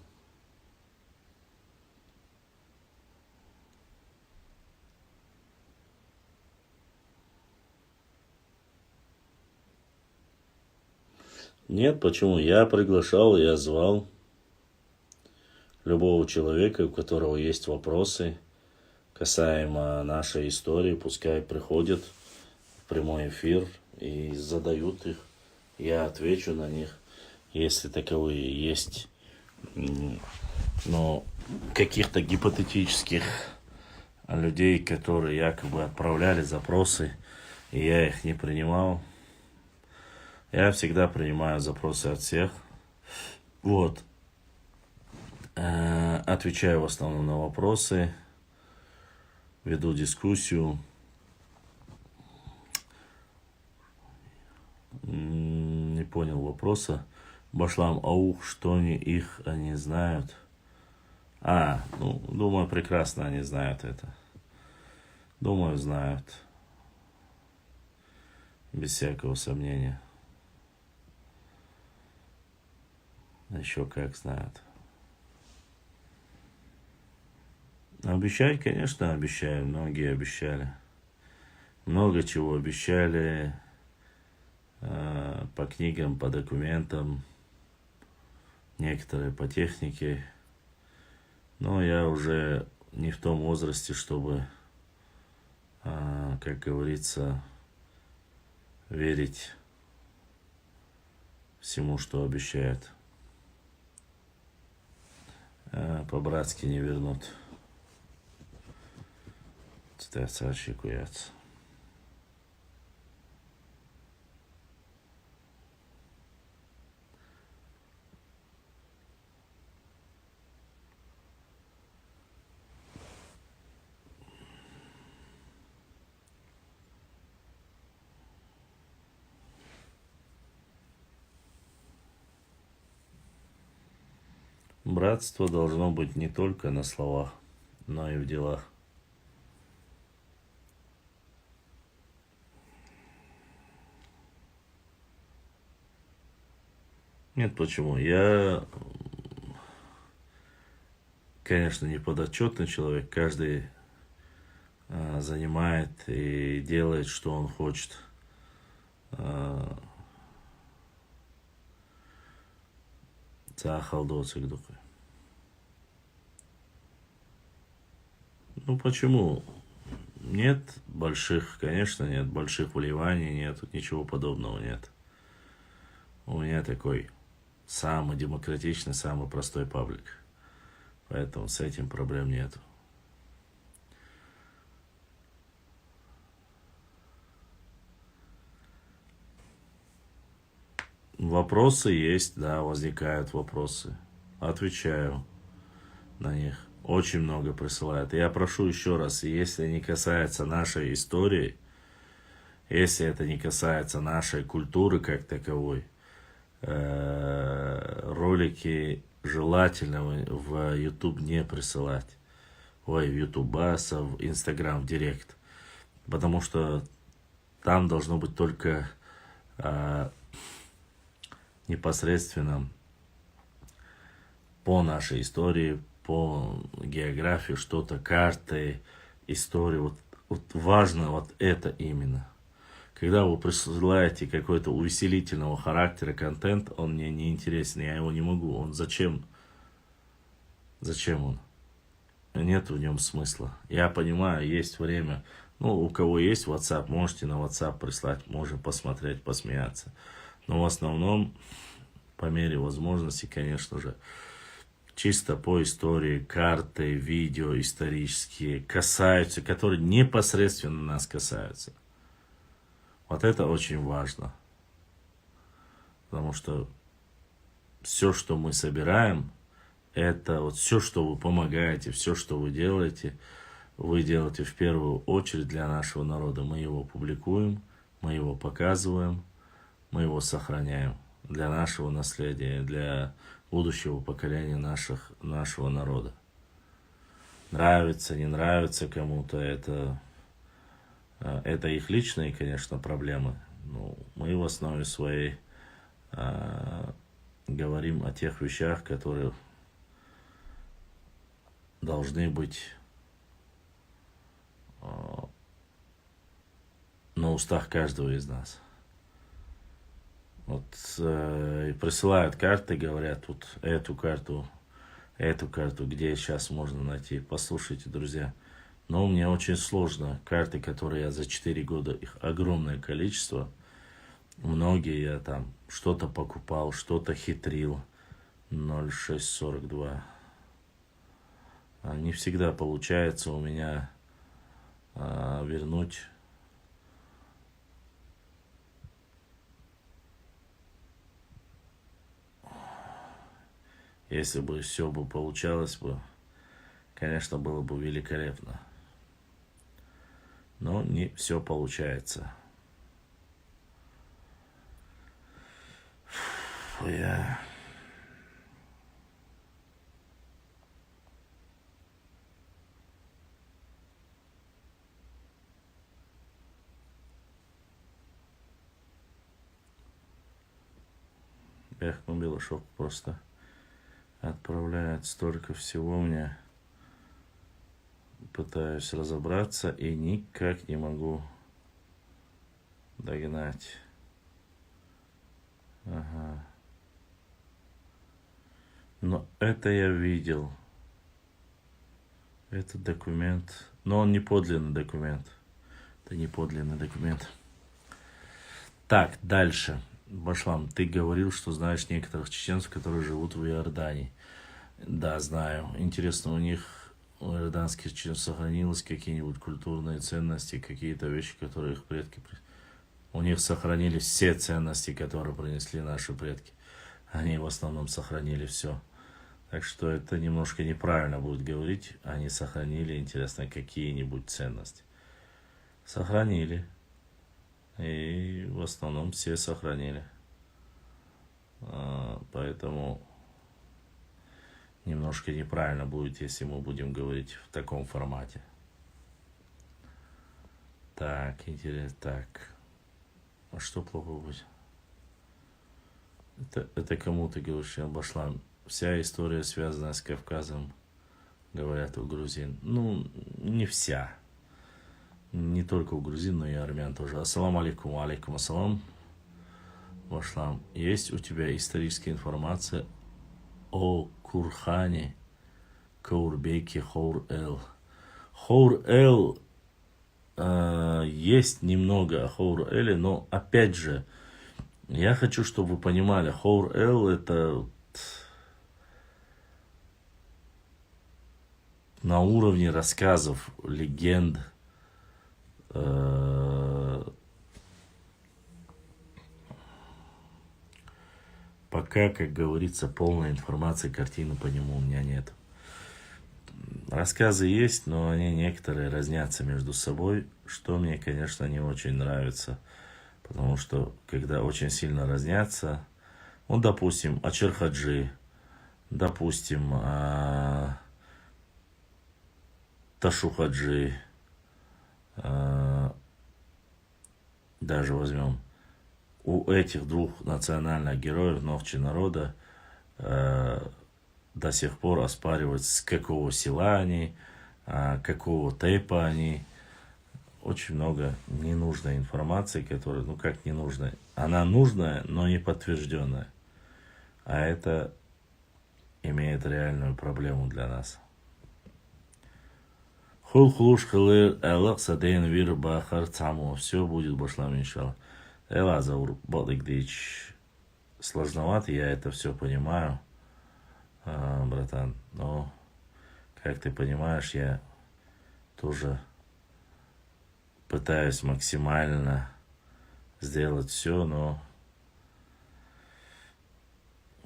Нет, почему? Я приглашал, я звал любого человека, у которого есть вопросы касаемо нашей истории, пускай приходят в прямой эфир и задают их. Я отвечу на них, если таковые есть. Но каких-то гипотетических людей, которые якобы отправляли запросы, и я их не принимал. Я всегда принимаю запросы от всех. Вот. Отвечаю в основном на вопросы. Веду дискуссию. Не понял вопроса. Башлам аух, что они знают. Думаю, прекрасно они знают это. Думаю, знают. Без всякого сомнения. Еще как знают. Обещать, конечно, обещаю. Многие обещали. Много чего обещали. По книгам, по документам. Некоторые по технике. Но я уже не в том возрасте, чтобы, как говорится, верить всему, что обещают. По-братски не вернут. Царчи куятся. Братство должно быть не только на словах, но и в делах. Нет, почему? Я, конечно, не подотчетный человек. Каждый занимает и делает, что он хочет. Ну почему? Нет больших, конечно, нет больших вливаний, нет, ничего подобного нет. У меня такой самый демократичный, самый простой паблик. Поэтому с этим проблем нет. Вопросы есть, да, возникают вопросы. Отвечаю на них. Очень много присылают. Я прошу еще раз, если не касается нашей истории, если это не касается нашей культуры как таковой, ролики желательно в YouTube не присылать. в Ютубаса, в Инстаграм, в Директ. Потому что там должно быть только непосредственно по нашей истории, по географии, что-то, карты, истории. Вот важно вот это именно. Когда вы присылаете какой-то увеселительного характера контент, он мне не интересен, я его не могу. Он зачем? Зачем он? Нет в нем смысла. Я понимаю, есть время. Ну, у кого есть WhatsApp, можете на WhatsApp прислать, можем посмотреть, посмеяться. Но в основном, по мере возможности, конечно же, чисто по истории, карты, видео исторические, касаются, которые непосредственно нас касаются. Вот это очень важно. Потому что все, что мы собираем, это вот все, что вы помогаете, все, что вы делаете в первую очередь для нашего народа. Мы его публикуем, мы его показываем, мы его сохраняем для нашего наследия, для будущего поколения нашего народа. Нравится, не нравится кому-то, это их личные, конечно, проблемы. Но мы в основе своей говорим о тех вещах, которые должны быть на устах каждого из нас. Вот присылают карты, говорят, вот эту карту, где сейчас можно найти. Послушайте, друзья. Но мне очень сложно. Карты, которые я за 4 года, их огромное количество. Многие я там что-то покупал, что-то хитрил. 0642. Не всегда получается у меня вернуть. Если бы все бы получалось бы, конечно, было бы великолепно. Но не все получается. Белошок просто отправляет столько всего мне. Пытаюсь разобраться и никак не могу догнать. Ага. Но это я видел. Этот документ. Но он не подлинный документ. Это не подлинный документ. Так, дальше. Башлам, ты говорил, что знаешь некоторых чеченцев, которые живут в Иордании. Да, знаю. Интересно, у них, у иорданских чеченцев, сохранилось какие-нибудь культурные ценности, какие-то вещи, которые их предки... У них сохранились все ценности, которые принесли наши предки. Они в основном сохранили все. Так что это немножко неправильно будет говорить. Они сохранили, интересно, какие-нибудь ценности. Сохранили. И в основном все сохранили. Поэтому немножко неправильно будет, если мы будем говорить в таком формате. Так, интересно, так. А что плохо будет? Это кому ты говоришь, Башлам? Вся история, связанная с Кавказом, говорят у грузин. Ну, не вся. Не только у грузин, но и армян тоже. Ассаламу алейкум, алейкум ассалам. Башлам, есть у тебя историческая информация о Курхане Каурбеке Хоур-Эл? Хоур-Эл, есть немного о Хоур-Эле, но опять же, я хочу, чтобы вы понимали, Хоур-Эл это на уровне рассказов, легенд. Пока, как говорится, полной информации, картины по нему у меня нет. Рассказы есть, но они некоторые разнятся между собой, что мне, конечно, не очень нравится. Потому что, когда очень сильно разнятся, ну, допустим, о Черхаджи, допустим, Ташухаджи, даже возьмем, у этих двух национальных героев Нохчи народа до сих пор оспаривают, с какого села они, какого тейпа они. Очень много ненужной информации, которая, ну как ненужная, она нужная, но не подтвержденная. А это имеет реальную проблему для нас. Хул хулуш хылыр элак садейн вир бахар цаму. Все будет башлам иншалла. Эла заур бадыгдыч. Сложновато, я это все понимаю, братан. Но, как ты понимаешь, я тоже пытаюсь максимально сделать все, но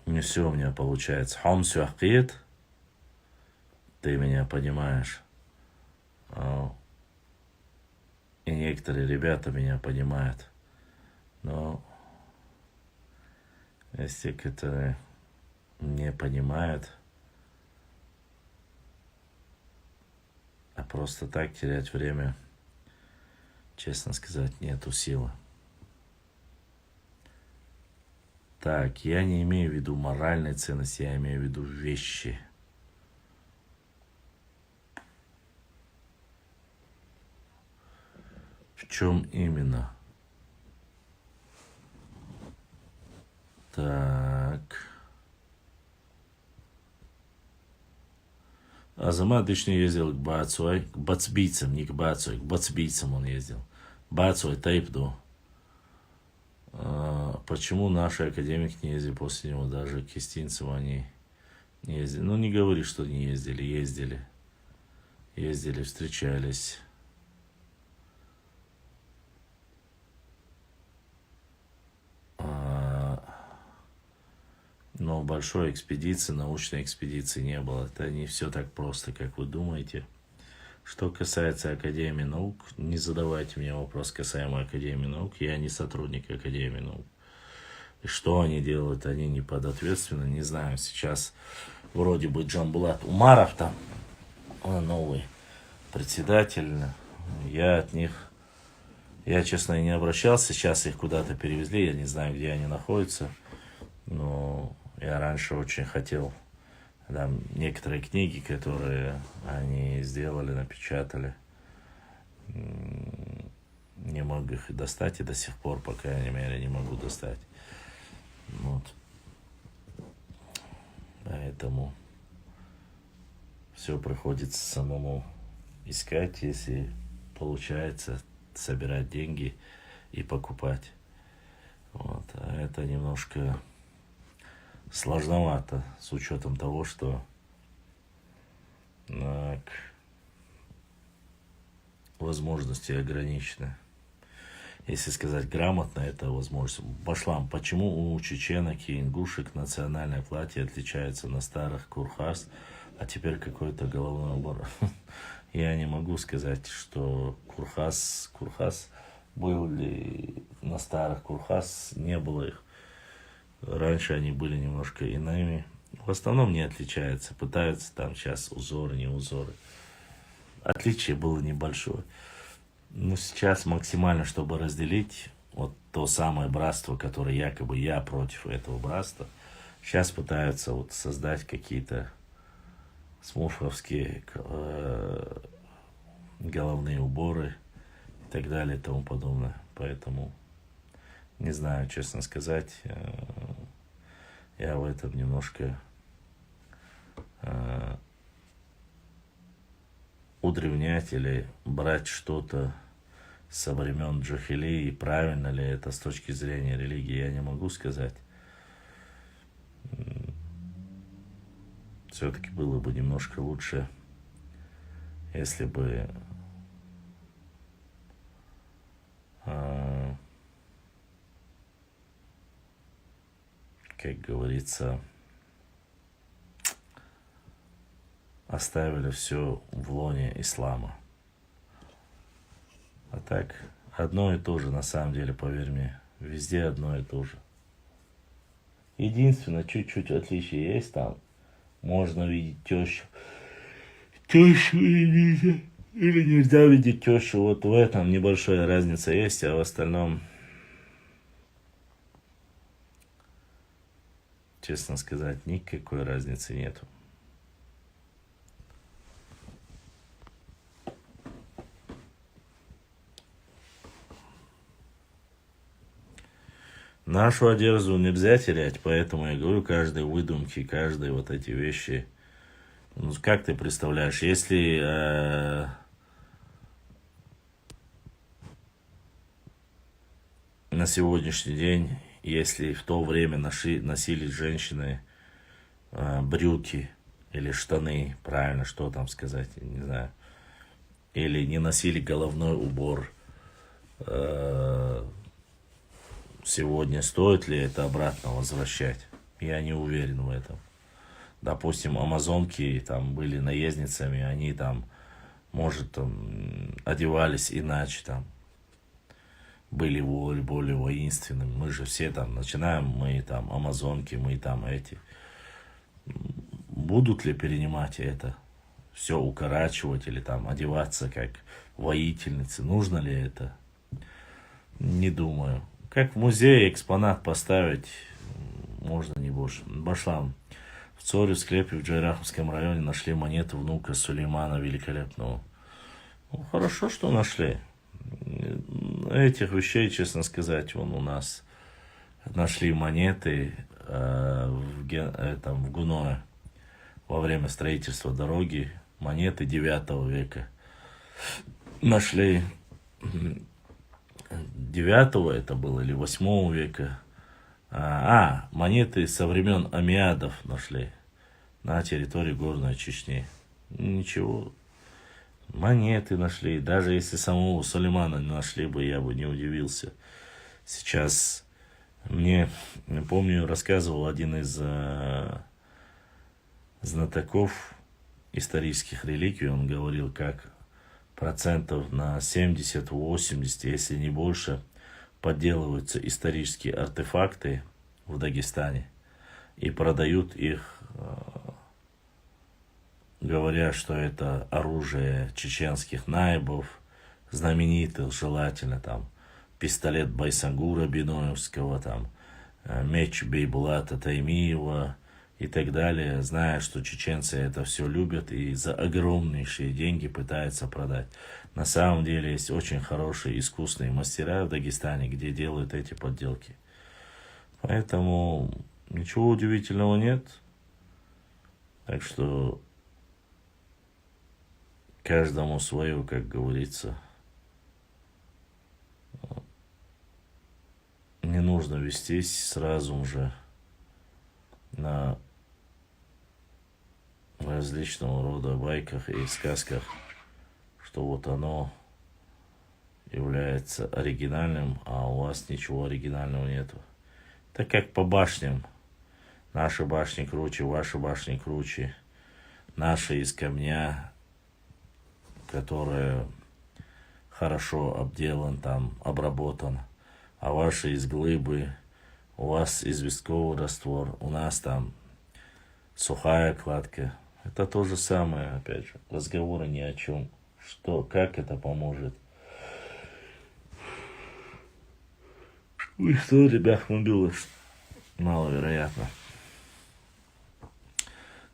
не все у меня получается. Хом сюахкит, ты меня понимаешь. И некоторые ребята меня понимают. Но есть те, которые не понимают, а просто так терять время, честно сказать, нету силы. Так, я не имею в виду моральной ценности, я имею в виду вещи. В чем именно? Так. Азамат Дышни ездил к Бацуай, к бацбийцам, не к Бацуай, к бацбийцам он ездил. Бацуай, Тайпду. Почему наши академики не ездили после него, даже к кистинцам они не ездили? Ну, не говори, что не ездили, ездили. Ездили, встречались. Но большой экспедиции, научной экспедиции не было. Это не все так просто, как вы думаете. Что касается Академии наук, не задавайте мне вопрос касаемо Академии наук. Я не сотрудник Академии наук. И что они делают, они не подответственны. Не знаю, сейчас вроде бы Джамбулат Умаров там, он новый председатель. Я от них, я, честно, не обращался. Сейчас их куда-то перевезли, я не знаю, где они находятся. Но я раньше очень хотел, там некоторые книги, которые они сделали, напечатали, не могу их достать, и до сих пор, по крайней мере, не могу достать. Вот. Поэтому все приходится самому искать, если получается собирать деньги и покупать. Вот. А это немножко сложновато, с учетом того, что возможности ограничены. Если сказать грамотно, это возможность. Башлам, почему у чеченок и ингушек национальное платье отличается на старых курхас, а теперь какой-то головной убор? Я не могу сказать, что курхас был ли на старых курхас, не было их. Раньше они были немножко иными. В основном не отличаются. Пытаются там сейчас узоры, не узоры. Отличие было небольшое. Но сейчас максимально, чтобы разделить вот то самое братство, которое якобы я против этого братства, сейчас пытаются вот создать какие-то смурфовские головные уборы и так далее и тому подобное. Поэтому не знаю, честно сказать, я в этом немножко удревнять или брать что-то со времен Джахилии, правильно ли это с точки зрения религии, я не могу сказать. Все-таки было бы немножко лучше, если бы как говорится, оставили все в лоне ислама. А так, одно и то же, на самом деле, поверь мне, везде одно и то же. Единственное, чуть-чуть отличие есть там. Можно видеть тещу или нельзя видеть тещу. Вот в этом небольшая разница есть, а в остальном, честно сказать, никакой разницы нету. Нашу одежду нельзя терять, поэтому я говорю, каждой выдумки, каждой вот эти вещи. Ну, как ты представляешь, если на сегодняшний день, если в то время носили женщины брюки или штаны, правильно, что там сказать, я не знаю, или не носили головной убор, сегодня стоит ли это обратно возвращать? Я не уверен в этом. Допустим, амазонки там были наездницами, они там, может, там, одевались иначе, там, были более воинственными. Мы же все там начинаем, мы там амазонки, мы там эти. Будут ли перенимать это? Все укорачивать или там одеваться как воительницы? Нужно ли это? Не думаю. Как в музее экспонат поставить, можно не больше. Башлам. В Цоре, в склепе в Джайраховском районе нашли монету внука Сулеймана Великолепного. Ну, хорошо, что нашли. Этих вещей, честно сказать, вон у нас нашли монеты в Гуное во время строительства дороги. Монеты 9 века. Нашли 9 это было или 8 века. Монеты со времен Аммиадов нашли на территории Горной Чечни. Ничего. Монеты нашли. Даже если самого Сулеймана не нашли бы, я бы не удивился. Сейчас мне, помню, рассказывал один из знатоков исторических реликвий. Он говорил, как процентов на 70-80, если не больше, подделываются исторические артефакты в Дагестане и продают их, говоря, что это оружие чеченских наибов, знаменитых, желательно там пистолет Байсангура Биноевского, там меч Бейбулата Таймиева и так далее, зная, что чеченцы это все любят и за огромнейшие деньги пытаются продать. На самом деле есть очень хорошие искусные мастера в Дагестане, где делают эти подделки. Поэтому ничего удивительного нет. Так что каждому свое, как говорится. Не нужно вестись сразу же на различного рода байках и сказках, что вот оно является оригинальным, а у вас ничего оригинального нету. Так как по башням. Наши башни круче, ваши башни круче. Наши из камня, который хорошо обделан, там, обработан. А ваши из глыбы, у вас известковый раствор, у нас там сухая кладка. Это то же самое, опять же. Разговоры ни о чем. Что, как это поможет? И что, ребят, убилось? Маловероятно.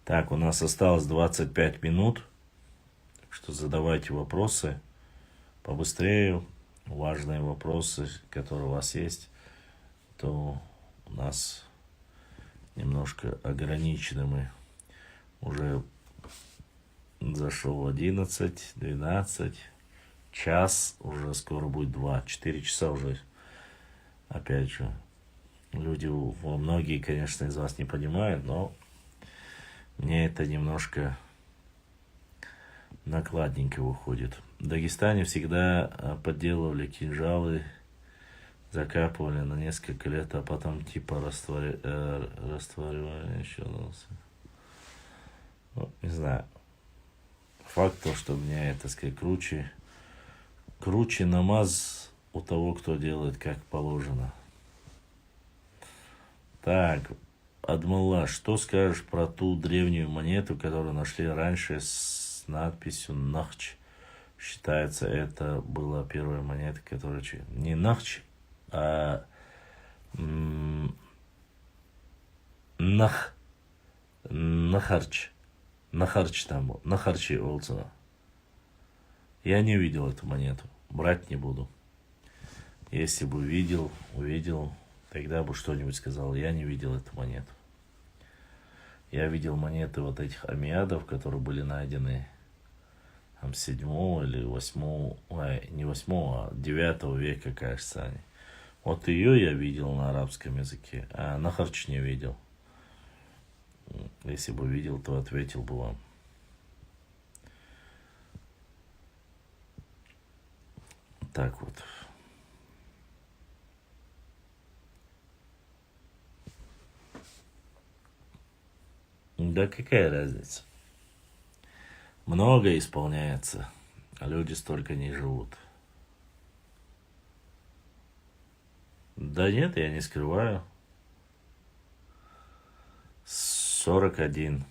Так, у нас осталось 25 минут. Так что задавайте вопросы побыстрее. Важные вопросы, которые у вас есть, то у нас немножко ограничены мы. Уже зашел 11, 12, час, уже скоро будет 2, 4 часа уже. Опять же, люди, многие, конечно, из вас не понимают, но мне это немножко накладненько выходит. В Дагестане всегда подделывали кинжалы, закапывали на несколько лет, а потом типа растворивали еще. Ну, не знаю. Факт то, что мне, так сказать, круче намаз у того, кто делает как положено. Так, Адмалла, что скажешь про ту древнюю монету, которую нашли раньше надписью Нахч. Считается, это была первая монета, которая не Нахч, а Нахарч. Нахарч там был. Нахарчи Олцена. Я не видел эту монету. Брать не буду. Если бы увидел, тогда бы что-нибудь сказал. Я не видел эту монету. Я видел монеты вот этих амиадов, которые были найдены там 7 или 8, не 8, а 9 века, кажется, они. Вот ее я видел на арабском языке, а Нахарч не видел. Если бы видел, то ответил бы вам. Так вот. Да какая разница? Много исполняется, а люди столько не живут. Да нет, я не скрываю. 41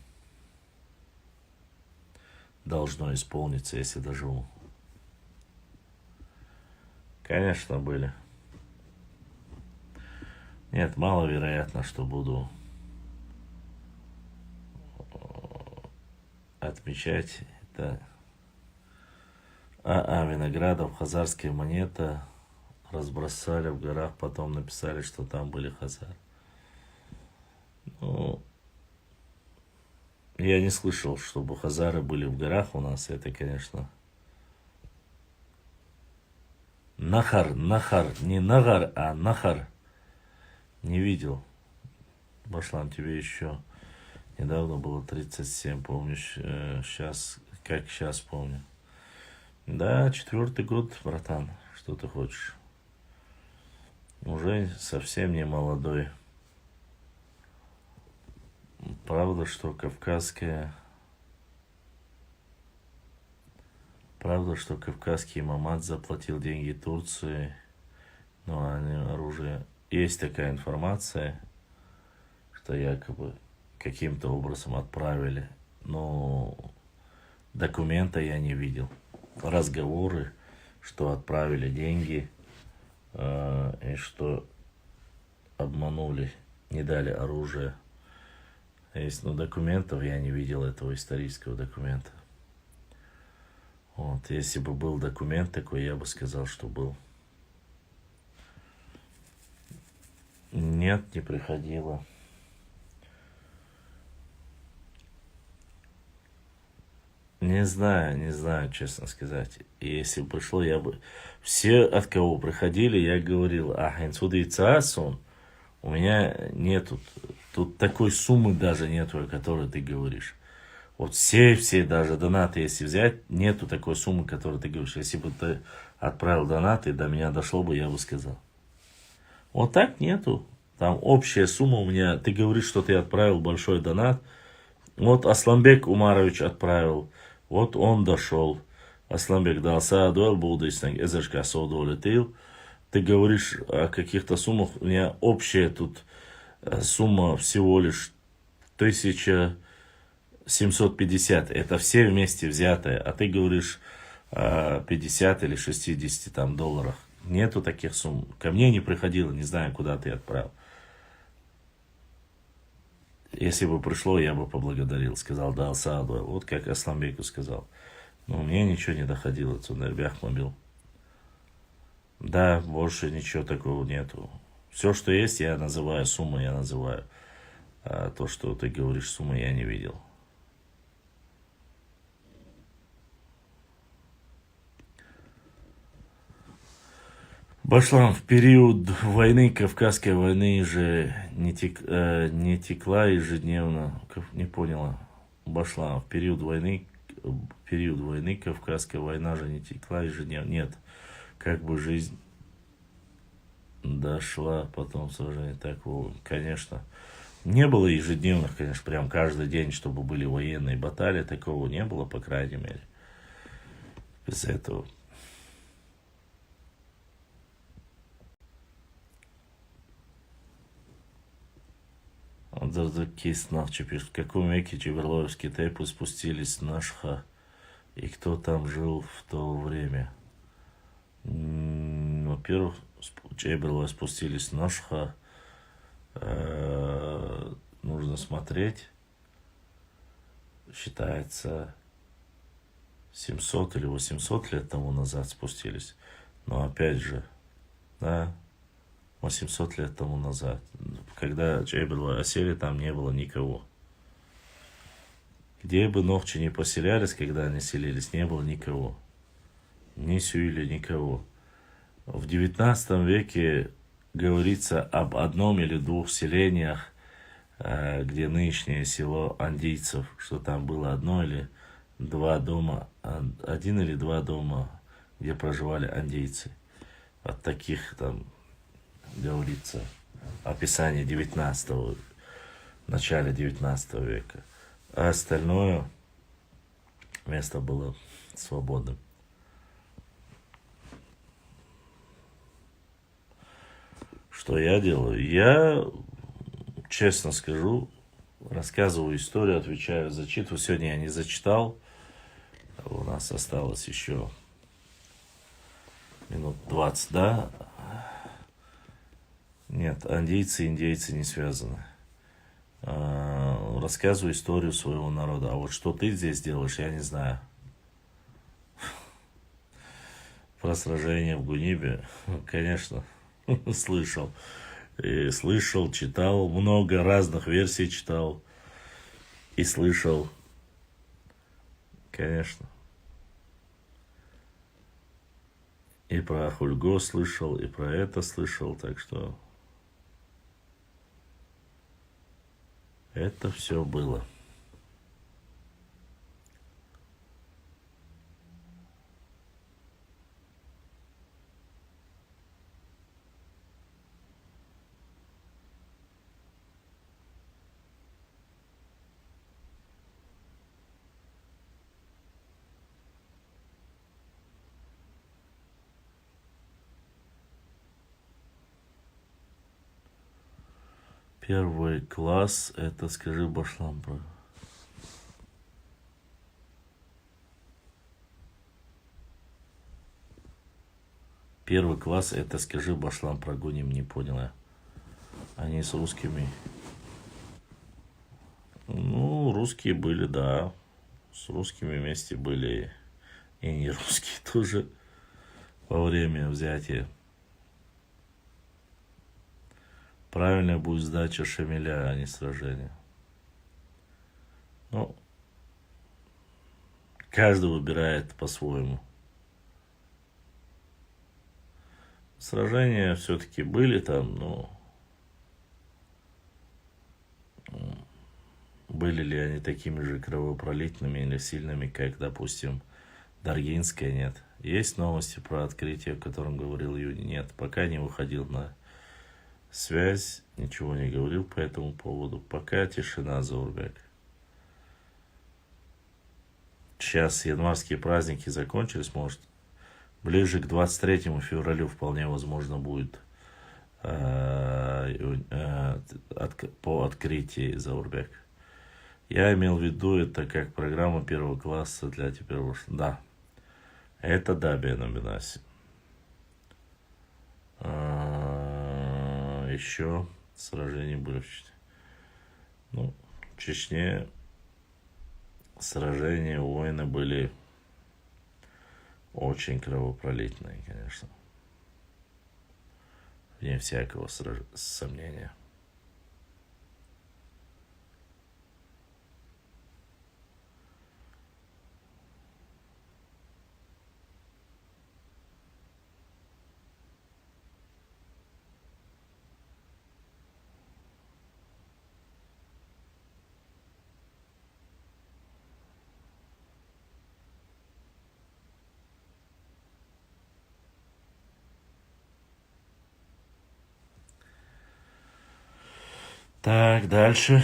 должно исполниться, если доживу. Конечно, были. Нет, маловероятно, что буду отмечать это. Виноградов, хазарская монета, разбросали в горах, потом написали, что там были хазары. Ну, я не слышал, чтобы хазары были в горах у нас. Это, конечно, Нахар, не Нагар, а Нахар. Не видел. Башлан, тебе еще недавно было 37, помнишь? Сейчас, как сейчас помню. Да, 4-й год, братан. Что ты хочешь? Уже совсем не молодой. Правда, что кавказский имамат заплатил деньги Турции, но они оружие. Есть такая информация, что якобы каким-то образом отправили, но документа я не видел. Разговоры, что отправили деньги и что обманули, не дали оружие. Есть, но документов я не видел, этого исторического документа. Вот, если бы был документ такой, я бы сказал, что был. Нет, не приходило. Не знаю, честно сказать. Если бы пришло, я бы... Все, от кого приходили, я говорил, у меня нету, тут такой суммы даже нету, о которой ты говоришь. Вот все даже донаты, если взять, нету такой суммы, о которой ты говоришь. Если бы ты отправил донаты, до меня дошло бы, я бы сказал. Вот так нету. Там общая сумма у меня, ты говоришь, что ты отправил большой донат. Вот Асламбек Умарович отправил, вот он дошел. Асламбек дал саадуэл булдыснаг эзершка соудолетил. Ты говоришь о каких-то суммах, у меня общая тут сумма всего лишь 1750. Это все вместе взятые, а ты говоришь 50 или 60 там долларах. Нету таких сумм. Ко мне не приходило, не знаю, куда ты отправил. Если бы пришло, я бы поблагодарил. Сказал, да, Сааду. Вот как Асламбеку сказал. Но мне ничего не доходило. Цунербях мобил. Да, больше ничего такого нету. Все, что есть, я называю суммы, я называю. А то, что ты говоришь, суммы, я не видел. Башлам, в период войны, Кавказской войны же не текла ежедневно, не поняла, Башлам, в период войны, Кавказская война же не текла ежедневно, нет, как бы жизнь дошла, потом сражение, так, конечно, не было ежедневных, конечно, прям каждый день, чтобы были военные баталии, такого не было, по крайней мере, без этого. Дардакис Нахчи пишет, в каком веке Чеверлоевские тайпы спустились на Шха? И кто там жил в то время? Во-первых, Чейберлы спустились на Шха. Нужно смотреть. Считается 700 или 800 лет тому назад спустились. Но опять же, да, 800 лет тому назад. Когда Чейберлы осели, там не было никого. Где бы нохчи не поселялись, когда они селились, не было никого. Ни Сюиля, никого. В 19 веке говорится об одном или двух селениях, где нынешнее село андийцев, что там было одно или два дома, один или два дома, где проживали андийцы. От таких там говорится описание 19 начала 19 века. А остальное место было свободным. Что я делаю? Я, честно скажу, рассказываю историю, отвечаю, зачитываю. Сегодня я не зачитал. У нас осталось еще минут 20, да? Нет, андийцы и индейцы не связаны. Рассказываю историю своего народа. А вот что ты здесь делаешь, я не знаю. Про сражение в Гунибе, конечно, слышал. И слышал, читал, много разных версий читал. И слышал, конечно. И про Хульго слышал, и про это слышал, так что это все было. Первый класс, это скажи Башлампра. Первый класс, это скажи Башлам прогоним, не понял я. Они с русскими. Ну, русские были, да. С русскими вместе были и не русские тоже во время взятия. Правильно будет сдача Шамиля, а не сражение. Ну, каждый выбирает по-своему. Сражения все-таки были там, но были ли они такими же кровопролитными или сильными, как, допустим, Даргинская? Нет. Есть новости про открытие, о котором говорил Юни? Нет. Пока не выходил на связь, ничего не говорил по этому поводу. Пока тишина, Заурбек. Сейчас январские праздники закончились, может, ближе к 23 февралю вполне возможно будет по открытии, Заурбек. Я имел в виду это как программа первого класса для теперь. Да, это да, Бенабинаси. Еще сражения были в Чечне. Ну, в Чечне сражения, войны были очень кровопролитные, конечно. Вне всякого сомнения. Так, дальше.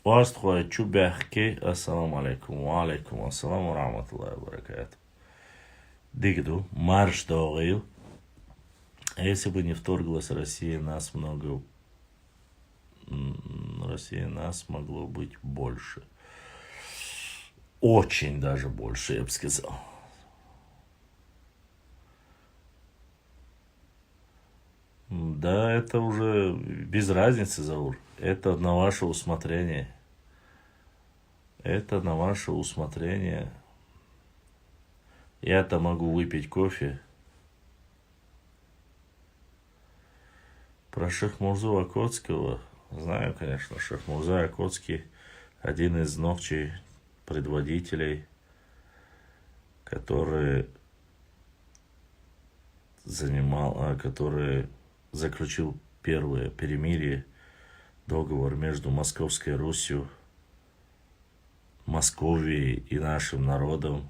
Оствой чубяхки, ассаламу алейкум, ва алейкум ассаламу рахматуллахи ва баракату. Дигду, марш доғил. Если бы не вторглась Россия, нас могло быть больше. очень даже больше, я бы сказал. Да, это уже без разницы, Заур. Это на ваше усмотрение. Это на ваше усмотрение. Я-то могу выпить кофе. Про Шахмурзу Окотского знаю, конечно. Шахмурза Окотский один из ногчей предводителей, который заключил первое перемирие, договор между Московской Русью, Московией и нашим народом.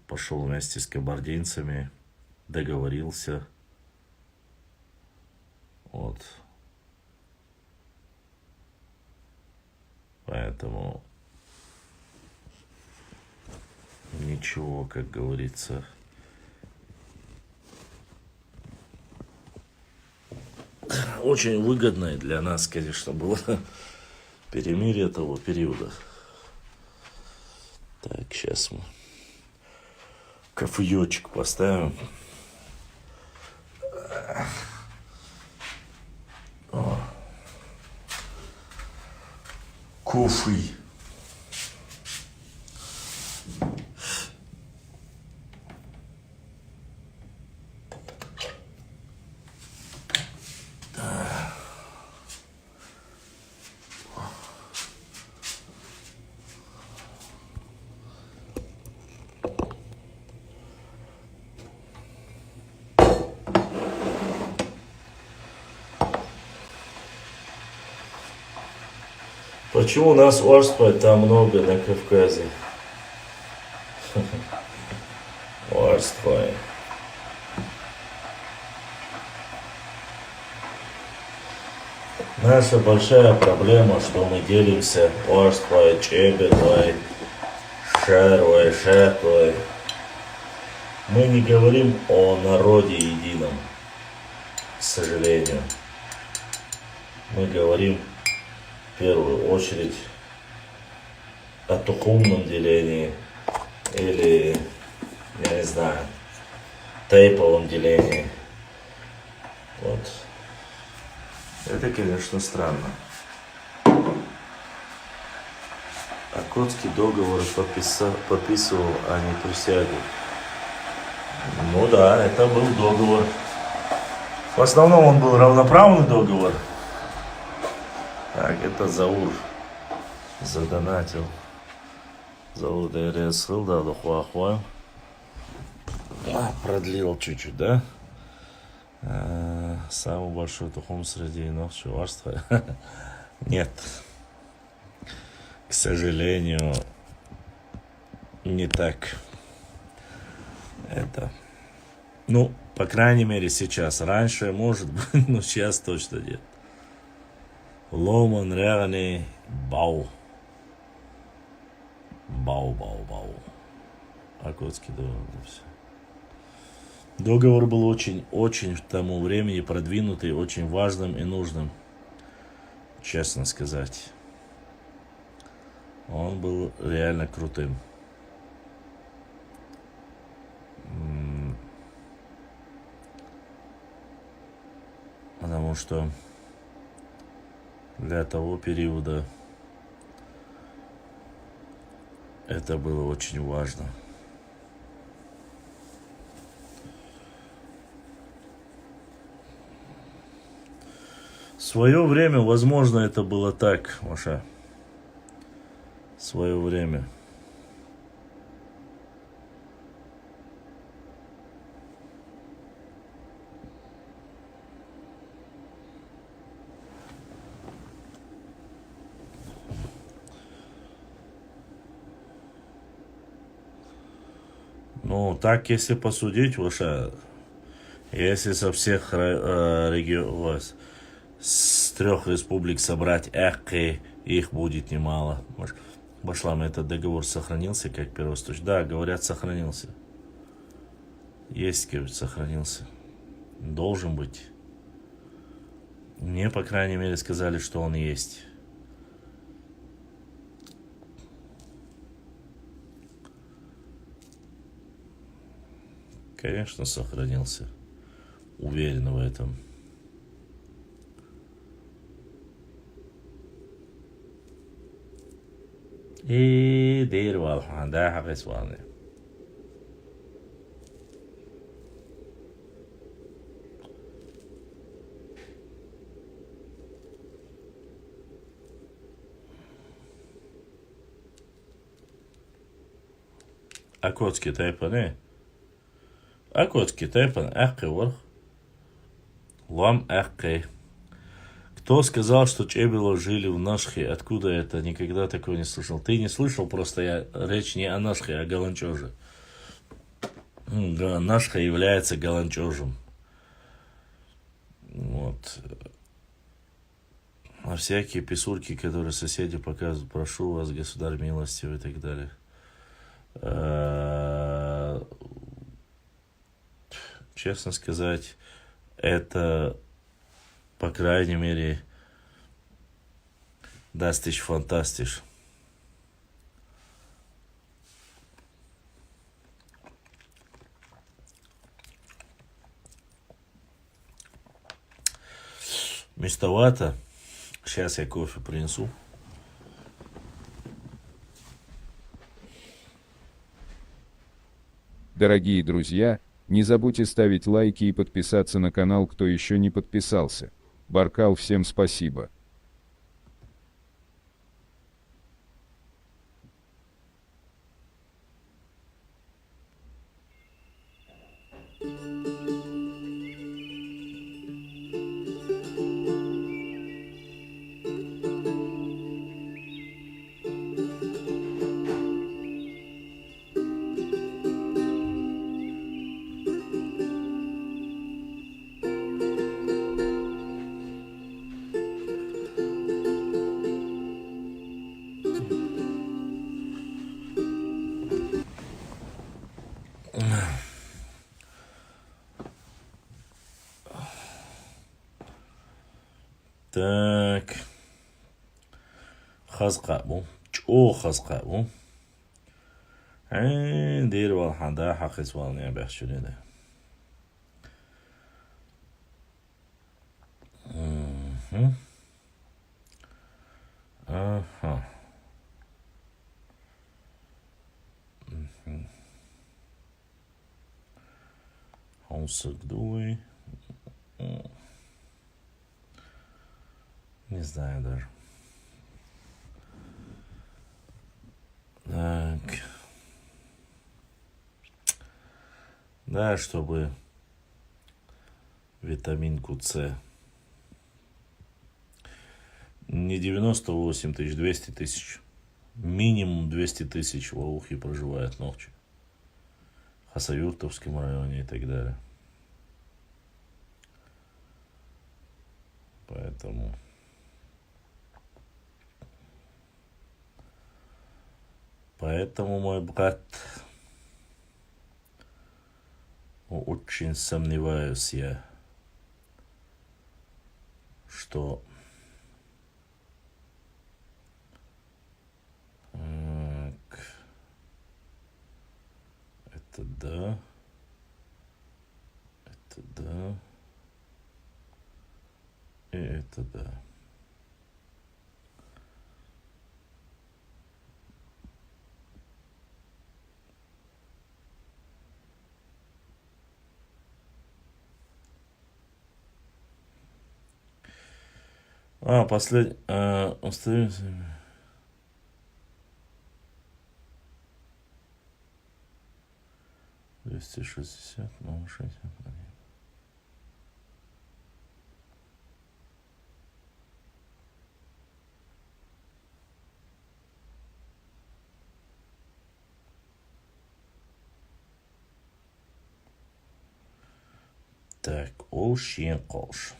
Пошел вместе с кабардинцами, договорился. Вот. Поэтому ничего, как говорится, очень выгодное для нас, конечно, было перемирие того периода. Так, сейчас мы кофеечек поставим. Кофе. Почему у нас орства там много на Кавказе? Орства. Наша большая проблема, что мы делимся орствой, чебетой, шервой, шетой. Мы не говорим о народе едином, к сожалению. Мы говорим в первую очередь о тухумном делении или, я не знаю, тейповом делении. Вот. Это, конечно, странно. Окотский договор подписывал, а не присягу. Ну да, это был договор. В основном он был равноправный договор. Так, это Заур задонатил. Заур ДРС да, хуахуа. Продлил чуть-чуть, да? Самый большой тухум среди ногчеварства. Нет. К сожалению, не так. Это. Ну, по крайней мере, сейчас. Раньше, может быть, но сейчас точно нет. Ломан реальный бау. Бау. Окотский договор. Все. Договор был очень в тому времени продвинутый, очень важным и нужным. Честно сказать. Он был реально крутым. Потому что для того периода это было очень важно. В свое время, возможно, это было так, Маша. В свое время. Ну, так, если посудить, Маша, если со всех регионов, с 3 республик собрать их будет немало. Башлам, этот договор сохранился как первоисточник? Да, говорят, сохранился. Есть, говорит, сохранился. Должен быть. Мне, по крайней мере, сказали, что он есть. Конечно, сохранился. Уверен в этом. И دير واضحة ده حق سوالي. Акотский тайпаны. Акотский тайпан ахкы ворх. Лам ахкы. Кто сказал, что Чебело жили в Нашхе? Откуда это? Никогда такого не слышал. Ты не слышал, просто речь не о Нашхе, а о Галанчоже. Нашха является Галанчожем. Вот. А всякие писульки, которые соседи показывают, прошу вас, государь милостивый и так далее. Честно сказать, это, по крайней мере, das ist fantastisch. Местовато. Сейчас я кофе принесу. Дорогие друзья, не забудьте ставить лайки и подписаться на канал, кто еще не подписался. Баркал, всем спасибо. Так. Хазқабу. Чо хазқабу. Дир валханда хақис валния бахшунида. Ага. Хаусагдуй. Не знаю даже. Так. Да, чтобы витаминку С. Не 98 тысяч, 200 тысяч. Минимум 200 тысяч в Аухе проживает ночью. В Хасавюртовском районе и так далее. Поэтому, мой брат, очень сомневаюсь я, что это да, и это да. Последний. Остаемся. 260, 0,60. Так, очень кош.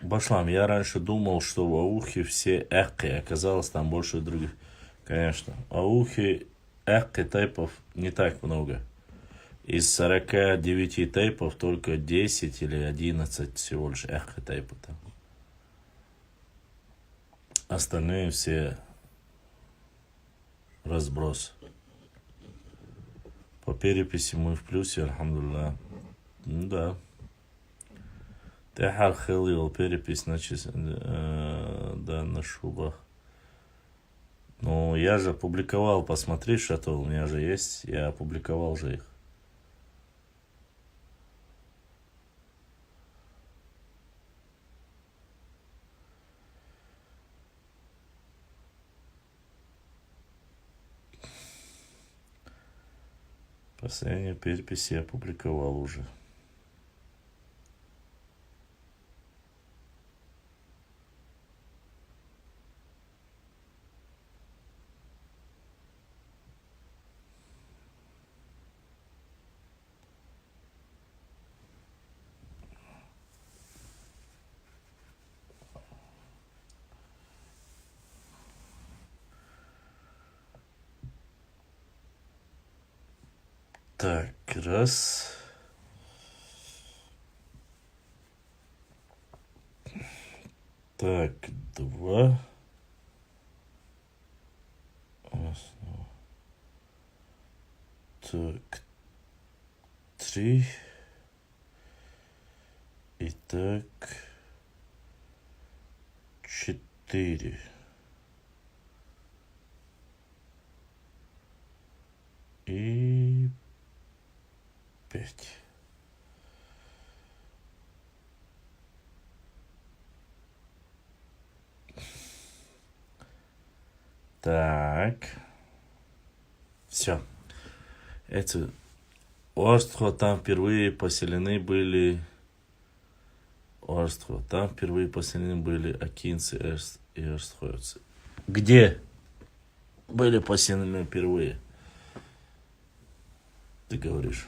Башлам, я раньше думал, что в Аухе все эхки, оказалось там больше других. Конечно. Аухи эхки тейпов не так много. Из 49 тейпов только 10 или 11 всего лишь эхки тейпа там. Остальные все разброс. По переписи мы в плюсе, альхамдулилlah. Ну да. Техар хилил перепись да, на шубах. Ну, я же опубликовал, посмотри, что-то у меня же есть, я опубликовал же их. Последнюю перепись я опубликовал уже. Так, раз. Так, два. Так, три. И так, 4. И 5. Так. Все. Эти Орстхо там впервые поселены были. Орстхо. Там впервые поселены были акинцы и эрстхойцы. Где были поселены впервые? Ты говоришь.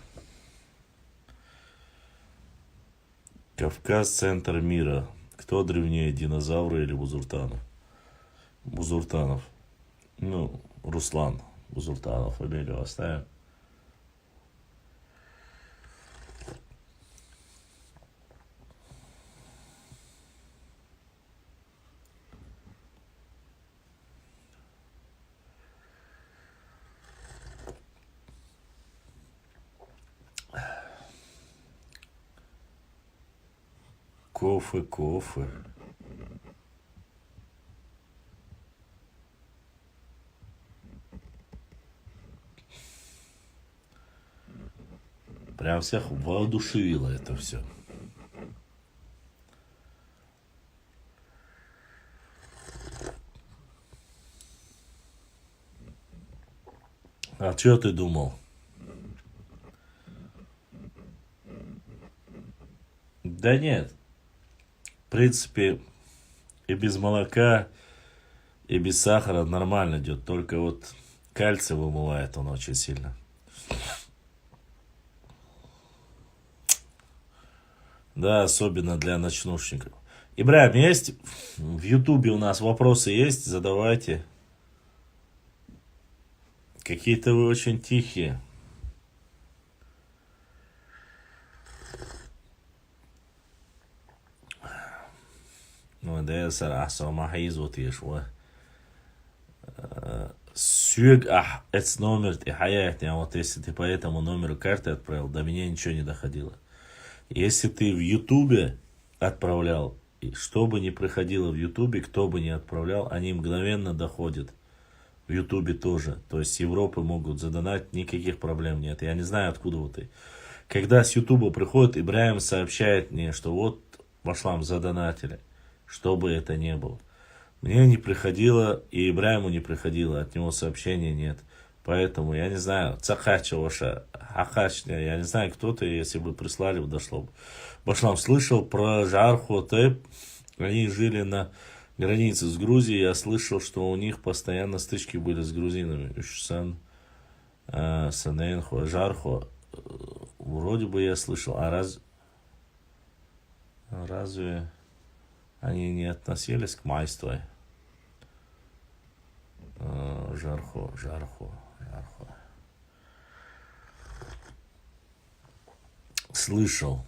Кавказ, центр мира. Кто древнее, динозавры или Бузуртанов? Бузуртанов. Ну, Руслан Бузуртанов, фамилию оставим. Кофе. Прям всех воодушевило это все. А что ты думал? Да нет. В принципе, и без молока, и без сахара нормально идет. Только вот кальций вымывает он очень сильно. Да, особенно для ночнушников. Ибрahim, есть в Ютубе у нас вопросы есть? Задавайте. Какие-то вы очень тихие. Ну, да, я сразу махизот ешва. Сюг, это номер, и хаятни, а вот если ты по этому номеру карты отправил, до меня ничего не доходило. Если ты в Ютубе отправлял, и что бы ни проходило в Ютубе, кто бы ни отправлял, они мгновенно доходят. В Ютубе тоже. То есть с Европы могут задонать, никаких проблем нет. Я не знаю, откуда вот ты. Когда с Ютуба приходит, Ибрahim сообщает мне, что вот Башлам задонатили. Что бы это ни было. Мне не приходило, и Ибрahimу не приходило, от него сообщения нет. Поэтому, я не знаю, Цахача ваша, Хахачня, я не знаю, кто-то, если бы прислали, дошло бы. Башлам, слышал про Жарху Тэп, они жили на границе с Грузией, я слышал, что у них постоянно стычки были с грузинами. Ушсан, Саненхо, Жарху, вроде бы я слышал, а разве они не относились к майству? Жархо. Слышал.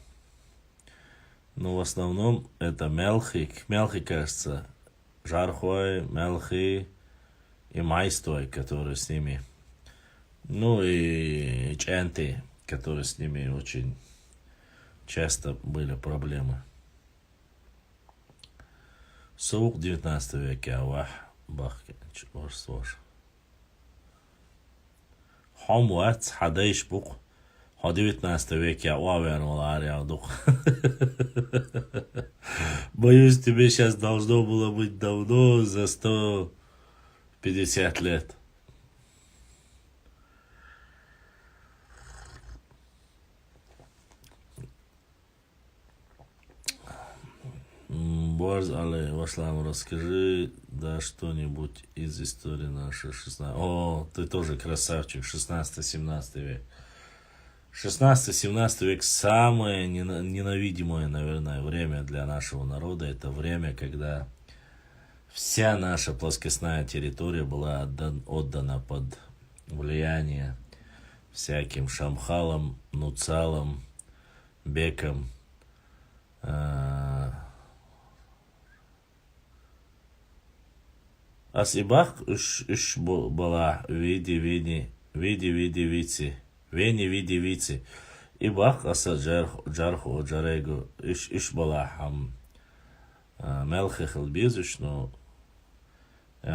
Но в основном это Мелхи. Мелхи, кажется, Жархой, Мелхи и Майстой, которые с ними. Ну и Ченты, которые с ними очень часто были проблемы. Soğuk 19 век ya vah bak var. Ham vaat hadayış buk. Ha 19 век я уверен, я дух. Боюсь, тебе сейчас должно было быть давно, за 150 лет. Борз, але Вашлам, расскажи, да, что-нибудь из истории нашей 16. О, ты тоже красавчик, 16-17 век. 16-17 век самое ненавидимое, наверное, время для нашего народа. Это время, когда вся наша плоскостная территория была отдана под влияние всяким шамхалам, нуцалам, бекам, Асибах уж была види вици. И бах аса джарху джарегу уж была мелхи хелбизуш, но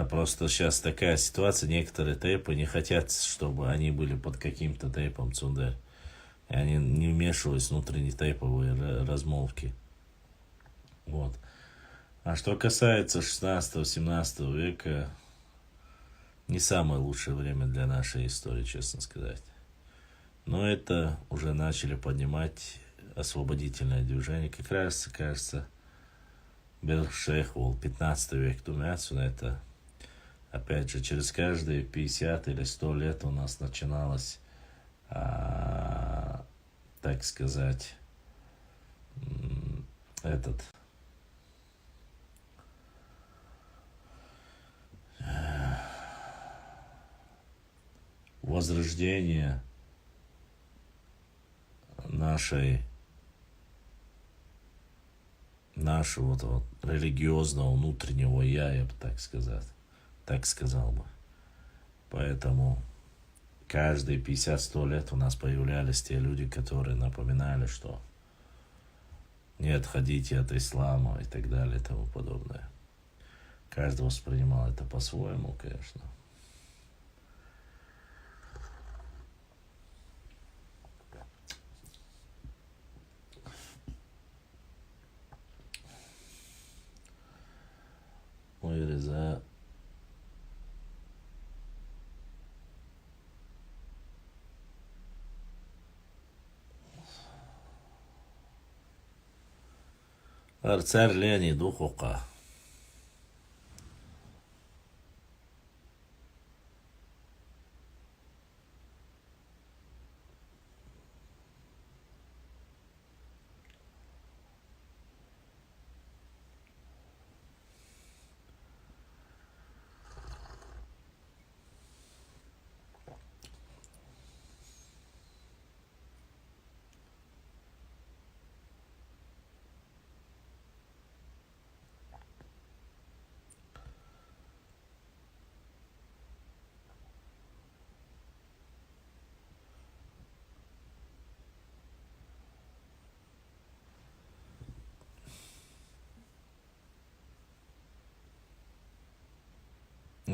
просто сейчас такая ситуация, некоторые тейпы не хотят, чтобы они были под каким-то тейпом цундер. И они не вмешивались в внутренние тейповые размолвки. Вот. А что касается 16-17 века, не самое лучшее время для нашей истории, честно сказать. Но это уже начали поднимать освободительное движение. Как раз, кажется, Белшейх, 15 век, думается, это, опять же, через каждые 50 или 100 лет у нас начиналось, так сказать, возрождение нашего вот религиозного внутреннего я бы так сказал бы. Поэтому каждые 50-100 лет у нас появлялись те люди, которые напоминали, что не отходите от ислама и так далее и тому подобное. Каждый воспринимал это по-своему, конечно. Ой, Реза. Царь Лени Духока.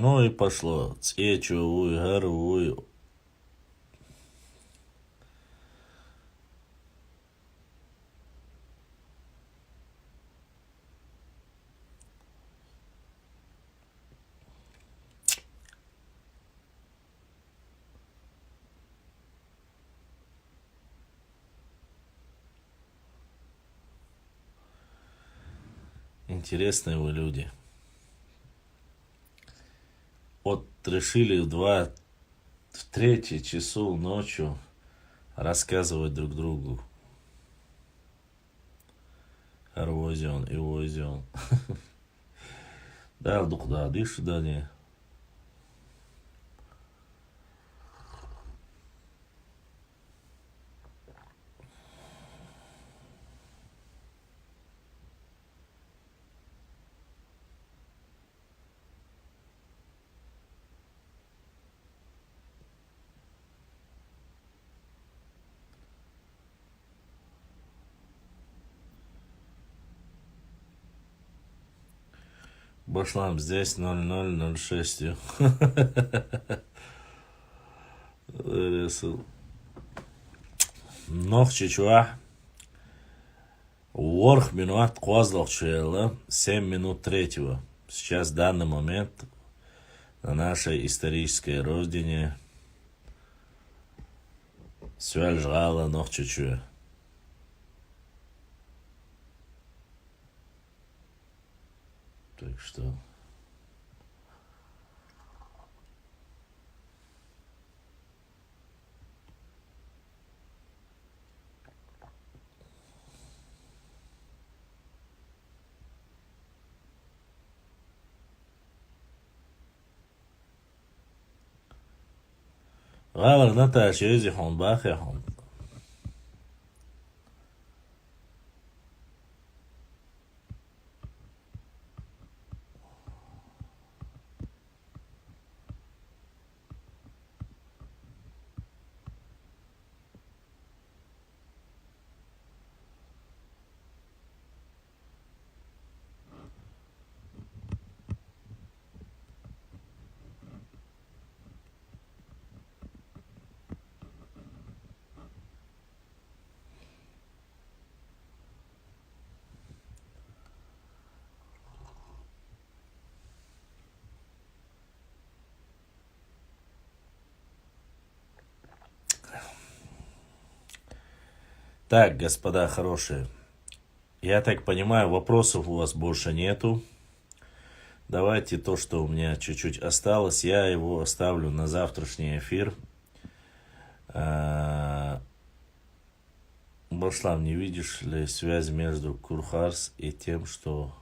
Ну и пошло. Цечу, гару. Интересные вы люди. Вот решили в 3 часу ночью рассказывать друг другу. Арвозион и Возион. Да, дух, да, дыши, да, не. Başlam здесь 0006. Нохчи чуа. Ворх минут кваздал чуэла. 7 минут третьего. Сейчас в данный момент на нашей исторической родине Сюэль жгала нохчи чуэ. Так что... غالر نتا شيزي حون باخي حون. Так, господа хорошие, я так понимаю, вопросов у вас больше нету. Давайте то, что у меня чуть-чуть осталось, я его оставлю на завтрашний эфир. Башлам, не видишь ли связь между Курхарс и тем, что...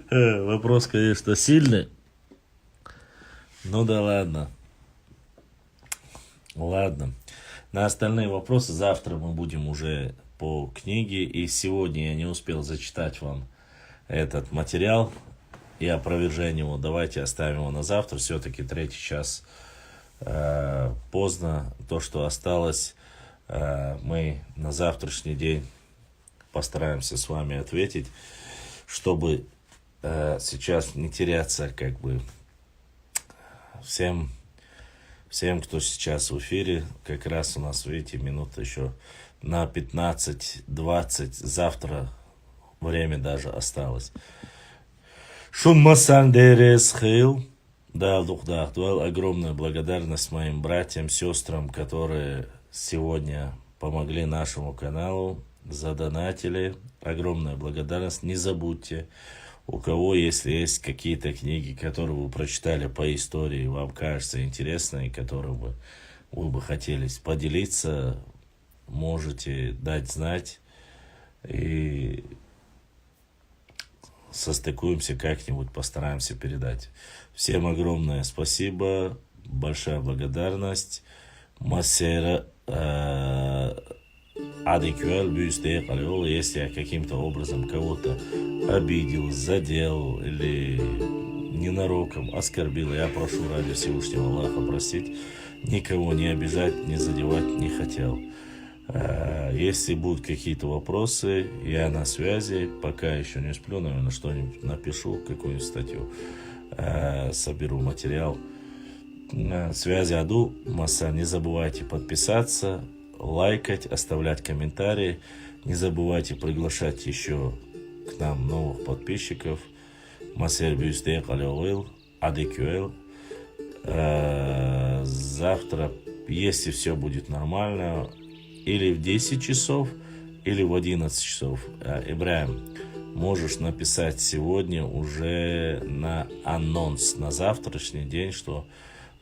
Вопрос, конечно, сильный. Ну да ладно. Ладно. На остальные вопросы завтра мы будем уже по книге. И сегодня я не успел зачитать вам этот материал и опровержение его. Давайте оставим его на завтра. Все-таки 3-й час поздно. То, что осталось, мы на завтрашний день постараемся с вами ответить, чтобы сейчас не теряться как бы всем, кто сейчас в эфире. Как раз у нас, видите, минута еще на 15-20. Завтра время даже осталось. Шуммасан дерес хил. Да, огромная благодарность моим братьям, сестрам, которые сегодня помогли нашему каналу, задонатили. Огромная благодарность. Не забудьте, у кого, если есть какие-то книги, которые вы прочитали по истории, вам кажется интересные, которыми вы бы хотели поделиться, можете дать знать. И состыкуемся как-нибудь, постараемся передать. Всем огромное спасибо, большая благодарность. Масера Адекюэль Бюстех Алиол, если я каким-то образом кого-то обидел, задел или ненароком оскорбил, я прошу ради Всевышнего Аллаха простить. Никого не обижать, не задевать не хотел. Если будут какие-то вопросы, я на связи. Пока еще не сплю, наверное, что-нибудь напишу, какую-нибудь статью, соберу материал. На связи Аду Маса. Не забывайте подписаться, лайкать, оставлять комментарии. Не забывайте приглашать еще к нам новых подписчиков. Масер Бюстех Алиоил, Адекюэль. Завтра, если все будет нормально, или в 10 часов, или в 11 часов. Ибраим, можешь написать сегодня уже на анонс на завтрашний день, что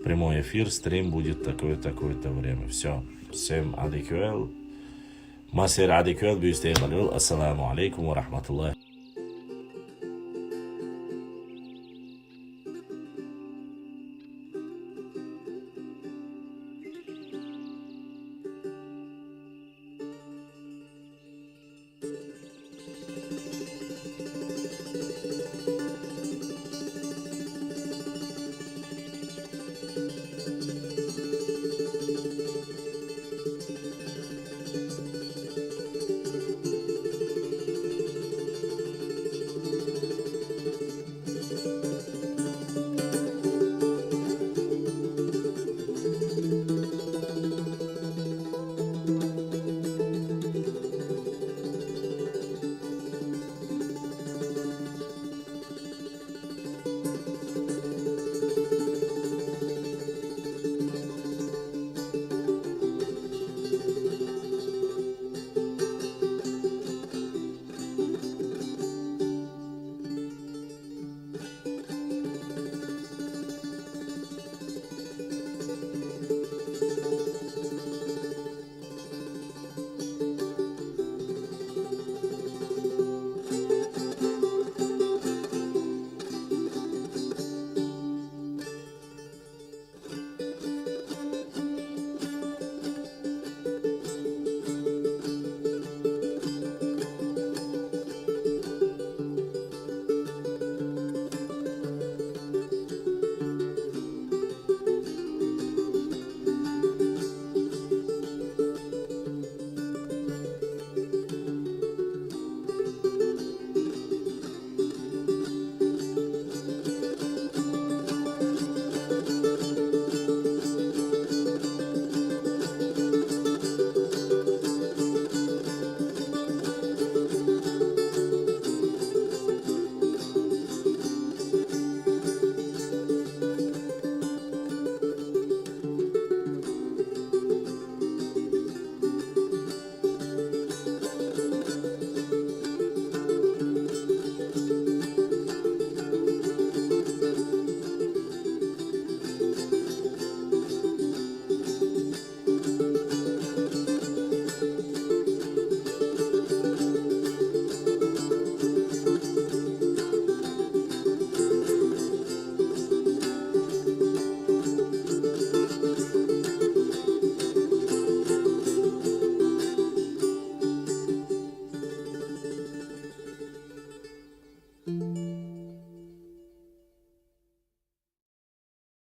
прямой эфир, стрим будет такое-то время. Все. Всем адекюэл. Масер адекюэл бюстех алюэл. Ассаламу алейкум ва рахматуллахи.